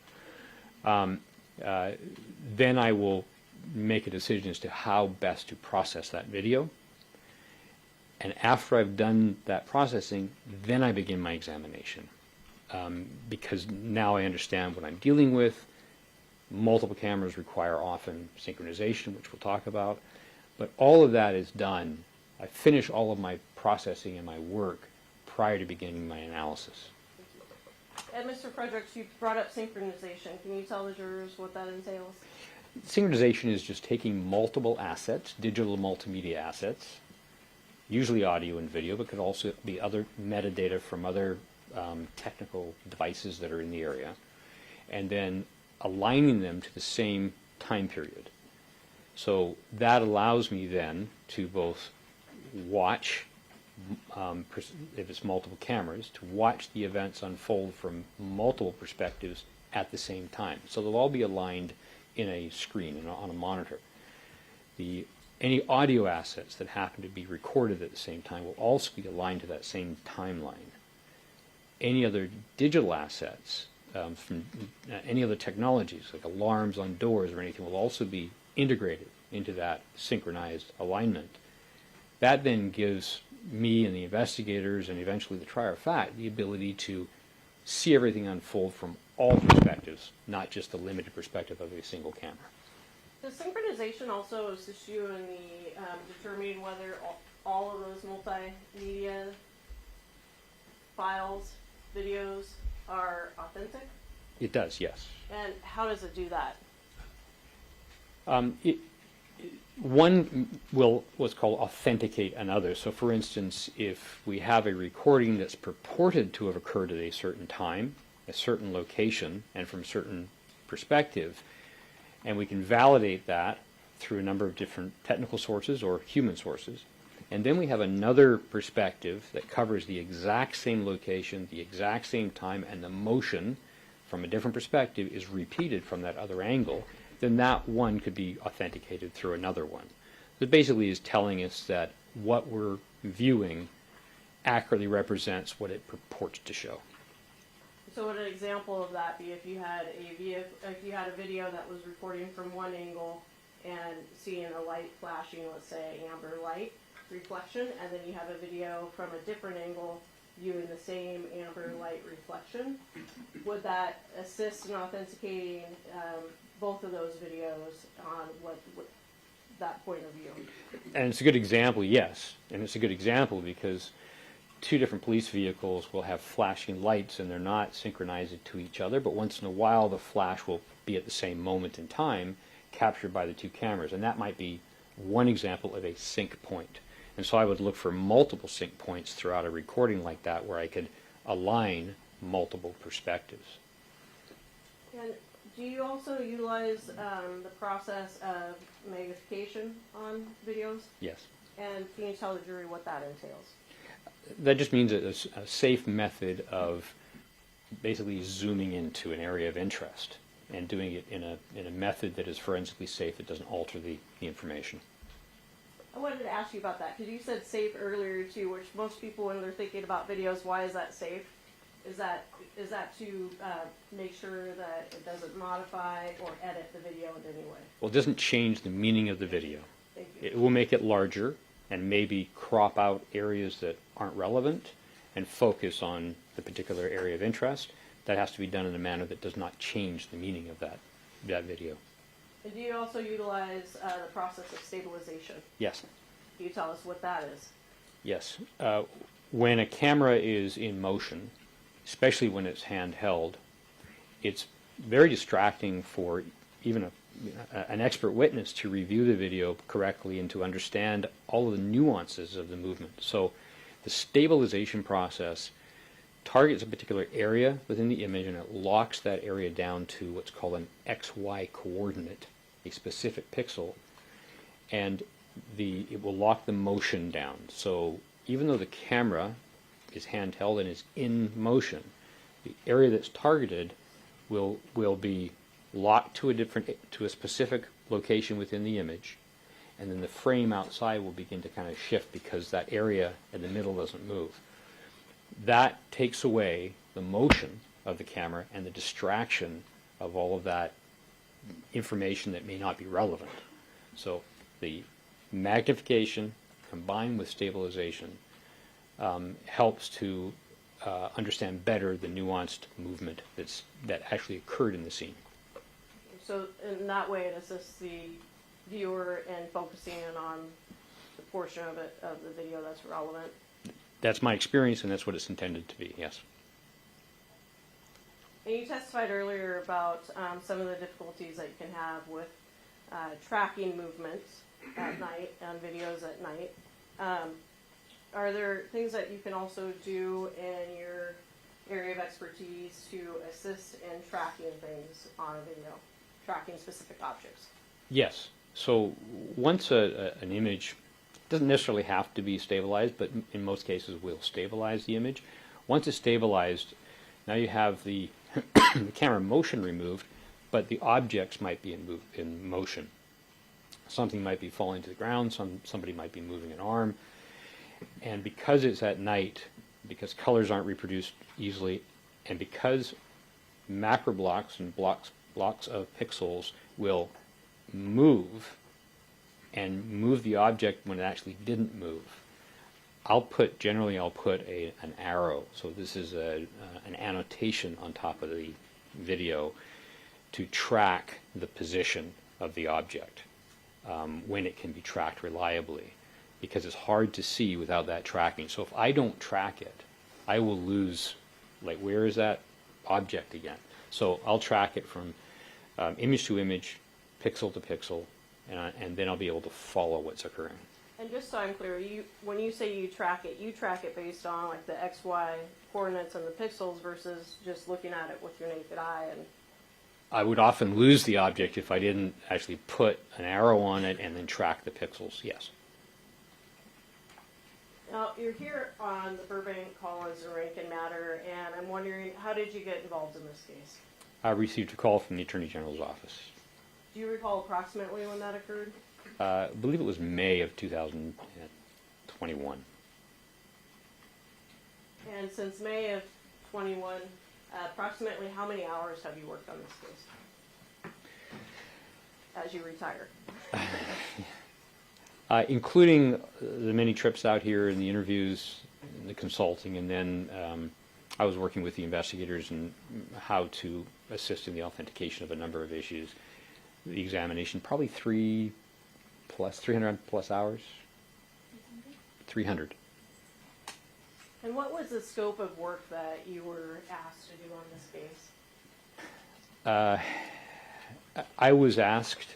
then I will make a decision as to how best to process that video. And after I've done that processing, then I begin my examination. Because now I understand what I'm dealing with. Multiple cameras require often synchronization, which we'll talk about. But all of that is done. I finish all of my processing and my work prior to beginning my analysis. And Mr. Fredericks, you brought up synchronization. Can you tell the jurors what that entails? Synchronization is just taking multiple assets, digital multimedia assets, usually audio and video, but could also be other metadata from other technical devices that are in the area, and then aligning them to the same time period. So that allows me then to both watch, if it's multiple cameras, to watch the events unfold from multiple perspectives at the same time. So they'll all be aligned in a screen, on a monitor. Any audio assets that happen to be recorded at the same time will also be aligned to that same timeline. Any other digital assets from any other technologies, like alarms on doors or anything, will also be integrated into that synchronized alignment. That then gives me and the investigators and eventually the trier of fact the ability to see everything unfold from all perspectives, not just the limited perspective of a single camera. Does synchronization also assist you in the determining whether all of those multimedia files, videos are authentic? It does, yes. And how does it do that? One will what's called authenticate another. So for instance, if we have a recording that's purported to have occurred at a certain time, a certain location, and from a certain perspective, and we can validate that through a number of different technical sources or human sources, and then we have another perspective that covers the exact same location, the exact same time, and the motion from a different perspective is repeated from that other angle, then that one could be authenticated through another one. It basically is telling us that what we're viewing accurately represents what it purports to show. So would an example of that be if you had a video that was recording from one angle and seeing a light flashing, let's say amber light reflection, and then you have a video from a different angle viewing the same amber light reflection? Would that assist in authenticating both of those videos on what that point of view? And it's a good example, yes. And it's a good example because two different police vehicles will have flashing lights and they're not synchronized to each other, but once in a while the flash will be at the same moment in time captured by the two cameras, and that might be one example of a sync point. And so I would look for multiple sync points throughout a recording like that where I could align multiple perspectives. And do you also utilize the process of magnification on videos? Yes. And can you tell the jury what that entails? That just means a safe method of basically zooming into an area of interest and doing it in a method that is forensically safe, that doesn't alter the information. I wanted to ask you about that because you said safe earlier too, which most people, when they're thinking about videos, why is that safe? Is that to make sure that it doesn't modify or edit the video in any way? Well, it doesn't change the meaning of the video. Thank you. It will make it larger and maybe crop out areas that aren't relevant and focus on the particular area of interest. That has to be done in a manner that does not change the meaning of that video. And do you also utilize the process of stabilization? Yes. Can you tell us what that is? Yes. When a camera is in motion, especially when it's handheld, it's very distracting for even an expert witness to review the video correctly and to understand all of the nuances of the movement. So the stabilization process targets a particular area within the image and it locks that area down to what's called an XY coordinate, a specific pixel, and it will lock the motion down. So even though the camera is handheld and is in motion, the area that's targeted will be locked to a specific location within the image, and then the frame outside will begin to kind of shift because that area in the middle doesn't move. That takes away the motion of the camera and the distraction of all of that information that may not be relevant. So the magnification combined with stabilization helps to understand better the nuanced movement that actually occurred in the scene. So in that way, it assists the viewer in focusing in on the portion of the video that's relevant. That's my experience, and that's what it's intended to be, yes. And you testified earlier about some of the difficulties that you can have with tracking movements at night, on videos at night. Are there things that you can also do in your area of expertise to assist in tracking things on a video, tracking specific objects? Yes. So once an image doesn't necessarily have to be stabilized, but in most cases we'll stabilize the image. Once it's stabilized, now you have the, the camera motion removed, but the objects might be in motion. Something might be falling to the ground, somebody might be moving an arm. And because it's at night, because colors aren't reproduced easily, and because macro blocks and blocks of pixels will move and move the object when it actually didn't move, generally I'll put an arrow. So this is an annotation on top of the video to track the position of the object when it can be tracked reliably, because it's hard to see without that tracking. So if I don't track it, I will lose, like, where is that object again? So I'll track it from image to image, pixel to pixel, and then I'll be able to follow what's occurring. And just so I'm clear, when you say you track it based on like the XY coordinates and the pixels versus just looking at it with your naked eye. And I would often lose the object if I didn't actually put an arrow on it and then track the pixels, yes. now you're here on the Burbank, Collins, and Rankine matter, and I'm wondering, how did you get involved in this case? I received a call from the Attorney General's office. Do you recall approximately when that occurred? I believe it was May of 2021. And since May of 21, approximately how many hours have you worked on this case as you retire? Including the many trips out here and the interviews, and the consulting, and then I was working with the investigators in how to assist in the authentication of a number of issues. The examination, probably 300 plus hours. 300. And what was the scope of work that you were asked to do on this case? I was asked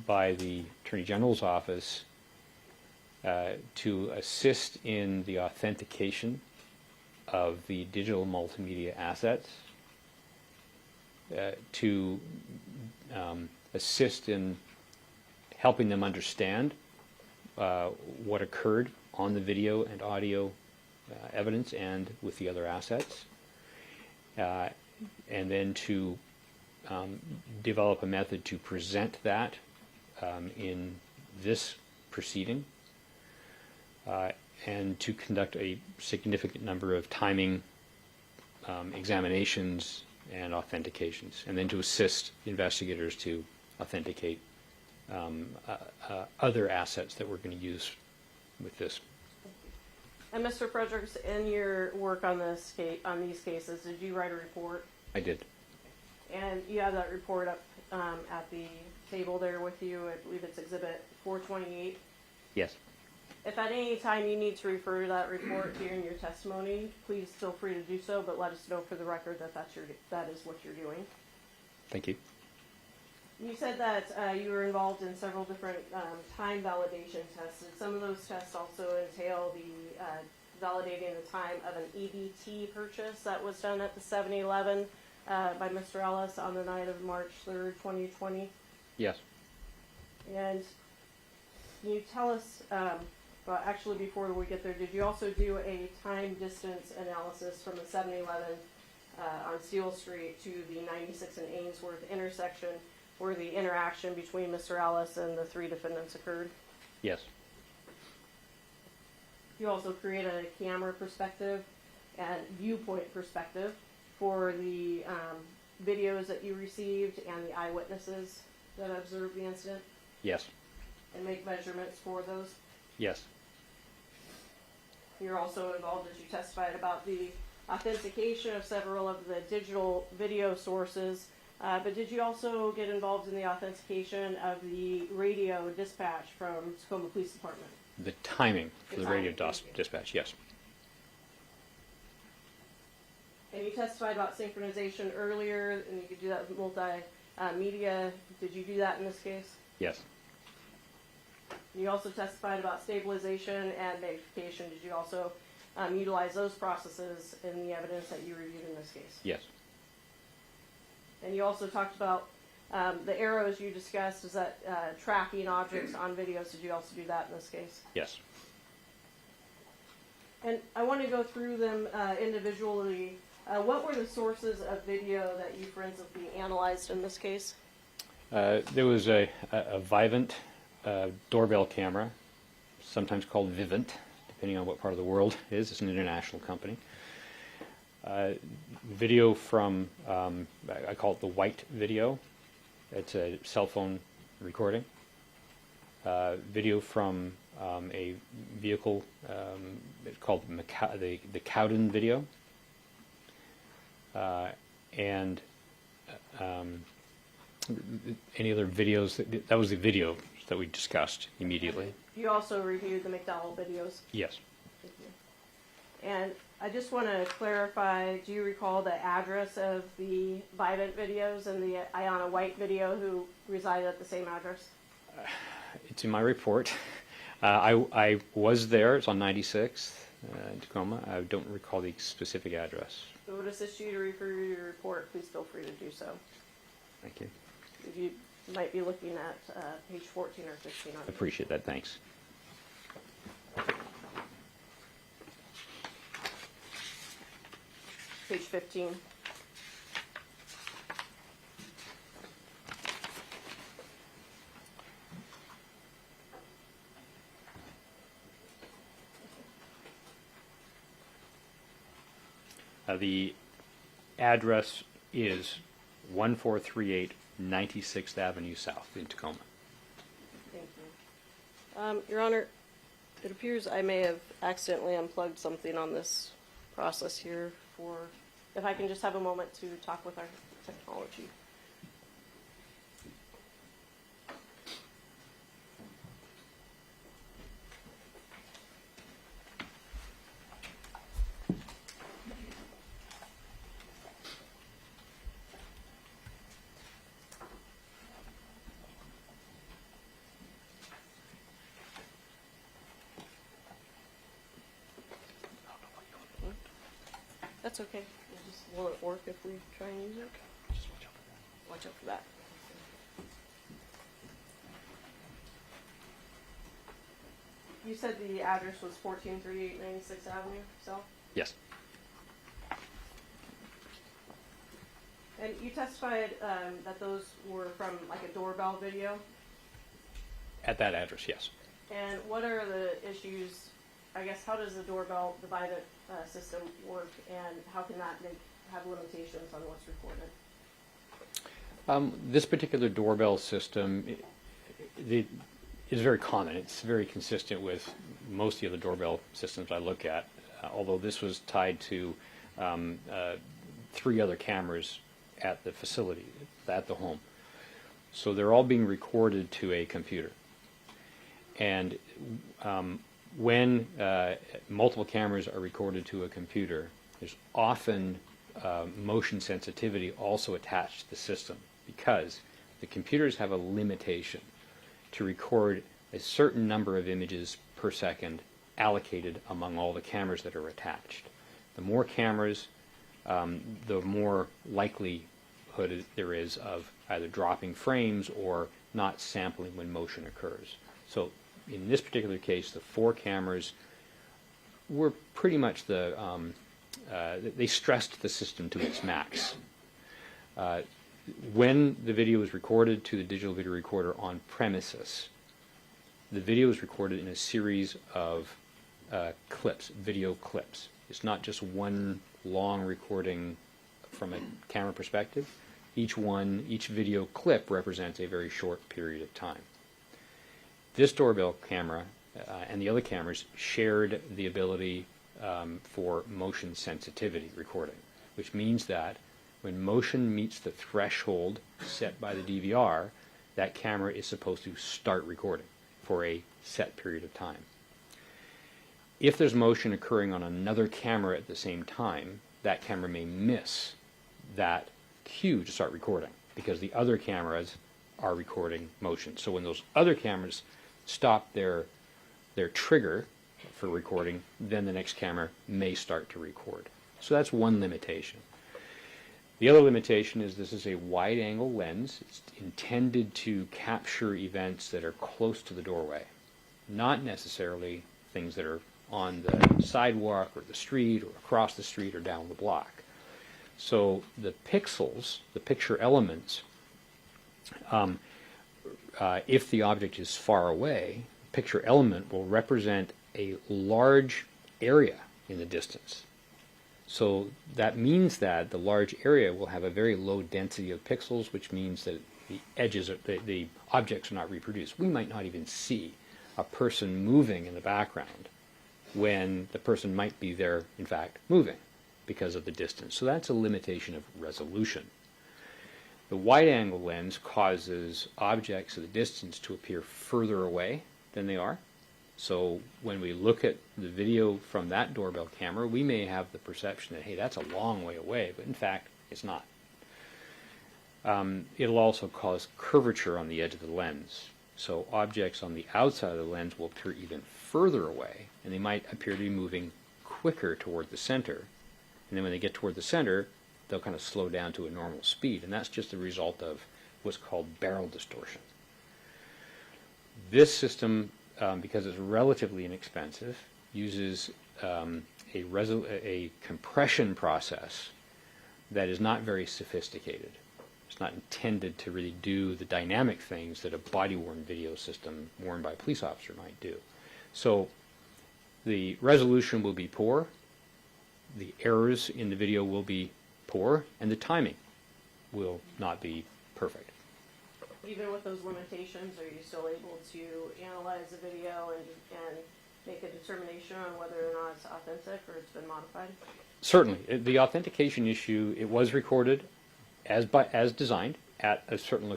by the Attorney General's office to assist in the authentication of the digital multimedia assets, to assist in helping them understand what occurred on the video and audio evidence and with the other assets, and then to develop a method to present that in this proceeding, and to conduct a significant number of timing examinations and authentications, and then to assist investigators to authenticate other assets that we're going to use with this. And Mr. Fredericks, in your work on this case, on these cases, did you write a report? I did. And you have that report up at the table there with you. I believe it's Exhibit 428. Yes. If at any time you need to refer to that report during your testimony, please feel free to do so, but let us know for the record that that is what you're doing. Thank you. You said that you were involved in several different time validation tests. Did some of those tests also entail the validating the time of an EBT purchase that was done at the 7-Eleven by Mr. Ellis on the night of March 3rd, 2020? Yes. And can you tell us, well, actually before we get there, did you also do a time distance analysis from the 7-Eleven on Steel Street to the 96 and Ainsworth intersection where the interaction between Mr. Ellis and the three defendants occurred? Yes. You also created a camera perspective and viewpoint perspective for the videos that you received and the eyewitnesses that observed the incident? Yes. And make measurements for those? Yes. You're also involved, as you testified, about the authentication of several of the digital video sources, but did you also get involved in the authentication of the radio dispatch from Tacoma Police Department? The timing for the radio timing, dispatch, yes. And you testified about synchronization earlier, and you could do that with multimedia. Did you do that in this case? Yes. You also testified about stabilization and magnification. Did you also utilize those processes in the evidence that you reviewed in this case? Yes. And you also talked about the arrows you discussed, is that tracking objects on videos. Did you also do that in this case? Yes. And I want to go through them individually. What were the sources of video that you forensically analyzed in this case? There was a Vivint doorbell camera, sometimes called Vivint, depending on what part of the world it is. It's an international company. Video from, I call it the white video. It's a cell phone recording. Video from a vehicle called the Cowden video. And any other videos, that was the video that we discussed immediately. You also reviewed the McDowell videos? Yes. Thank you. And I just want to clarify, do you recall the address of the Vivint videos and the Ayanna White video who resided at the same address? It's in my report. I was there. It's on 96th in Tacoma. I don't recall the specific address. If it would assist you to refer your report, please feel free to do so. Thank you. You might be looking at page 14 or 15 on it. Appreciate that. Thanks. Page 15. The address is 1438 96th Avenue South in Tacoma. Thank you. Your Honor, it appears I may have accidentally unplugged something on this process here for, if I can just have a moment to talk with our technology. That's okay. Will it work if we try and use it? Just watch out for that. Watch out for that. You said the address was 1438 96th Avenue South? Yes. And you testified that those were from like a doorbell video? At that address, yes. And what are the issues, I guess, how does the doorbell, the Vivint system work, and how can that have limitations on what's recorded? This particular doorbell system is very common. It's very consistent with most of the other doorbell systems I look at, although this was tied to 3 other cameras at the facility, at the home. So they're all being recorded to a computer. And when multiple cameras are recorded to a computer, there's often motion sensitivity also attached to the system, because the computers have a limitation to record a certain number of images per second allocated among all the cameras that are attached. The more cameras, the more likelihood there is of either dropping frames or not sampling when motion occurs. So in this particular case, the 4 cameras were pretty much they stressed the system to its max. When the video was recorded to the digital video recorder on premises, the video is recorded in a series of clips, video clips. It's not just one long recording from a camera perspective. Each video clip represents a very short period of time. This doorbell camera and the other cameras shared the ability for motion sensitivity recording, which means that when motion meets the threshold set by the DVR, that camera is supposed to start recording for a set period of time. If there's motion occurring on another camera at the same time, that camera may miss that cue to start recording because the other cameras are recording motion. So when those other cameras stop their trigger for recording, then the next camera may start to record. So that's one limitation. The other limitation is this is a wide-angle lens. It's intended to capture events that are close to the doorway, not necessarily things that are on the sidewalk or the street or across the street or down the block. So the pixels, the picture elements, if the object is far away, the picture element will represent a large area in the distance. So that means that the large area will have a very low density of pixels, which means that the edges, the objects are not reproduced. We might not even see a person moving in the background when the person might be there, in fact, moving because of the distance. So that's a limitation of resolution. The wide-angle lens causes objects at a distance to appear further away than they are. So when we look at the video from that doorbell camera, we may have the perception that, hey, that's a long way away, but in fact, it's not. It'll also cause curvature on the edge of the lens. So objects on the outside of the lens will appear even further away, and they might appear to be moving quicker toward the center. And then when they get toward the center, they'll kind of slow down to a normal speed, and that's just a result of what's called barrel distortion. This system, because it's relatively inexpensive, uses a compression process that is not very sophisticated. It's not intended to really do the dynamic things that a body-worn video system worn by a police officer might do. So the resolution will be poor, the errors in the video will be poor, and the timing will not be perfect. Even with those limitations, are you still able to analyze the video and make a determination on whether or not it's authentic or it's been modified? Certainly. The authentication issue, it was recorded as designed at a certain